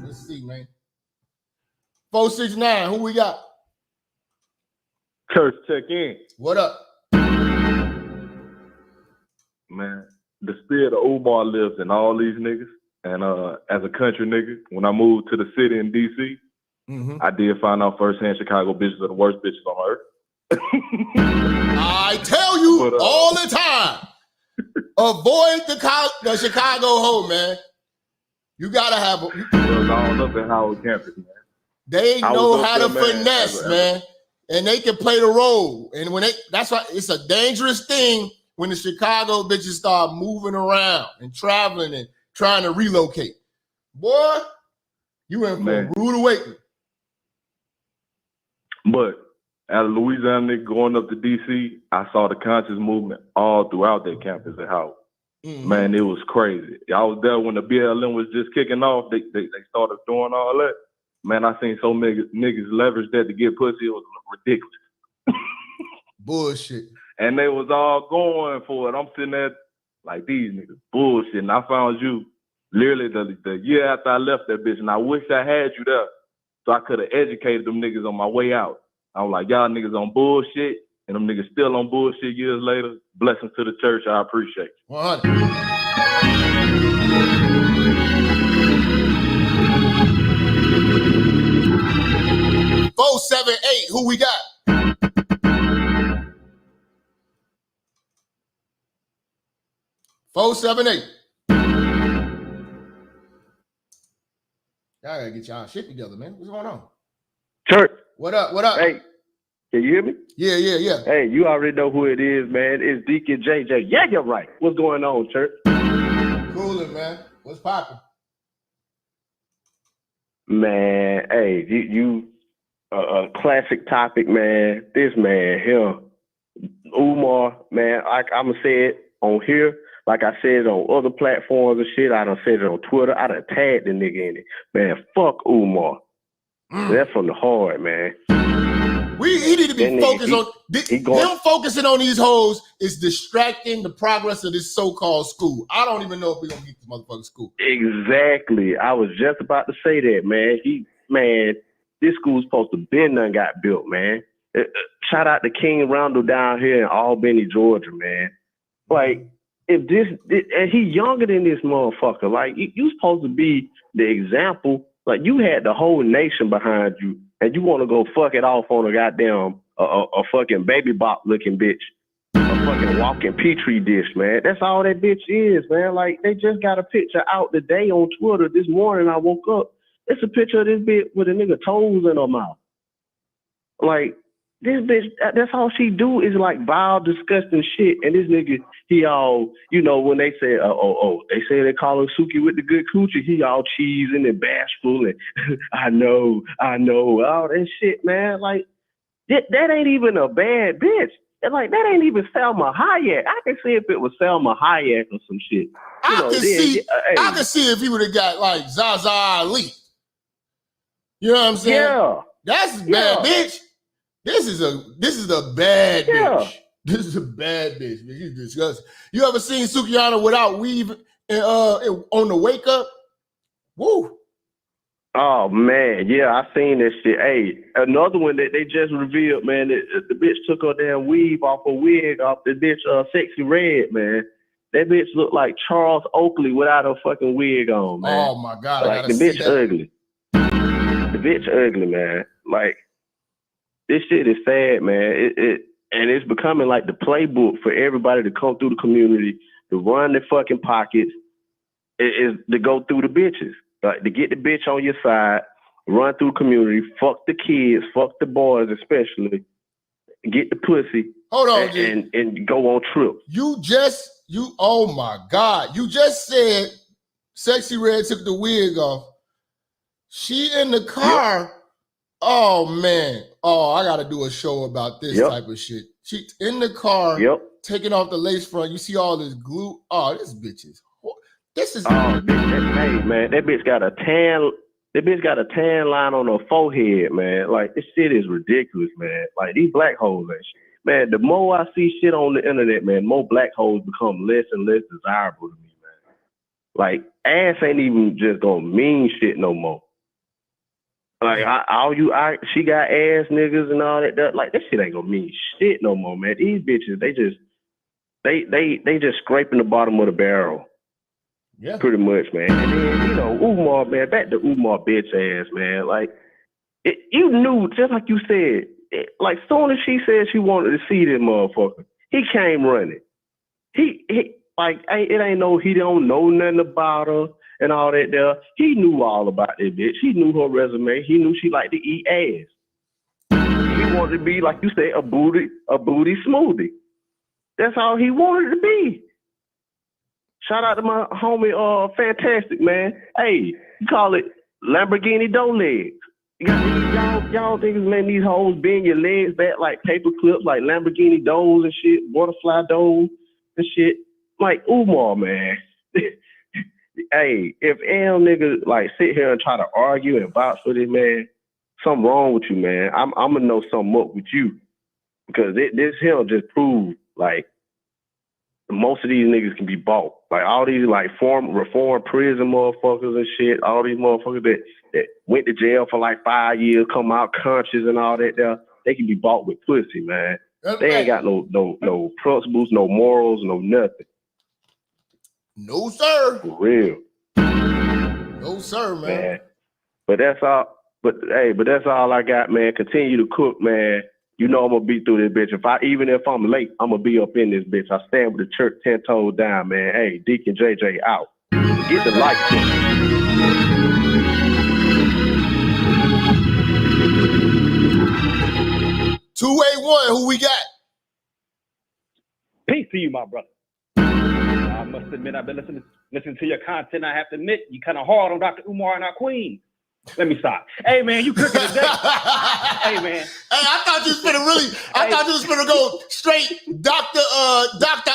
Let's see, man. 469, who we got? Church, check in. What up? Man, the spirit of Umar lives in all these niggas. And as a country nigga, when I moved to the city in D.C., I did find out firsthand Chicago bitches are the worst bitches on earth. I tell you all the time, avoid the Chicago hoe, man. You gotta have It was all up in Howard campus, man. They know how to finesse, man. And they can play the role. And when that's why it's a dangerous thing when the Chicago bitches start moving around and traveling and trying to relocate. Boy, you in for a rude awakening. But as a Louisiana nigga going up to D.C., I saw the conscious movement all throughout that campus at Howard. Man, it was crazy. I was there when the BLM was just kicking off. They started doing all that. Man, I seen so many niggas leverage that to get pussy. It was ridiculous. Bullshit. And they was all going for it. I'm sitting there like, these niggas bullshit. And I found you literally the year after I left that bitch. And I wish I had you there so I could have educated them niggas on my way out. I was like, y'all niggas on bullshit. And them niggas still on bullshit years later. Blessings to the church. I appreciate it. 100. $478, who we got? $478. Y'all gotta get y'all shit together, man. What's going on? Church. What up? What up? Hey, can you hear me? Yeah. Hey, you already know who it is, man. It's Deacon JJ. Yeah, you're right. What's going on, church? Coolin', man. What's poppin'? Man, hey, you a classic topic, man. This man here, Umar, man, I'm going to say it on here, like I said it on other platforms and shit. I done said it on Twitter. I done tagged the nigga in it. Man, fuck Umar. That's from the heart, man. He need to be focused on him focusing on these hoes is distracting the progress of this so-called school. I don't even know if we're gonna get this motherfucking school. Exactly. I was just about to say that, man. This school's supposed to been done got built, man. Shout out to King Randall down here in Albany, Georgia, man. Like, if this and he younger than this motherfucker, like you supposed to be the example. Like, you had the whole nation behind you, and you want to go fuck it off on a goddamn a fucking baby bop looking bitch, a fucking walking petri dish, man. That's all that bitch is, man. Like, they just got a picture out today on Twitter this morning. I woke up. It's a picture of this bitch with a nigga toes in her mouth. Like, this bitch, that's all she do is like vile, disgusting shit. And this nigga, he all, you know, when they say, they say they call him Suki with the good coochie, he all cheesing and bashful and I know, all that shit, man. Like, that ain't even a bad bitch. And like, that ain't even Selma Hayek. I can see if it was Selma Hayek or some shit. I can see if he would have got like Zaza Ali. You know what I'm saying? Yeah. That's a bad bitch. This is a bad bitch. This is a bad bitch. You disgusting. You ever seen Sukihana without weave on the wake up? Woo. Oh man, yeah, I seen this shit. Hey, another one that they just revealed, man. The bitch took her damn weave off her wig off the bitch, Sexy Red, man. That bitch looked like Charles Oakley without her fucking wig on, man. Oh my god, like, I gotta the bitch see that. ugly. The bitch ugly, man. Like, this shit is sad, man. And it's becoming like the playbook for everybody to come through the community, to run their fucking pockets, is to go through the bitches. Like, to get the bitch on your side, run through the community, fuck the kids, fuck the boys especially, get the pussy. Hold on, and go on trips. Oh my God. You just said Sexy Red took the wig off. She in the car. Yep. Oh man. Oh, I gotta do a show about this type of shit. She in the car, taking off the lace front. You see all this glue. Oh, this bitch is. This is that bitch got a tan. That bitch got a tan line on her forehead, man. Like, this shit is ridiculous, man. Like, these black hoes and shit. Man, the more I see shit on the internet, man, more black hoes become less and less desirable to me, man. Like, ass ain't even just gonna mean shit no more. Like, she got ass niggas and all that. Like, that shit ain't gonna mean shit no more, man. These bitches, they just scraping the bottom of the barrel. Yeah. Pretty much, man. And then, Umar, man, back to Umar bitch ass, man. Like, you knew, just like you said, like, soon as she said she wanted to see this motherfucker, he came running. He like, it ain't no, he don't know nothing about her and all that there. He knew all about this bitch. He knew her resume. He knew she liked to eat ass. He wanted to be, like you said, a booty smoothie. That's all he wanted to be. Shout out to my homie, Fantastic, man. Hey, you call it Lamborghini dough legs. Y'all think it's letting these hoes bend your legs back like paper clips, like Lamborghini doughs and shit, butterfly doughs and shit. Like, Umar, man. Hey, if niggas like sit here and try to argue and vouch for this, man, something wrong with you, man. I'm gonna know something up with you, because this here just proved, like, most of these niggas can be bought. Like, all these, like, reform prison motherfuckers and shit, all these motherfuckers that went to jail for like 5 years, come out conscious and all that, they can be bought with pussy, man. They ain't got no principles, no morals, no nothing. No, sir. For real. No, sir, man. But that's all. But that's all I got, man. Continue to cook, man. You know I'm gonna be through this bitch. Even if I'm late, I'm gonna be up in this bitch. I stand with the church 10 toes down, man. Hey, Deacon JJ out. Get the light. 281, who we got? Peace to you, my brother. I must admit, I've been listening to your content. I have to admit, you kind of hard on Dr. Umar and our queen. Let me stop. Hey, man, you cooking today? Hey, man. Hey, I thought you was gonna go straight Dr.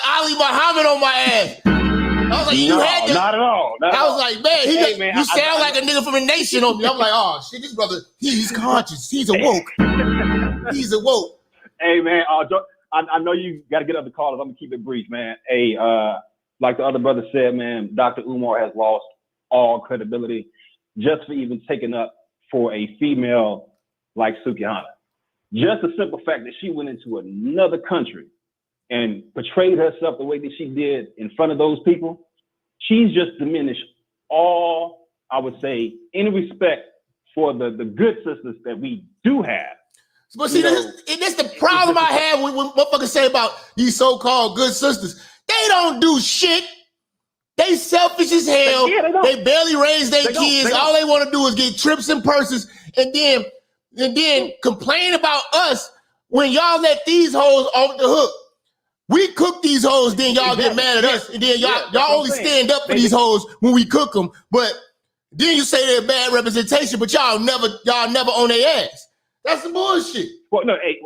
Ali Muhammad on my ass. I was like, not at all. I was like, man, you sound like a nigga from the nation on me. I'm like, oh shit, this brother, he's conscious. He's awoke. He's awoke. Hey, man, I know you got to get up the callers. I'm gonna keep it brief, man. Hey, like the other brother said, man, Dr. Umar has lost all credibility just for even taking up for a female like Sukihana. Just the simple fact that she went into another country and portrayed herself the way that she did in front of those people, she's just diminished all, I would say, any respect for the good sisters that we do have. But see, that's the problem I have with what motherfuckers say about these so-called good sisters. They don't do shit. They selfish as hell. They barely raise their kids. All they want to do is get trips and purses, and then complain about us when y'all let these hoes off the hook. We cook these hoes, then y'all get mad at us, and then y'all only stand up for these hoes when we cook them. But then you say they're bad representation, but y'all never on their ass. That's the bullshit. Well, no, hey,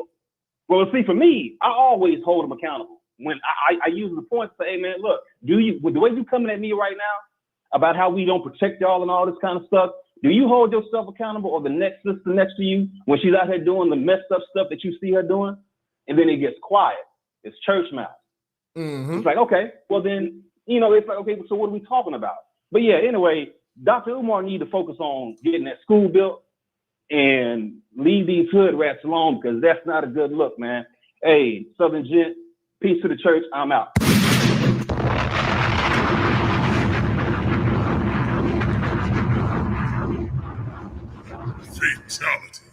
well, see, for me, I always hold them accountable. When I use the point to say, hey, man, look, with the way you coming at me right now about how we don't protect y'all and all this kind of stuff, do you hold yourself accountable, or the next sister next to you when she's out here doing the messed up stuff that you see her doing? And then it gets quiet. It's church mouth. Mm-hmm. It's like, okay, well then, it's like, okay, so what are we talking about? But yeah, anyway, Dr. Umar need to focus on getting that school built and leave these hood rats alone, because that's not a good look, man. Hey, Southern gent, peace to the church. I'm out. Fatality.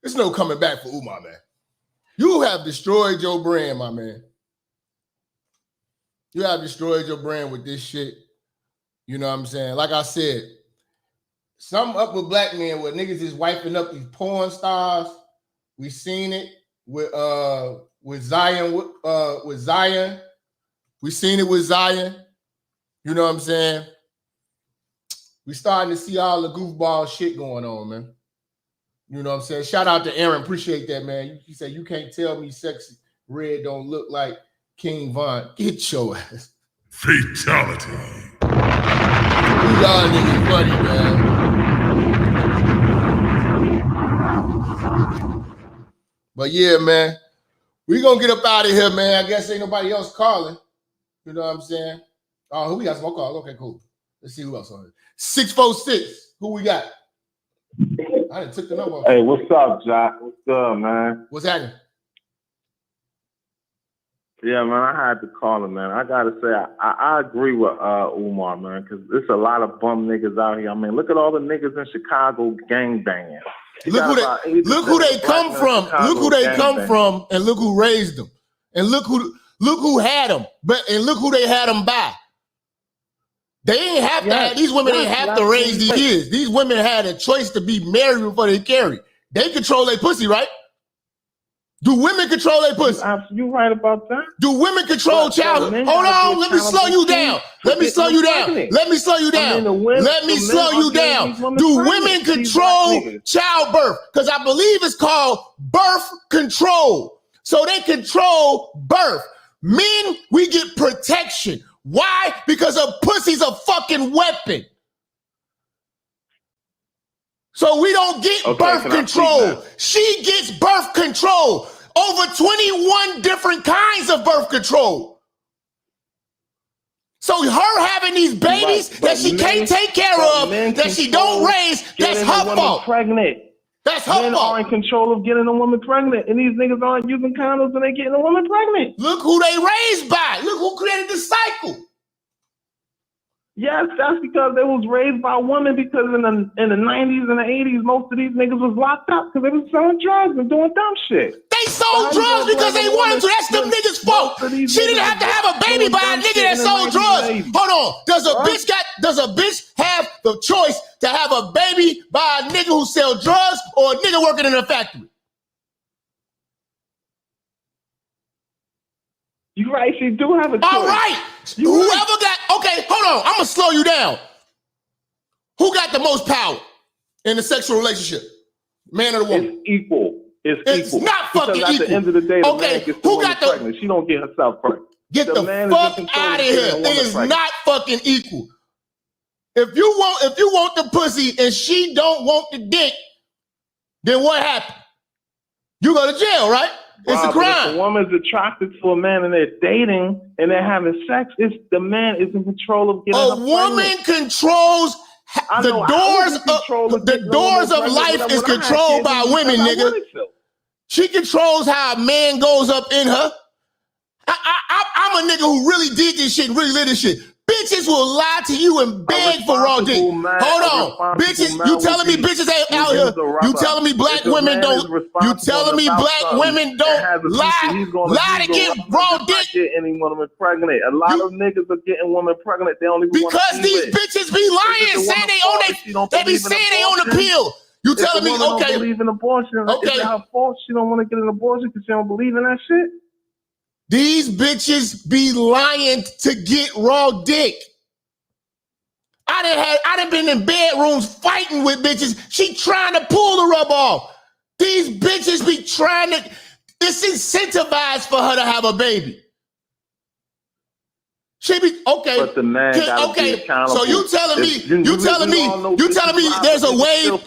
There's no coming back for Umar, man. You have destroyed your brand, my man. You have destroyed your brand with this shit. You know what I'm saying? Like I said, something up with black men where niggas is wiping up these porn stars. We seen it with Zion. With Zion. We seen it with Zion. You know what I'm saying? We starting to see all the goofball shit going on, man. You know what I'm saying? Shout out to Aaron. Appreciate that, man. He said, you can't tell me sexy red don't look like King Von. Get your ass. Fatality. Y'all niggas funny, man. But yeah, man, we gonna get up out of here, man. I guess ain't nobody else calling. You know what I'm saying? Oh, who we got some more calls? Okay, cool. Let's see who else on here. 646. Who we got? I done took the number. Hey, what's up, Jack? What's good, man? What's happening? Yeah, man, I had to call him, man. I gotta say, I agree with Umar, man, because there's a lot of bum niggas out here. I mean, look at all the niggas in Chicago gang banging. Look who they come from. Look who they come from, and look who raised them, and look who had them. And look who they had them by. They ain't have to have, these women ain't have to raise these kids. These women had a choice to be married before they carry. They control their pussy, right? Do women control their pussy? You right about that. Do women control child? Hold on, let me slow you down. Let me slow you down. Let me slow you down. Let me slow you down. Do women control childbirth? Because I believe it's called birth control. So they control birth. Men, we get protection. Why? Because a pussy's a fucking weapon. So we don't get birth control. She gets birth control. Over 21 different kinds of birth control. So her having these babies that she can't take care of, that she don't raise, that's her fault. Pregnant. That's her fault. Men are in control of getting a woman pregnant, and these niggas aren't using condoms and they getting a woman pregnant. Look who they raised by. Look who created the cycle. Yes, that's because they was raised by women, because in the 90s and the 80s, most of these niggas was locked up because they was selling drugs and doing dumb shit. They sold drugs because they wanted to. That's them niggas' fault. She didn't have to have a baby by a nigga that sold drugs. Hold on. Does a bitch have the choice to have a baby by a nigga who sell drugs or a nigga working in a factory? You're right, she do have a choice. All right. Whoever got, okay, hold on. I'm going to slow you down. Who got the most power in a sexual relationship? Man or the woman? It's equal. It's equal. Not fucking because equal. At the end of the day, the okay, man gets the who got the pregnant. She don't get herself pregnant. Get the fuck out of here. It is not fucking equal. If you want the pussy and she don't want the dick, then what happened? You go to jail, right? It's a crime. If a woman's attracted to a man and they're dating and they're having sex, it's the man is in control of getting a woman controls the doors of life is controlled by women, nigga. She controls how a man goes up in her. I'm a nigga who really did this shit, really live this shit. Bitches will lie to you and beg for raw dick. Hold on. Bitches, you telling me bitches ain't out here? You telling me black women don't? You telling me black women don't lie to get raw dick? Any woman pregnant. A lot of niggas are getting women pregnant. They only because these bitches be lying, saying they be saying they on the pill. You telling me okay? Don't believe in abortion. Okay, is it her fault she don't want to get an abortion because she don't believe in that shit? These bitches be lying to get raw dick. I done been in bedrooms fighting with bitches. She trying to pull the rub off. These bitches be trying to, it's incentivized for her to have a baby. She be, okay. But the man be accountable. So you telling me there's a wave?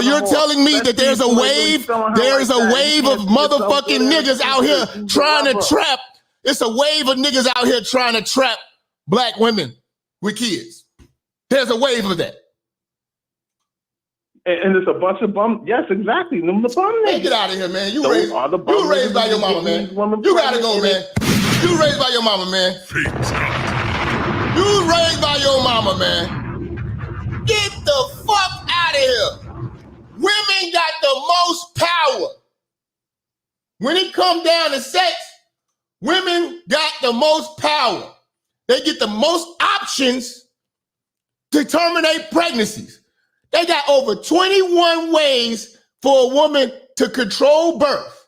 You're telling me that there's a wave? There's a wave of motherfucking niggas out here trying to trap. It's a wave of niggas out here trying to trap black women with kids. There's a wave of that. And it's a bunch of bum. Yes, exactly. The bum niggas. Hey, get out of here, man. You raised by your mama, man. You gotta go, man. You raised by your mama, man. You raised by your mama, man. Get the fuck out of here. Women got the most power. When it come down to sex, women got the most power. They get the most options to terminate pregnancies. They got over 21 ways for a woman to control birth.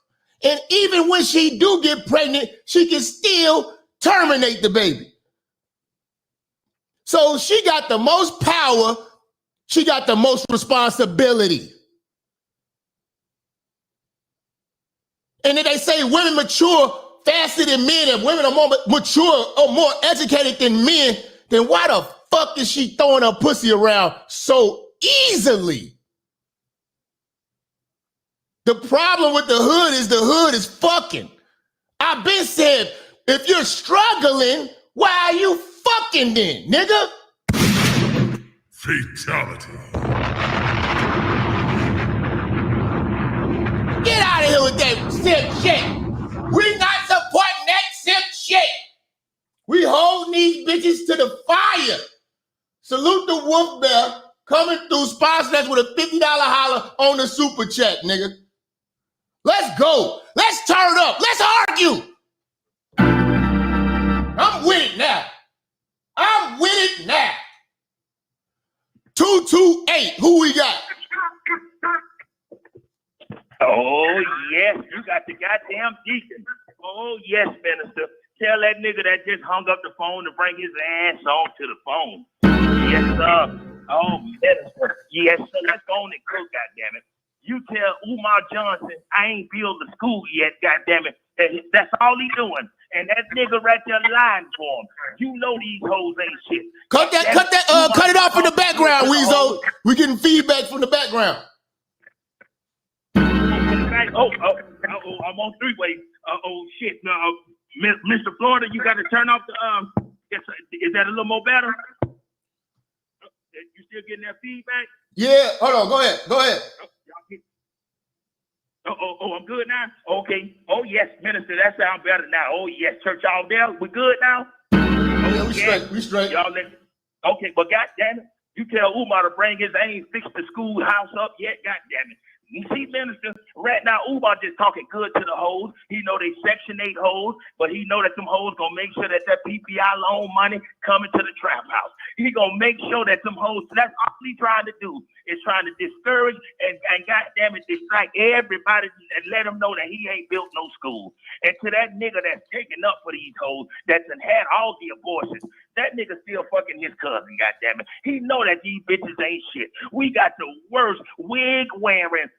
And even when she do get pregnant, she can still terminate the baby. So she got the most power. She got the most responsibility. And then they say women mature faster than men and women are more mature or more educated than men, then why the fuck is she throwing her pussy around so easily? The problem with the hood is fucking. I've been said, if you're struggling, why are you fucking then, nigga? Fatality. Get out of here with that simp shit. We not supporting that simp shit. We holding these bitches to the fire. Salute the Wolf Bear coming through, sponsoring us with a $50 holler on the super chat, nigga. Let's go. Let's turn it up. Let's argue. I'm with it now. I'm with it now. 228. Who we got? Oh, yes, you got the goddamn deacon. Oh, yes, minister. Tell that nigga that just hung up the phone to bring his ass on to the phone. Yes, sir. Oh, minister. Yes, sir. Let's go on and cook, goddammit. You tell Umar Johnson I ain't built the school yet, goddammit. That's all he doing. And that nigga right there lying for him. You know these hoes ain't shit. Cut it off in the background, Weezo. We getting feedback from the background. I'm on three-way. Oh, shit. No, Mr. Florida, you got to turn off the, is that a little more better? You still getting that feedback? Yeah, hold on, go ahead. I'm good now? Okay. Oh, yes, minister, that sounds better now. Oh, yes, church all there. We good now? Yeah, we straight. Y'all okay, but goddamn it, you tell Umar to bring his ain't fixed the schoolhouse up yet, goddamn it. You see, minister, right now, Umar just talking good to the hoes. He know they Section 8 hoes, but he know that them hoes gonna make sure that PPI loan money coming to the trap house. He gonna make sure that them hoes, that's all he trying to do, is trying to discourage and goddamn it, distract everybody and let them know that he ain't built no school. And to that nigga that's taking up for these hoes, that's had all the abortions, that nigga still fucking his cousin, goddamn it. He know that these bitches ain't shit. We got the worst wig wearing,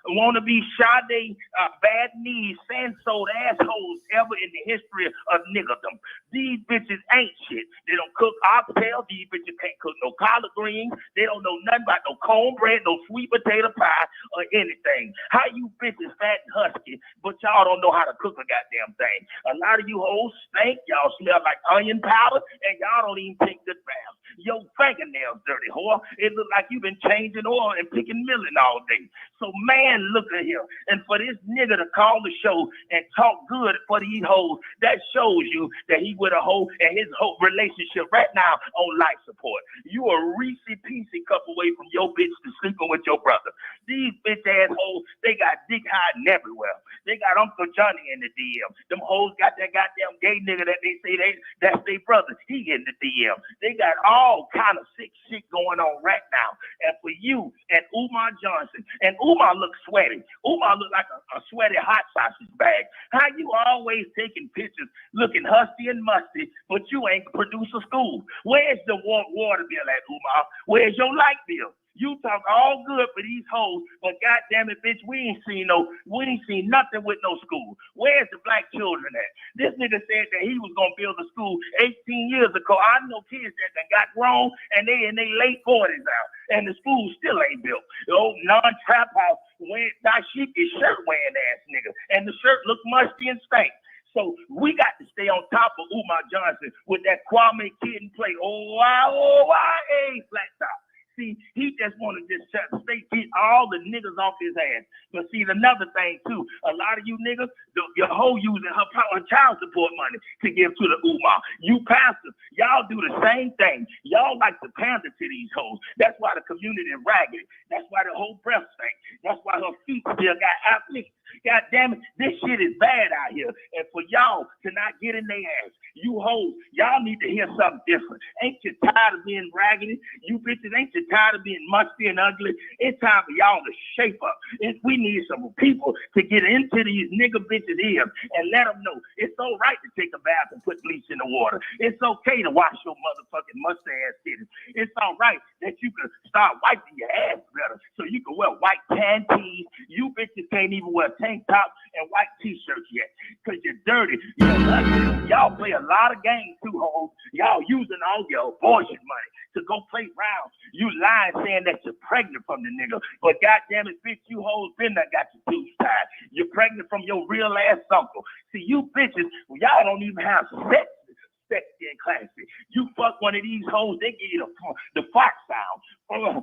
wannabe Sade, bad knees, sand-sold assholes ever in the history of niggerdom. These bitches ain't shit. They don't cook oxtail. These bitches can't cook no collard greens. They don't know nothing about no cornbread, no sweet potato pie, or anything. How you bitches fat and husky, but y'all don't know how to cook a goddamn thing. A lot of you hoes stink. Y'all smell like onion powder, and y'all don't even take good baths. Your fingernails dirty, whore. It look like you've been changing oil and picking milling all day. So, man, look at here. And for this nigga to call the show and talk good for these hoes, that shows you that he with a hoe and his whole relationship right now on life support. You a Reese-Peasy cup away from your bitch to sleeping with your brother. These bitch assholes, they got dick hiding everywhere. They got Uncle Johnny in the DM. Them hoes got that goddamn gay nigga that they say that's their brother. He in the DM. They got all kind of sick shit going on right now. And for you and Umar Johnson, and Umar looks sweaty. Umar look like a sweaty hot sausage bag. How you always taking pictures looking husty and musty, but you ain't produce a school? Where's the water bill at, Umar? Where's your light bill? You talk all good for these hoes, but goddamn it, bitch, we ain't seen nothing with no school. Where's the black children at? This nigga said that he was gonna build a school 18 years ago. I know kids that got grown and they in their late 40s now, and the school still ain't built. The old non-trap house wearing dashiki shirt wearing ass nigga, and the shirt look musty and stank. So we got to stay on top of Umar Johnson with that Kwame Kid and play. Flat top. See, he just want to just get all the niggas off his ass. But see, another thing too, a lot of you niggas, your hoe using her child support money to give to the Umar. You pastors, y'all do the same thing. Y'all like to pander to these hoes. That's why the community is ragged. That's why the whole breath stink. That's why her feet still got athletes. God damn it, this shit is bad out here. And for y'all to not get in their ass, you hoes, y'all need to hear something different. Ain't you tired of being raggedy? You bitches, ain't you tired of being musty and ugly? It's time for y'all to shape up. We need some people to get into these nigga bitches' ears and let them know it's all right to take a bath and put bleach in the water. It's okay to wash your motherfucking mustache titties. It's all right that you can start wiping your ass better. better. So you can wear white panties. You bitches can't even wear tank tops and white t-shirts yet because you're dirty. You're ugly. Y'all play a lot of games too, hoes. Y'all using all your abortion money to go play round. You lying saying that you're pregnant from the nigga. But goddamn it, bitch, you hoes been that got your tubes tied. You're pregnant from your real ass uncle. See, you bitches, y'all don't even have sex. Sexy and classy. You fuck one of these hoes, they give you the fox sound.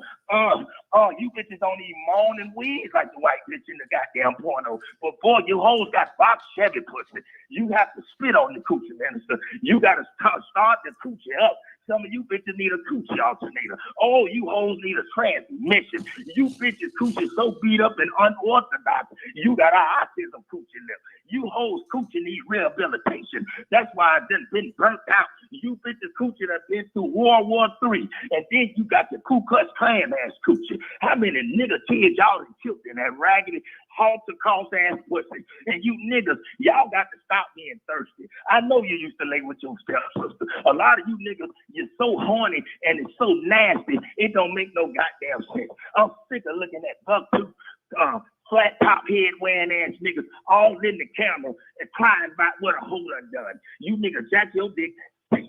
You bitches don't even moan and wheeze like the white bitch in the goddamn porno. But boy, you hoes got box Chevy pussy. You have to spit on the coochie, minister. You got to start the coochie up. Some of you bitches need a coochie alternator. Oh, you hoes need a transmission. You bitches coochie so beat up and unorthodox. You got an autism coochie lip. You hoes coochie need rehabilitation. That's why I done been burnt out. You bitches coochie that been through World War III. And then you got the Ku Klux Klan ass coochie. How many nigga kids y'all done killed in that raggedy Holocaust ass pussy? And you niggas, y'all got to stop being thirsty. I know you used to lay with your stepsister. A lot of you niggas, you're so horny and it's so nasty, it don't make no goddamn sense. I'm sick of looking at buck-tooth, flat top head wearing ass niggas all in the camera and crying about what a hoe done. You niggas jack your dick.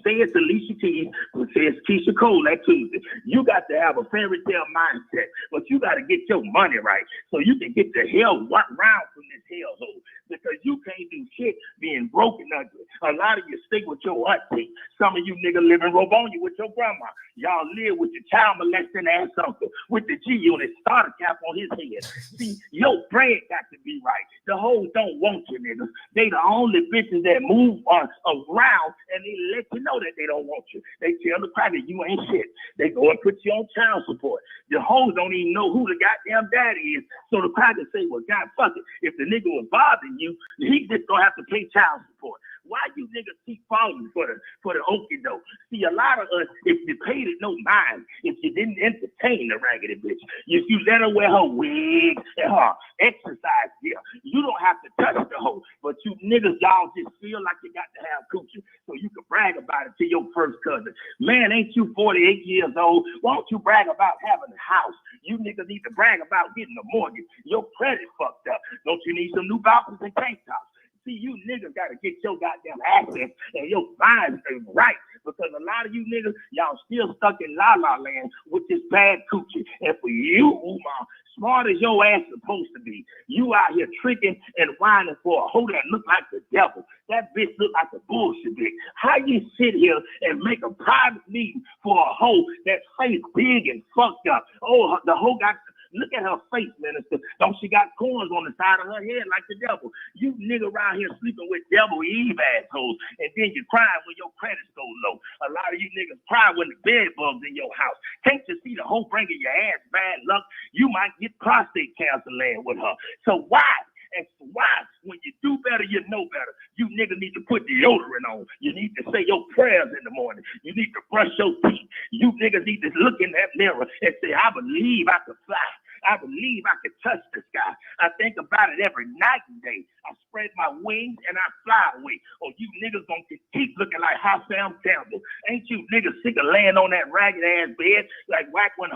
Say it's Alicia Keys, but say it's Keisha Cole that Tuesday. You got to have a fairy tale mindset, but you got to get your money right so you can get the hell round from this hellhole. Because you can't do shit being broken ugly. A lot of you stick with your auntie. Some of you niggas live in Robonia with your grandma. Y'all live with your child molesting ass uncle with the G unit starter cap on his head. See, your brain got to be right. The hoes don't want you niggas. They the only bitches that move around and they let you know that they don't want you. They tell the cracker you ain't shit. They go and put you on child support. The hoes don't even know who the goddamn daddy is. So the cracker say, well, God, fuck it. If the nigga was bothering you, he just gonna have to pay child support. Why you niggas keep falling for the okie doke? See, a lot of us, if you paid it no mind, if you didn't entertain the raggedy bitch, if you let her wear her wig and her exercise gear, you don't have to touch the hoe. But you niggas, y'all just feel like you got to have coochie so you can brag about it to your first cousin. Man, ain't you 48 years old? Why don't you brag about having a house? You niggas need to brag about getting a mortgage. Your credit fucked up. Don't you need some new balconies and tank tops? See, you niggas got to get your goddamn assets and your minds right, because a lot of you niggas, y'all still stuck in la-la land with this bad coochie. And for you, Umar, smart as your ass supposed to be, you out here tricking and whining for a hoe that look like the devil. That bitch look like a bullshit bitch. How you sit here and make a private meeting for a hoe that face big and fucked up? Oh, the hoe got... Look at her face, minister. Don't she got corns on the side of her head like the devil? You nigga around here sleeping with devil Eve assholes, and then you crying when your credit's so low. A lot of you niggas cry when the bed bugs in your house. Can't you see the hoe bringing your ass bad luck? You might get prostate cancer laying with her. So why? And why? When you do better, you know better. You niggas need to put deodorant on. You need to say your prayers in the morning. You need to brush your teeth. You niggas need to look in that mirror and say, I believe I can fly. I believe I can touch the sky. I think about it every night and day. I spread my wings and I fly away. Or you niggas gonna keep looking like Hot Sam Campbell. Ain't you niggas sick of laying on that ragged ass bed like Whack 100?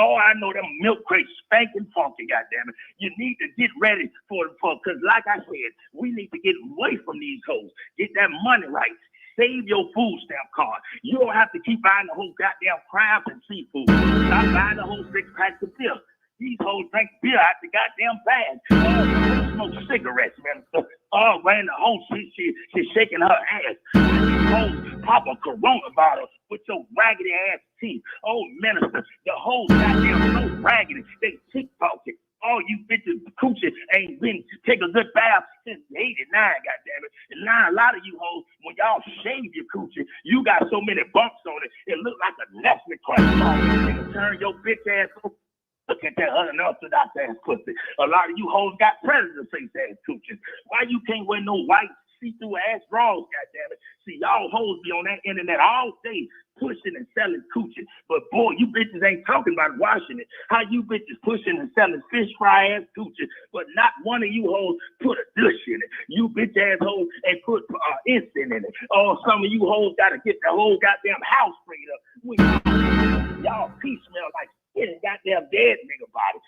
Oh, I know them milk crates spanking funky, goddammit. You need to get ready for because like I said, we need to get away from these hoes. Get that money right. Save your food stamp card. You don't have to keep buying the whole goddamn crabs and seafood. Stop buying the whole 6 packs of beer. These hoes drink beer out the goddamn bag. Oh, smoke cigarettes, man. Oh, man, the hoe, she's shaking her ass. These hoes pop a Corona bottle with your raggedy ass teeth. Oh, minister, the hoes goddamn so raggedy, they TikToking. Oh, you bitches, coochie ain't been take a good bath since 89, goddammit. And now a lot of you hoes, when y'all shave your coochie, you got so many bumps on it, it look like a Nestle Crunch. Oh, turn your bitch ass over. Look at that unorthodox ass pussy. A lot of you hoes got predator face ass coochies. Why you can't wear no white see-through ass drawers, goddammit? See, y'all hoes be on that internet all day pushing and selling coochie. But boy, you bitches ain't talking about washing it. How you bitches pushing and selling fish fry ass coochie, but not one of you hoes put a dish in it. You bitch ass hoes ain't put instant in it. Oh, some of you hoes gotta get the whole goddamn house sprayed up. Y'all pee smell like in a goddamn dead nigga body.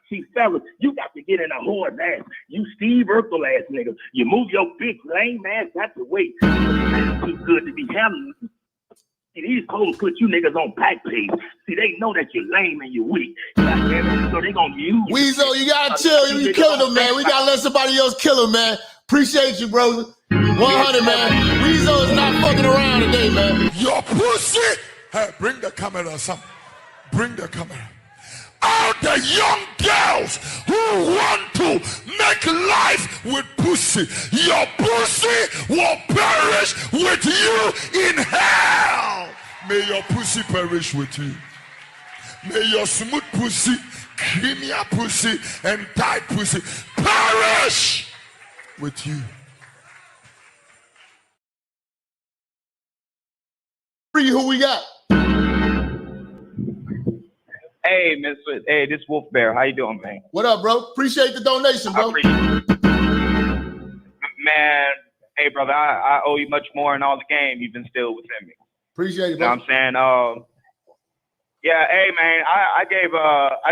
See, fellas, you got to get in a whore's ass. You Steve Urkel ass nigga. You move your big lame ass out the way. That's too good to be handling. See, these hoes put you niggas on back page. See, they know that you're lame and you're weak. Goddamn it, so they gonna use you. Weasel, you gotta chill. You killing them, man. We gotta let somebody else kill him, man. Appreciate you, bro. 100, man. Weasel is not fucking around today, man. Your pussy. Hey, bring the camera, son. Bring the camera. All the young girls who want to make life with pussy, your pussy will perish with you in hell. May your pussy perish with you. May your smooth pussy, creamier pussy, and tight pussy perish with you. Who we got? Hey, hey, this Wolf Bear. How you doing, man? What up, bro? Appreciate the donation, bro. Man, hey, brother, I owe you much more in all the game you've instilled within me. Appreciate it, bro. You know what I'm saying? Yeah, hey, man, I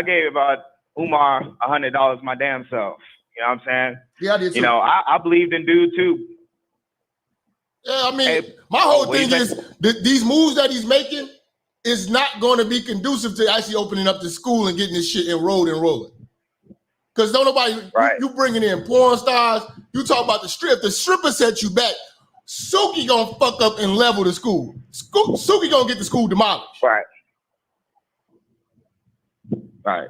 gave Umar $100 my damn self. You know what I'm saying? Yeah, I did too. You know, I believed in dude too. Yeah, I mean, my whole thing is these moves that he's making is not going to be conducive to actually opening up the school and getting this shit enrolled and rolling. Because don't nobody, you bringing in porn stars, you talk about the strip. The stripper set you back. Suki gonna fuck up and level the school. Suki gonna get the school demolished. Right. Right.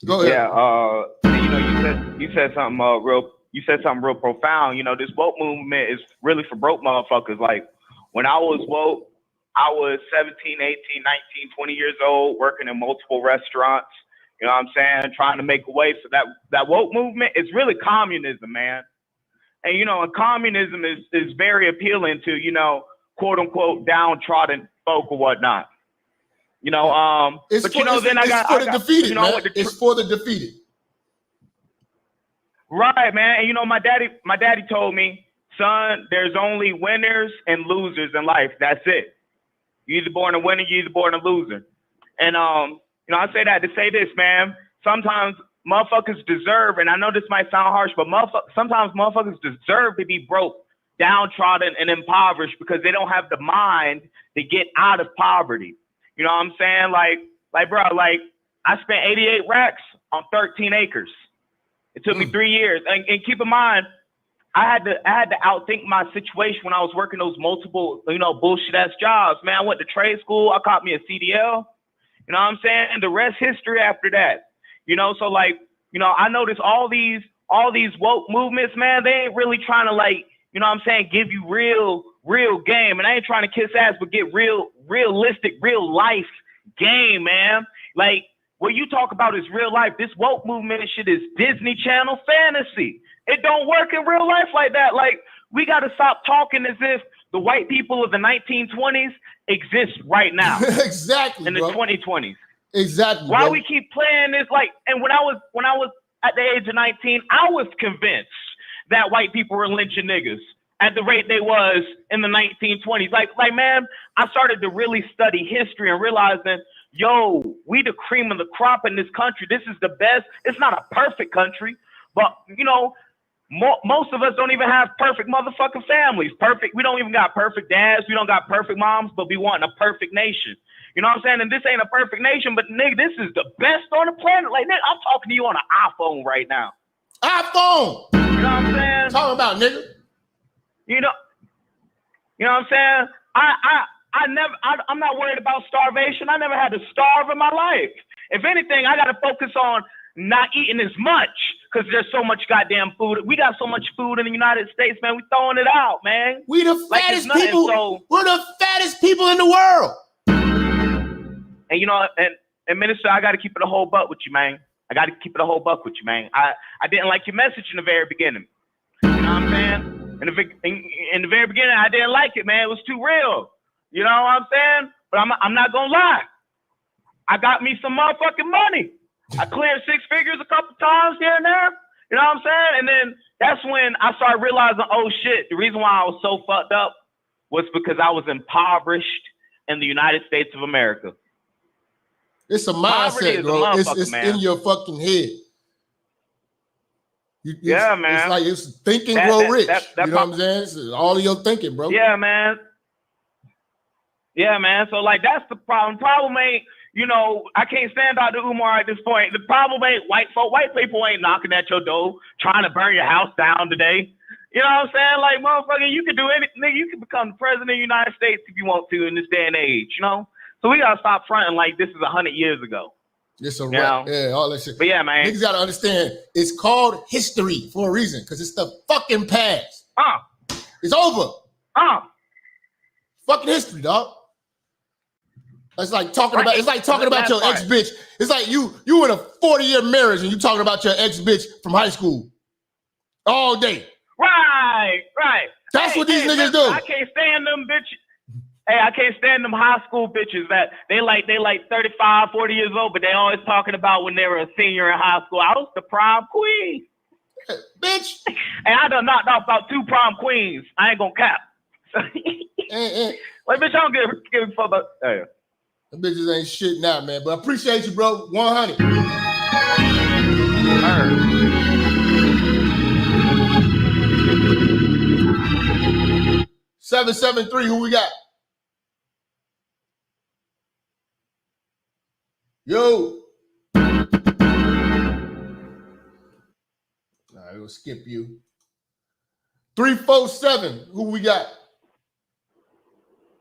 Go ahead. Yeah. You know, you said something real profound. You know, this woke movement is really for broke motherfuckers. Like when I was woke, I was 17, 18, 19, 20 years old, working in multiple restaurants. You know what I'm saying? Trying to make a way. So that woke movement is really communism, man. And, you know, and communism is very appealing to, you know, quote unquote, downtrodden folk or whatnot. You know, it's but for, you know, then it's for the defeated, you know, man. It's for the defeated. Right, man. And you know, my daddy told me, son, there's only winners and losers in life. That's it. You're either born a winner, you're either born a loser. And you know, I say that to say this, man. Sometimes motherfuckers deserve, and I know this might sound harsh, but sometimes motherfuckers deserve to be broke, downtrodden, and impoverished because they don't have the mind to get out of poverty. You know what I'm saying? Like, bro, like I spent 88 racks on 13 acres. It took me 3 years. And keep in mind, I had to outthink my situation when I was working those multiple, you know, bullshit ass jobs. Man, I went to trade school. I caught me a CDL. You know what I'm saying? And the rest history after that. You know, so like, you know, I noticed all these woke movements, man, they ain't really trying to, like, you know what I'm saying, give you real game. And I ain't trying to kiss ass, but get realistic, real life game, man. Like, what you talk about is real life. This woke movement and shit is Disney Channel fantasy. It don't work in real life like that. Like, we got to stop talking as if the white people of the 1920s exist right now. Exactly, in the 2020s. Exactly. Why bro. we keep playing this? Like, and when I was at the age of 19, I was convinced that white people were lynching niggas at the rate they was in the 1920s. Like, man, I started to really study history and realizing, yo, we the cream of the crop in this country. This is the best. It's not a perfect country, but, you know, most of us don't even have perfect motherfucking families. We don't even got perfect dads. We don't got perfect moms, but we want a perfect nation. You know what I'm saying? And this ain't a perfect nation, but nigga, this is the best on the planet. Like, nigga, I'm talking to you on an iPhone right now. iPhone. You know what I'm saying? Talking about, nigga. You know what I'm saying? I'm not worried about starvation. I never had to starve in my life. If anything, I got to focus on not eating as much because there's so much goddamn food. We got so much food in the United States, man. We throwing it out, man. We the fattest people. We're the fattest people in the world. And you know, and Minister, I got to keep it a whole buck with you, man. I didn't like your message in the very beginning. You know what I'm saying? In the very beginning, I didn't like it, man. It was too real. You know what I'm saying? But I'm not gonna lie. I got me some motherfucking money. I cleared 6 figures a couple times here and there. You know what I'm saying? And then that's when I started realizing, oh shit, the reason why I was so fucked up was because I was impoverished in the United States of America. It's a Poverty mindset, is a bro. motherfucker, It's man. in your fucking head. Yeah, man. It's like it's think and grow rich. You know what I'm saying? It's all of your thinking, bro. Yeah, man. Yeah, man. So like that's the problem. Problem ain't, you know, I can't stand Dr. Umar at this point. The problem ain't white folk. White people ain't knocking at your door trying to burn your house down today. You know what I'm saying? Like, motherfucker, you can do anything. Nigga, you can become the president of the United States if you want to in this day and age, you know? So we gotta stop fronting like this is 100 years ago. It's a rap. Yeah, all that shit. But yeah, man. Niggas gotta understand it's called history for a reason, because it's the fucking past. It's over. Fucking history, dog. It's like talking about your ex bitch. It's like you in a 40-year marriage and you talking about your ex bitch from high school all day. Right. That's what these niggas do. I can't stand them bitches. Hey, I can't stand them high school bitches that they like 35, 40 years old, but they always talking about when they were a senior in high school. I was the prom queen. Bitch. And I done knocked out about 2 prom queens. I ain't gonna cap. Like, bitch, I don't give a fuck about. Hey. The bitches ain't shit now, man. But I appreciate you, bro. 100. 773, who we got? Yo. All right, we'll skip you. 347, who we got?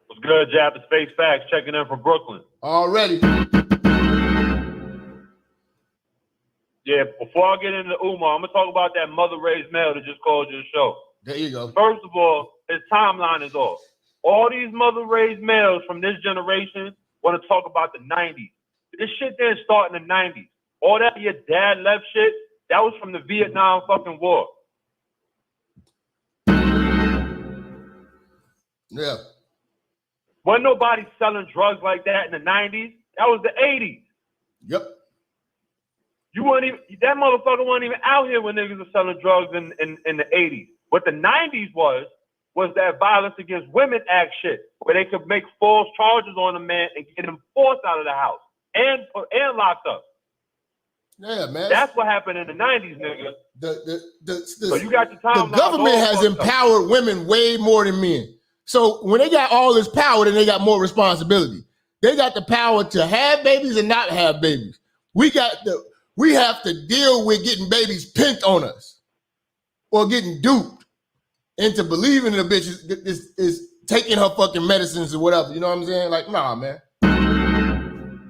What's good, Jap? It's Face Facts checking in from Brooklyn. Already. Yeah, before I get into Umar, I'm going to talk about that mother-raised male that just called your show. There you go. First of all, his timeline is off. All these mother-raised males from this generation want to talk about the 90s. This shit didn't start in the 90s. All that your dad left shit, that was from the Vietnam fucking war. Yeah. Wasn't nobody selling drugs like that in the 90s. That was the 80s. Yep. You weren't even, that motherfucker wasn't even out here when niggas were selling drugs in the 80s. What the 90s was that Violence Against Women Act shit, where they could make false charges on a man and get him forced out of the house and locked up. Yeah, man. That's what happened in the 90s, nigga. So you got your the government has empowered women way more than men. So when they got all this power, then they got more responsibility. They got the power to have babies and not have babies. We have to deal with getting babies pimped on us or getting duped into believing the bitch is taking her fucking medicines or whatever. You know what I'm saying? Like, nah, man.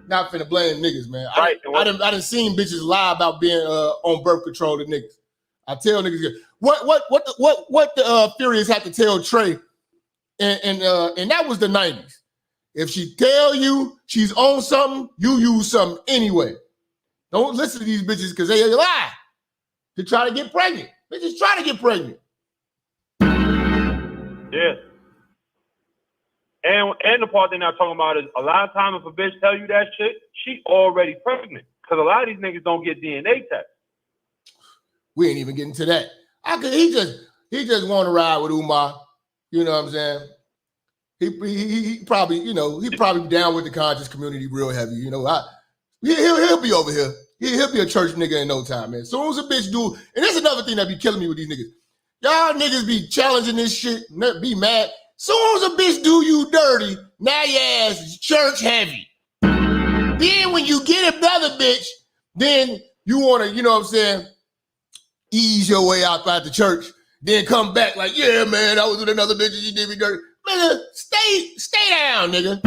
Not finna blame niggas, man. Right. I done seen bitches lie about being on birth control to niggas. I tell niggas, what the Furious had to tell Trey, and that was the 90s. If she tell you she's on something, you use something anyway. Don't listen to these bitches because they lie to try to get pregnant. Bitches try to get pregnant. Yeah. And the part they're not talking about is a lot of times if a bitch tell you that shit, she already pregnant. Because a lot of these niggas don't get DNA tests. We ain't even getting to that. He just want to ride with Umar. You know what I'm saying? He probably, he probably down with the conscious community real heavy. You know, he'll be over here. He'll be a church nigga in no time, man. As soon as a bitch do, and that's another thing that be killing me with these niggas. Y'all niggas be challenging this shit, be mad. Soon as a bitch do you dirty, now your ass is church heavy. Then when you get another bitch, then you want to, you know what I'm saying, ease your way out the church. Then come back like, yeah, man, I was with another bitch and she did me dirty. Nigga, stay down, nigga.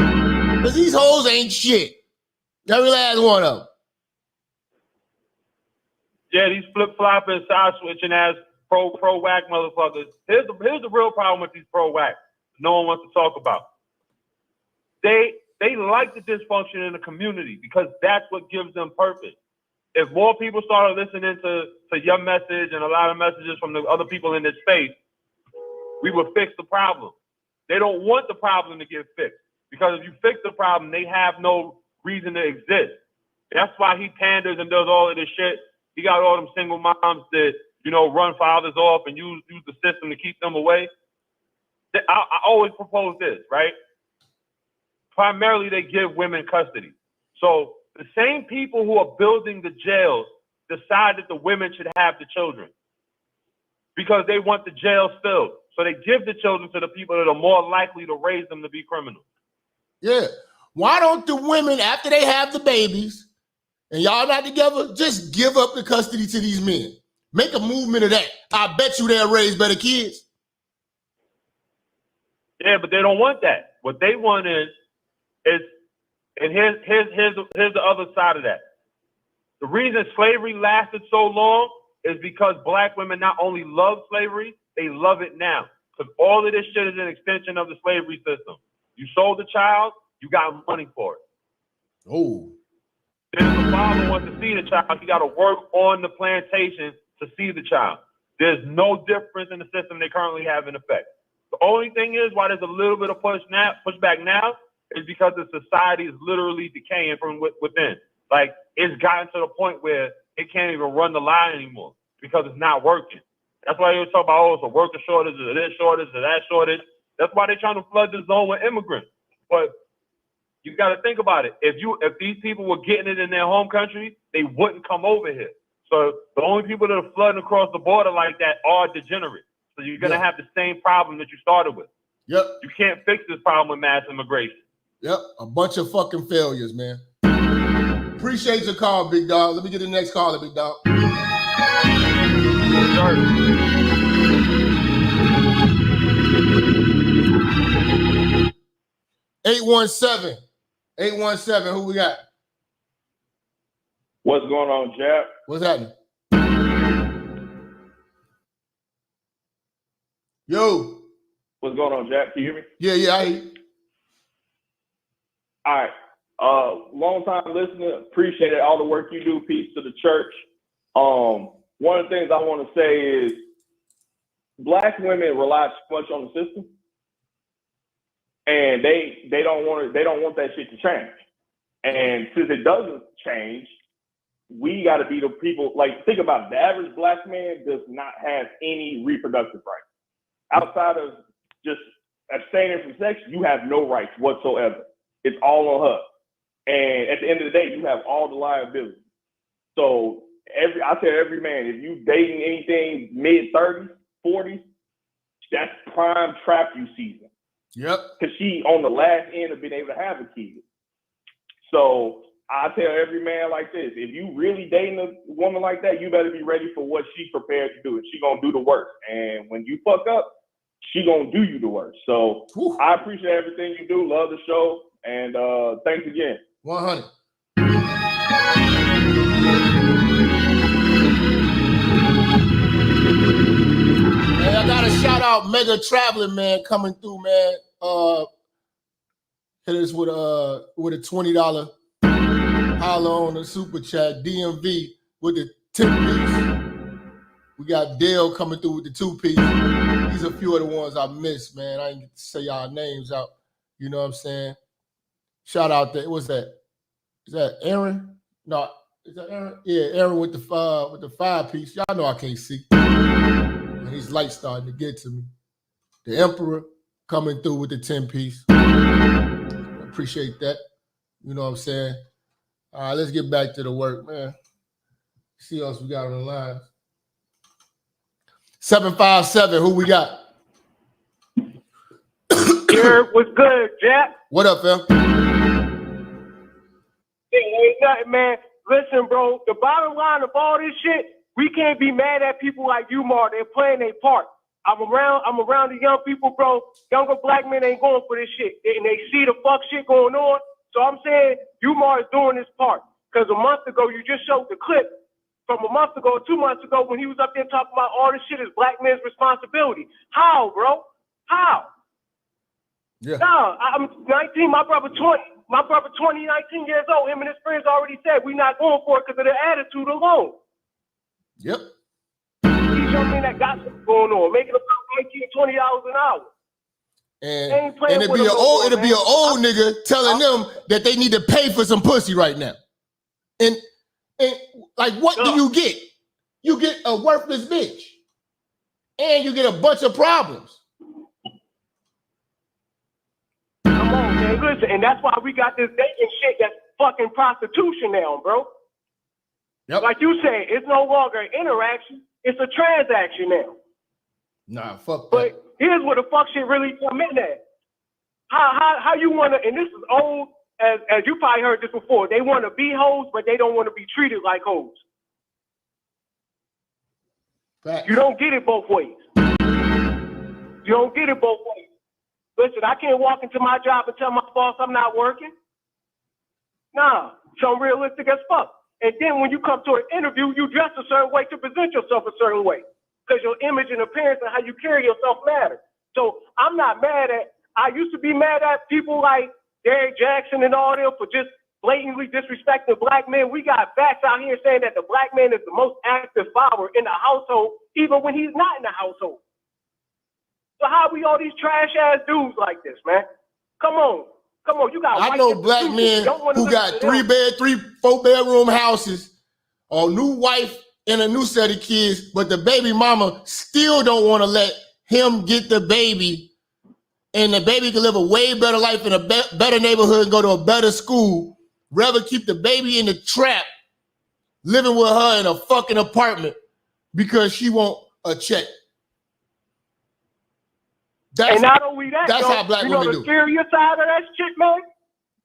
Because these hoes ain't shit. Every last one of them. Yeah, these flip-flopping, side-switching ass pro-whack motherfuckers. Here's the real problem with these pro-whack. No one wants to talk about. They like the dysfunction in the community because that's what gives them purpose. If more people started listening to your message and a lot of messages from the other people in this space, we would fix the problem. They don't want the problem to get fixed because if you fix the problem, they have no reason to exist. That's why he panders and does all of this shit. He got all them single moms that, run fathers off and use the system to keep them away. I always propose this, right? Primarily, they give women custody. So The same people who are building the jails decide that the women should have the children because they want the jails filled. So they give the children to the people that are more likely to raise them to be criminals. Yeah. Why don't the women, after they have the babies and y'all not together, just give up the custody to these men? Make a movement of that. I bet you they'll raise better kids. Yeah, but they don't want that. What they want is and here's the other side of that. The reason slavery lasted so long is because black women not only love slavery, they love it now. Because all of this shit is an extension of the slavery system. You sold the child, you got money for it. Oh. Then if the father wants to see the child, he got to work on the plantation to see the child. There's no difference in the system they currently have in effect. The only thing is why there's a little bit of pushback now is because the society is literally decaying from within. Like, it's gotten to the point where it can't even run the line anymore because it's not working. That's why they talk about, oh, it's a worker shortage, or this shortage, or that shortage. That's why they're trying to flood the zone with immigrants. But you got to think about it. If these people were getting it in their home country, they wouldn't come over here. So the only people that are flooding across the border like that are degenerates. So you're going to have the same problem that you started with. Yep. You can't fix this problem with mass immigration. Yep. A bunch of fucking failures, man. Appreciate your call, big dog. Let me get the next caller, big dog. 817, who we got? What's going on, Jap? What's happening? Yo. What's going on, Jap? Can you hear me? Yeah, I hear you. All right. Long time listener, appreciate it. All the work you do. Peace to the church. One of the things I want to say is black women rely too much on the system, and they don't want that shit to change. And since it doesn't change, we got to be the people. Like, think about it. The average black man does not have any reproductive rights outside of just abstaining from sex. You have no rights whatsoever. It's all on her. And at the end of the day, you have all the liability. So I tell every man, if you dating anything mid-30s, 40s, that's prime trap you season. Yep. Because she on the last end of being able to have a kid. So I tell every man like this, if you really dating a woman like that, you better be ready for what she's prepared to do. And she gonna do the work. And when you fuck up, she gonna do you the work. So I appreciate everything you do. Love the show. And thanks again. 100. Hey, I got to shout out Mega Traveling, man, coming through, man. Hit us with a $20 holler on the super chat. DMV with the 10-piece. We got Dale coming through with the 2-piece. These are a few of the ones I missed, man. I didn't get to say y'all names out. You know what I'm saying? Shout out there. What's that? Is that Aaron? No, is that Aaron? Yeah, Aaron with the 5-piece. Y'all know I can't see. And these lights starting to get to me. The Emperor coming through with the 10-piece. Appreciate that. You know what I'm saying? All right, let's get back to the work, man. See what else we got on the line. 757, who we got? Here, what's good, Jack? What up, fam? Ain't nothing, man. Listen, bro, the bottom line of all this shit, we can't be mad at people like Umar. They're playing their part. I'm around the young people, bro. Younger black men ain't going for this shit. And they see the fuck shit going on. So I'm saying Umar is doing his part. Because a month ago, you just showed the clip from a month ago, 2 months ago, when he was up there talking about all this shit is black men's responsibility. How, bro? How? Yeah. Nah, I'm 19, my brother 20, 19 years old. Him and his friends already said we not going for it because of their attitude alone. Yep. These young men that got something going on, making about $19, $20 an hour. And it'd be an old nigga telling them that they need to pay for some pussy right now. And like, what do you get? You get a worthless bitch. And you get a bunch of problems. Come on, man. Listen, and that's why we got this dating shit that's fucking prostitution now, bro. Yep. Like you said, it's no longer an interaction, it's a transaction now. Nah, fuck that. But here's where the fuck shit really come in at. How you wanna, and this is old, as you probably heard this before, they wanna be hoes, but they don't wanna be treated like hoes. Facts. You don't get it both ways. You don't get it both ways. Listen, I can't walk into my job and tell my boss I'm not working. Nah, so I'm realistic as fuck. And then when you come to an interview, you dress a certain way to present yourself a certain way. Because your image and appearance and how you carry yourself matter. So I'm not mad at, I used to be mad at people like Derrick Jackson and all them for just blatantly disrespecting black men. We got facts out here saying that the black man is the most active follower in the household, even when he's not in the household. So how we all these trash ass dudes like this, man? Come on, you got. I know black men who got 4-bedroom houses, or new wife and a new set of kids, but the baby mama still don't want to let him get the baby, and the baby can live a way better life in a better neighborhood and go to a better school. Rather keep the baby in the trap, living with her in a fucking apartment because she want a check. And not only that, that's how black women do. You know the scariest side of that shit, man?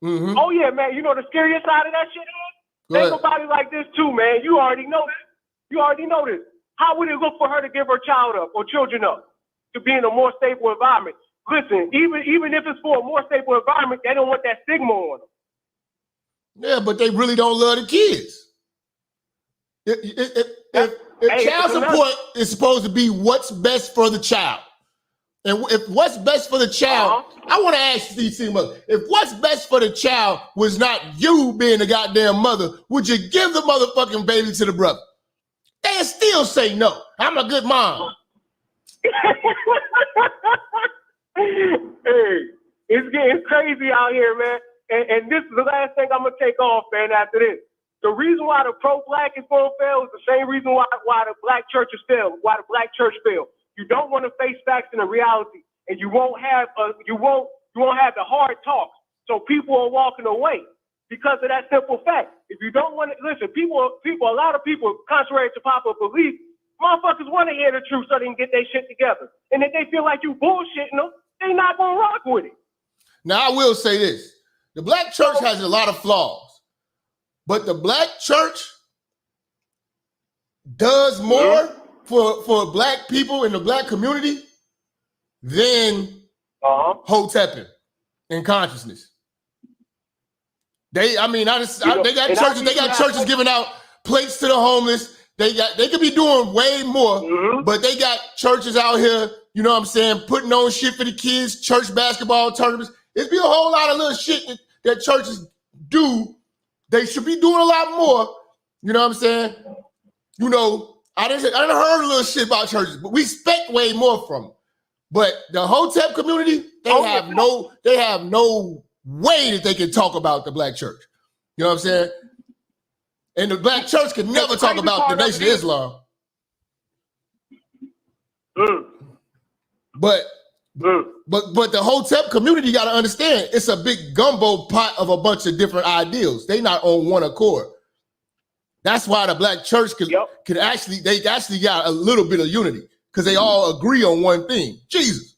Mm-hmm. Oh yeah, man. You know the scariest side of that shit is? Think about it like this too, man. You already know this. How would it look for her to give her child up or children up to be in a more stable environment? Listen, even if it's for a more stable environment, they don't want that stigma on them. Yeah, but they really don't love the kids. If child support is supposed to be what's best for the child, and if what's best for the child, I want to ask these mother, if what's best for the child was not you being the goddamn mother, would you give the motherfucking baby to the brother? They'll still say no. I'm a good mom. Hey, it's getting crazy out here, man. And this is the last thing I'm gonna take off, man. After this, the reason why the pro-black is gonna fail is the same reason why the black churches fail. Why the black church failed. You don't want to face facts and the reality, and you won't have the hard talks. So people are walking away because of that simple fact. If you don't want to listen, a lot of people, contrary to popular belief, motherfuckers want to hear the truth so they can get their shit together. And if they feel like you bullshitting them, they not gonna rock with it. Now I will say this. The black church has a lot of flaws, but the black church does more for black people in the black community than Hotepin in consciousness. They got churches. They got churches giving out plates to the homeless. They could be doing way more, but they got churches out here. You know what I'm saying? Putting on shit for the kids, church basketball tournaments. It'd be a whole lot of little shit that churches do. They should be doing a lot more. You know what I'm saying? You know, I didn't heard a little shit about churches, but we expect way more from them. But the Hotep community, they have no way that they can talk about the black church. You know what I'm saying? And the black church can never talk about the Nation of Islam. But the Hotep community, you got to understand, it's a big gumbo pot of a bunch of different ideals. They not on one accord. That's why the black church can actually got a little bit of unity because they all agree on one thing. Jesus.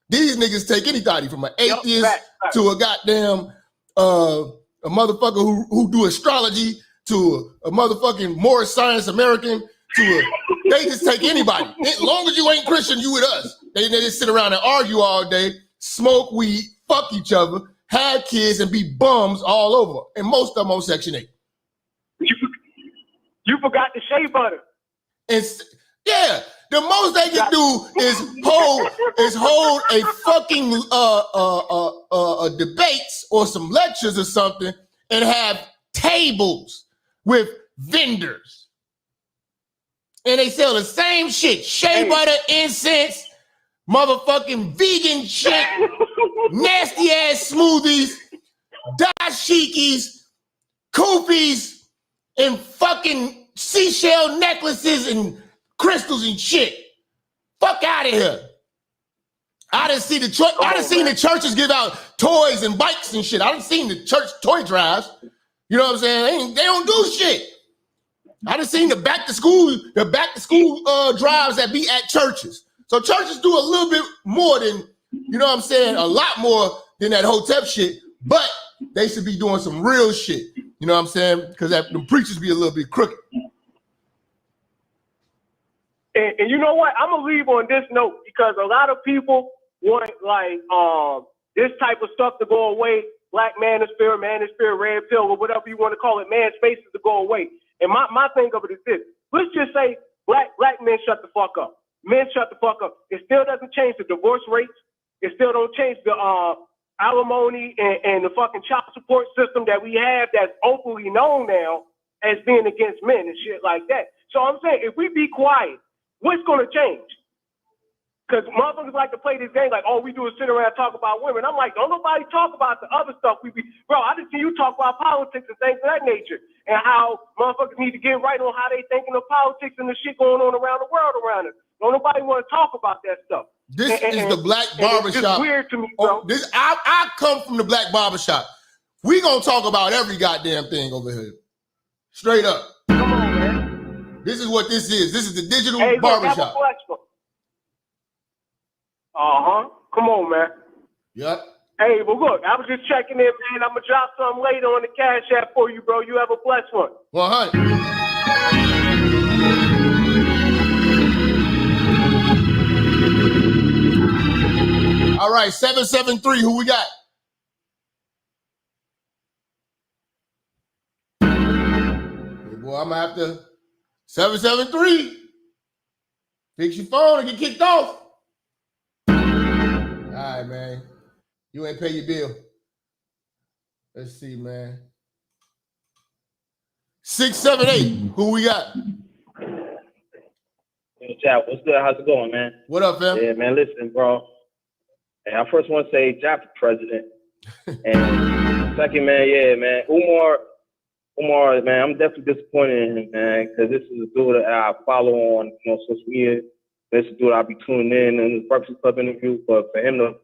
These niggas take anybody from an atheist to a goddamn a motherfucker who do astrology to a motherfucking more science American they just take anybody. As long as you ain't Christian, you with us. They just sit around and argue all day, smoke weed, fuck each other, have kids, and be bums all over. And most of them on Section 8. You forgot the shea butter. Yeah, the most they can do is hold a fucking debates or some lectures or something and have tables with vendors. And they sell the same shit. Shea butter, incense, motherfucking vegan shit, nasty ass smoothies, dashikis, kufis, and fucking seashell necklaces and crystals and shit. Fuck out of here. I didn't see the the churches give out toys and bikes and shit. I didn't see the church toy drives. You know what I'm saying? They don't do shit. I done seen the back to school drives that be at churches. So churches do a little bit more than, you know what I'm saying, a lot more than that Hotep shit, but they should be doing some real shit. You know what I'm saying? Because the preachers be a little bit crooked. And you know what? I'm gonna leave on this note because a lot of people want like this type of stuff to go away. Black manosphere, red pill, or whatever you want to call it, man spaces to go away. And my thing of it is this. Let's just say black men shut the fuck up. Men shut the fuck up. It still doesn't change the divorce rates. It still don't change the alimony and the fucking child support system that we have that's openly known now as being against men and shit like that. So I'm saying if we be quiet, what's gonna change? Because motherfuckers like to play this game like, all we do is sit around and talk about women. I'm like, don't nobody talk about the other stuff bro, I just see you talk about politics and things of that nature and how motherfuckers need to get right on how they thinking of politics and the shit going on around the world around us. Don't nobody want to talk about that stuff. This is the black barbershop. It's weird to me, bro. I come from the black barbershop. We gonna talk about every goddamn thing over here. Straight up. Come on, man. This is what this is. This is the digital Look, barbershop. Come on, man. Yep. Hey, but look, I was just checking in, man. I'm gonna drop something later on the Cash App for you, bro. You have a blessed one. 100. All right, 773. Who we got? Hey, boy, I'm gonna have to 773. Fix your phone and get kicked off. All right, man. You ain't pay your bill. Let's see, man. 678. Who we got? Hey, Jap, what's good? How's it going, man? What up, fam? Yeah, man, listen, bro. Hey, I first want to say Jap the president. And second, man, yeah, man. Umar, man, I'm definitely disappointed in him, man, because this is a dude that I follow on, social media. This is a dude I'll be tuning in the Breakfast Club interview, but for him to,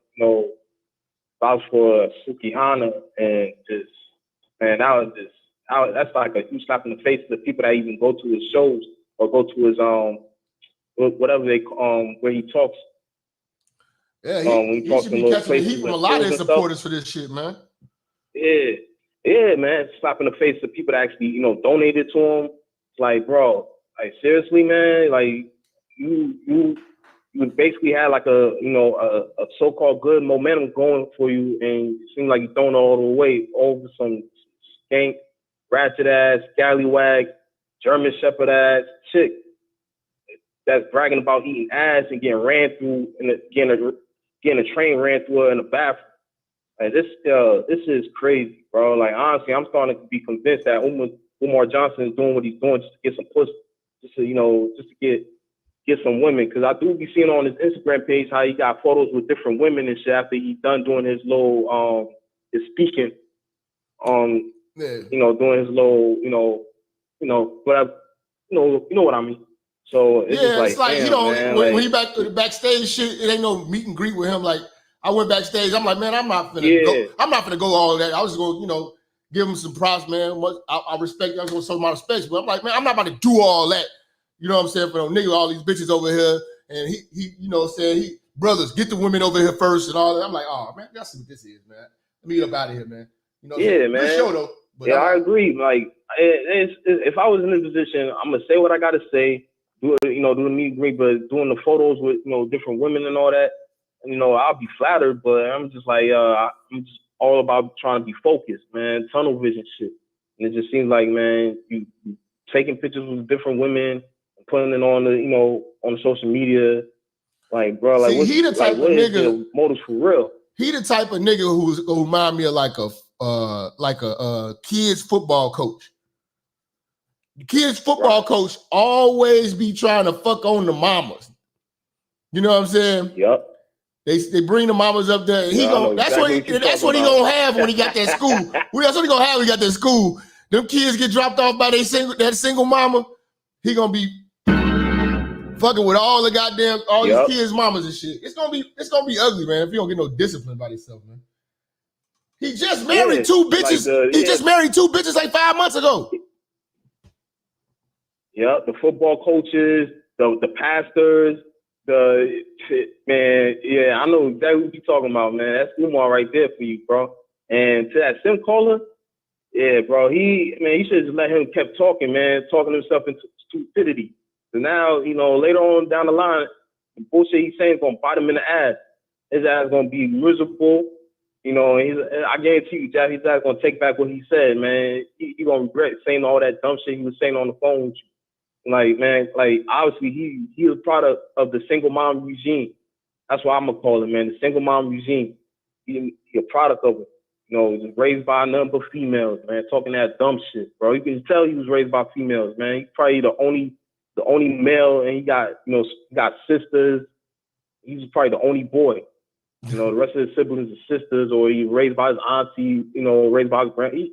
vouch for Sukihana and just, man, that's like a huge slap in the face to the people that even go to his shows or go to his whatever they where he talks. Yeah, he should be catching the heat from a lot of his supporters for this shit, man. Yeah, man, slap in the face to people that actually, donated to him. It's like, bro, like seriously, man, like you basically had like a so-called good momentum going for you, and it seemed like you thrown it all away over some skank, ratchet ass, scallywag, German Shepherd ass chick that's bragging about eating ass and getting ran through and getting a train ran through her in the bathroom. Like this is crazy, bro. Like honestly, I'm starting to be convinced that Umar Johnson is doing what he's doing just to get some pussy, just to get some women. Because I do be seeing on his Instagram page how he got photos with different women and shit after he's done doing his little his speaking, doing his little, whatever, you know what I mean. So it's just like, it's like, damn, man, when he back to the backstage shit, it ain't no meet and greet with him. Like I went backstage, I'm like, man, I'm not gonna go all that. I was gonna, give him some props, man. I respect. I was gonna show my respect, but I'm like, man, I'm not about to do all that. You know what I'm saying? For no nigga, all these bitches over here, and he saying brothers, get the women over here first and all that. I'm like, oh man, that's what this is, man. Let me get up out of here, man. Man. Good show though. But I agree. Like, if I was in this position, I'm gonna say what I gotta say. Do the meet and greet, but doing the photos with different women and all that, I'll be flattered. But I'm just like, I'm just all about trying to be focused, man. Tunnel vision shit, and it just seems like, man, you taking pictures with different women, and putting it on the social media, like, bro, like, he the type of nigga. Motives for real. He the type of nigga who remind me of like a kids football coach. The kids football coach always be trying to fuck on the mamas. You know what I'm saying? Yep. They bring the mamas up there. And that's what he gonna have when he got that school. That's what he gonna have when he got that school. Them kids get dropped off by that single mama. He gonna be fucking with all the goddamn these kids' mamas and shit. It's gonna be ugly, man. If you don't get no discipline by yourself, man. He just married two bitches. He just married two bitches like 5 months ago. Yep, the football coaches, the pastors, man. Yeah, I know exactly what you're talking about, man. That's Umar right there for you, bro. And to that sim caller, yeah, bro. He should have just let him kept talking, man, talking himself into stupidity. So now, later on down the line, the bullshit he's saying is gonna bite him in the ass. His ass is gonna be miserable. I guarantee you, Jack, his ass gonna take back what he said, man. He gonna regret saying all that dumb shit he was saying on the phone with you. Like, man, obviously he was product of the single mom regime. That's what I'm gonna call it, man. The single mom regime. He a product of it. Was raised by a number of females, man, talking that dumb shit, bro. You can tell he was raised by females, man. He's probably the only male, and he got sisters. He's probably the only boy. The rest of his siblings are sisters, or he raised by his auntie, raised by his grand.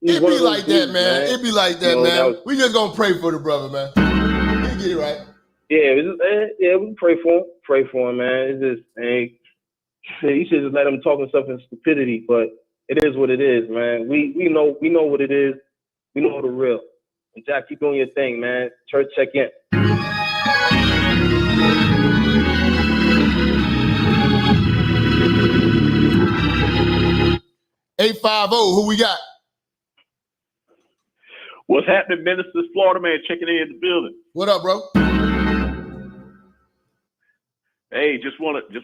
It be like that, man. It be like that, man. We just gonna pray for the brother, man. He'll get it right. Yeah, we pray for him. Pray for him, man. It's just, you should just let him talk himself in stupidity, but it is what it is, man. We know what it is. We know the real. And Jack, keep doing your thing, man. Church check in. 850, who we got? What's happening, Minister? Florida man checking in the building. What up, bro? Hey, just wanted to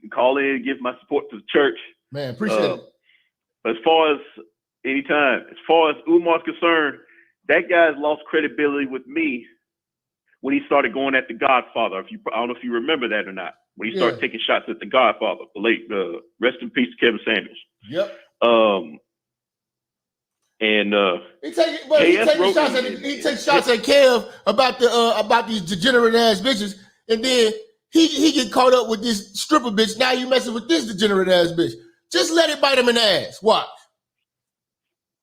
call in and give my support to the church. Man, appreciate it. As far as Umar's concerned, that guy's lost credibility with me when he started going at the Godfather. I don't know if you remember that or not. When he started taking shots at the Godfather, the late rest in peace Kevin Samuels. Yep. He takes shots at Kev about these degenerate ass bitches, and then he get caught up with this stripper bitch. Now you messing with this degenerate ass bitch. Just let it bite him in the ass. Watch.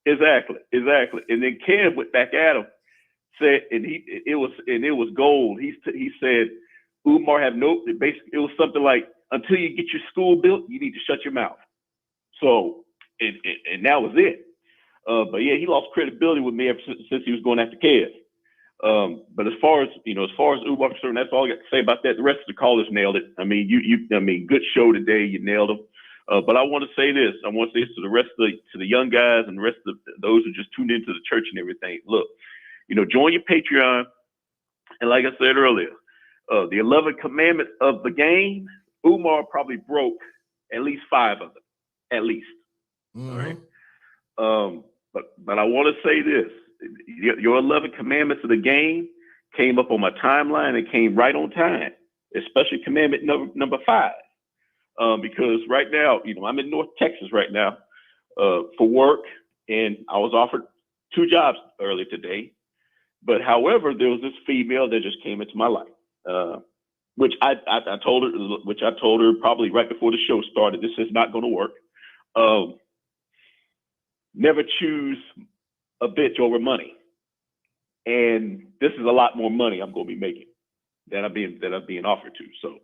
Exactly. And then Kev went back at him, said, it was gold. He said, Umar have basically it was something like, until you get your school built, you need to shut your mouth. So, and that was it. But yeah, he lost credibility with me ever since he was going after Kev. But as far as Umar concerned, that's all I got to say about that. The rest of the callers nailed it. I mean, good show today. You nailed them. But I want to say this. I want to say this to the rest of the young guys and the rest of those who just tuned into the church and everything. Look, join your Patreon. And like I said earlier, the 11 commandments of the game, Umar probably broke at least 5 of them, at least. Mm-hmm. All right. But I want to say this: your 11 commandments of the game came up on my timeline and came right on time, especially commandment number 5. Because right now, I'm in North Texas right now for work, and I was offered 2 jobs earlier today. But however, there was this female that just came into my life, which I told her probably right before the show started. This is not going to work. Never choose a bitch over money, and this is a lot more money I'm going to be making than I'm being offered to. So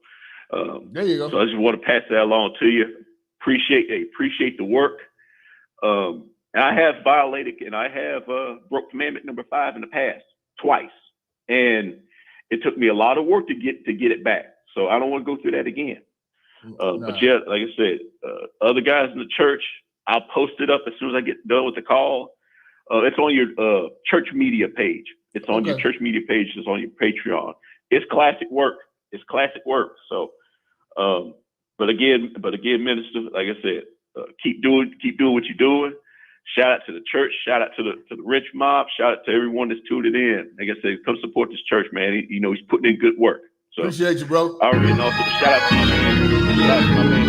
there you go. So I just want to pass that along to you. Appreciate the work. And I have violated and I have broke commandment number 5 in the past twice, and it took me a lot of work to get it back. So I don't want to go through that again. But yeah, like I said, other guys in the church, I'll post it up as soon as I get done with the call. It's on your church media page. It's on your church media page. It's on your Patreon. It's classic work. So, but again, Minister, like I said, keep doing what you're doing. Shout out to the church. Shout out to the rich mob. Shout out to everyone that's tuned in. Like I said, come support this church, man. He's putting in good work. So appreciate you, bro. All right, and also shout out to my man.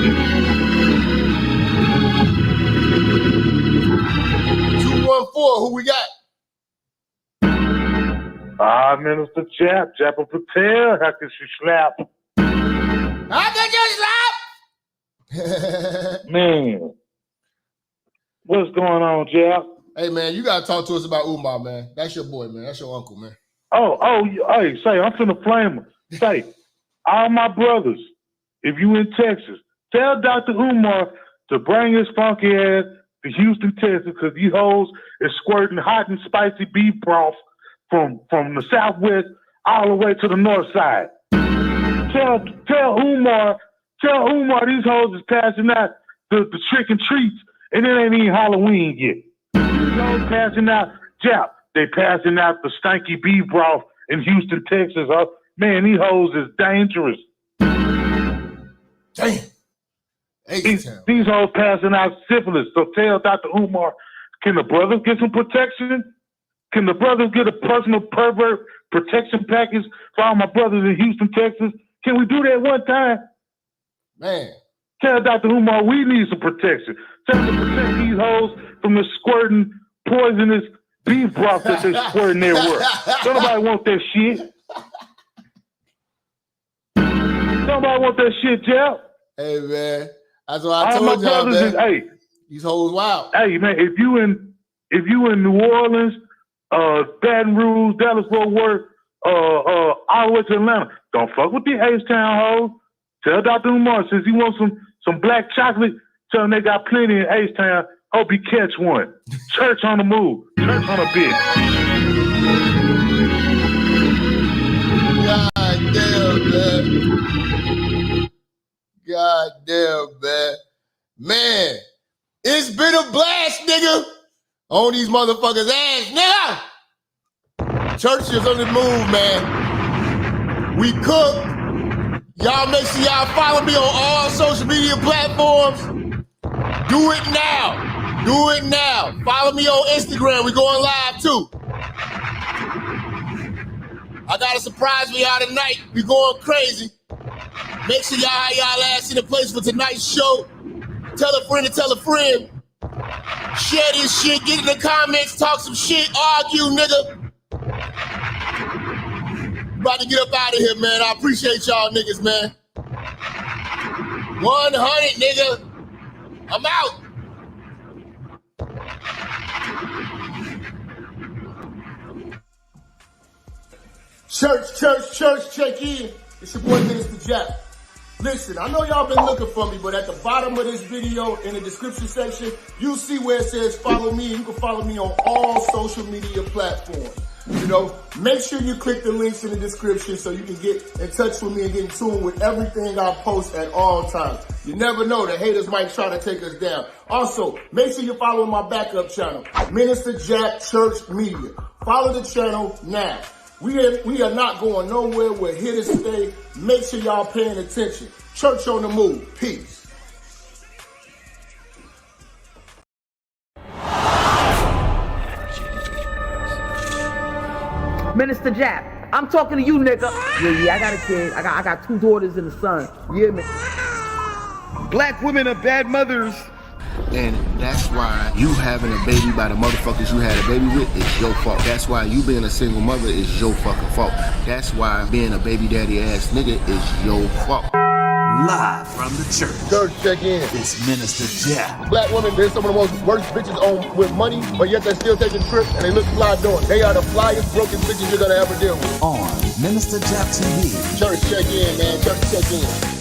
214, who we got? Minister Jap will Patel. How can she slap? How can you slap? Man, what's going on, Jap? Hey, man, you got to talk to us about Umar, man. That's your boy, man. That's your uncle, man. Hey, say, I'm finna flame him. Say, all my brothers, if you in Texas, tell Dr. Umar to bring his funky ass to Houston, Texas, because these hoes is squirting hot and spicy beef broth from the southwest all the way to the north side. Tell Umar these hoes is passing out the trick and treats, and it ain't even Halloween yet. These hoes passing out Jap. They passing out the stanky beef broth in Houston, Texas. Man, these hoes is dangerous. Damn. These hoes passing out syphilis. So tell Dr. Umar, can the brothers get some protection? Can the brothers get a personal pervert protection package for all my brothers in Houston, Texas? Can we do that one time? Man. Tell Dr. Umar we need some protection. Tell them to protect these hoes from the squirting poisonous beef broth that they squirting their work. Don't nobody want that shit. Nobody want that shit, Jeff. Hey, man. That's what I told y'all, man. Hey, these hoes wild. Hey, man, if you in New Orleans, Baton Rouge, Dallas, Fort Worth, all the way to Atlanta, don't fuck with the H-Town hoes. Tell Dr. Umar, since he wants some black chocolate, tell him they got plenty in H-Town. Hope he catch one. Church on the move. Church on a bitch. God damn, man. God damn, man. Man, it's been a blast, nigga. On these motherfuckers' ass, nigga. Church is on the move, man. We cook. Y'all make sure y'all follow me on all social media platforms. Do it now. Do it now. Follow me on Instagram. We going live too. I got a surprise for y'all tonight. We going crazy. Make sure y'all have y'all ass in the place for tonight's show. Tell a friend to tell a friend. Share this shit. Get in the comments. Talk some shit. Argue, nigga. About to get up out of here, man. I appreciate y'all niggas, man. 100, nigga. I'm out. Church, check in. It's your boy, Minister Jap. Listen, I know y'all been looking for me, but at the bottom of this video, in the description section, you'll see where it says follow me. You can follow me on all social media platforms. You know, make sure you click the links in the description so you can get in touch with me and get in tune with everything I post at all times. You never know, the haters might try to take us down. Also, make sure you're following my backup channel, Minister Jap Church Media. Follow the channel now. We are not going nowhere. We're here to stay. Make sure y'all paying attention. Church on the move. Peace. Minister Jap, I'm talking to you, nigga. Yeah, I got a kid. I got 2 daughters and a son. Yeah, man. Black women are bad mothers. And that's why you having a baby by the motherfuckers you had a baby with is your fault. That's why you being a single mother is your fucking fault. That's why being a baby daddy ass nigga is your fault. Live from the church. Church, check in. It's Minister Jap. Black women, they're some of the most worst bitches on with money, but yet they're still taking trips and they look fly doing. They are the flyest broken bitches you're gonna ever deal with. On Minister Jap TV. Church, check in, man. Church, check in.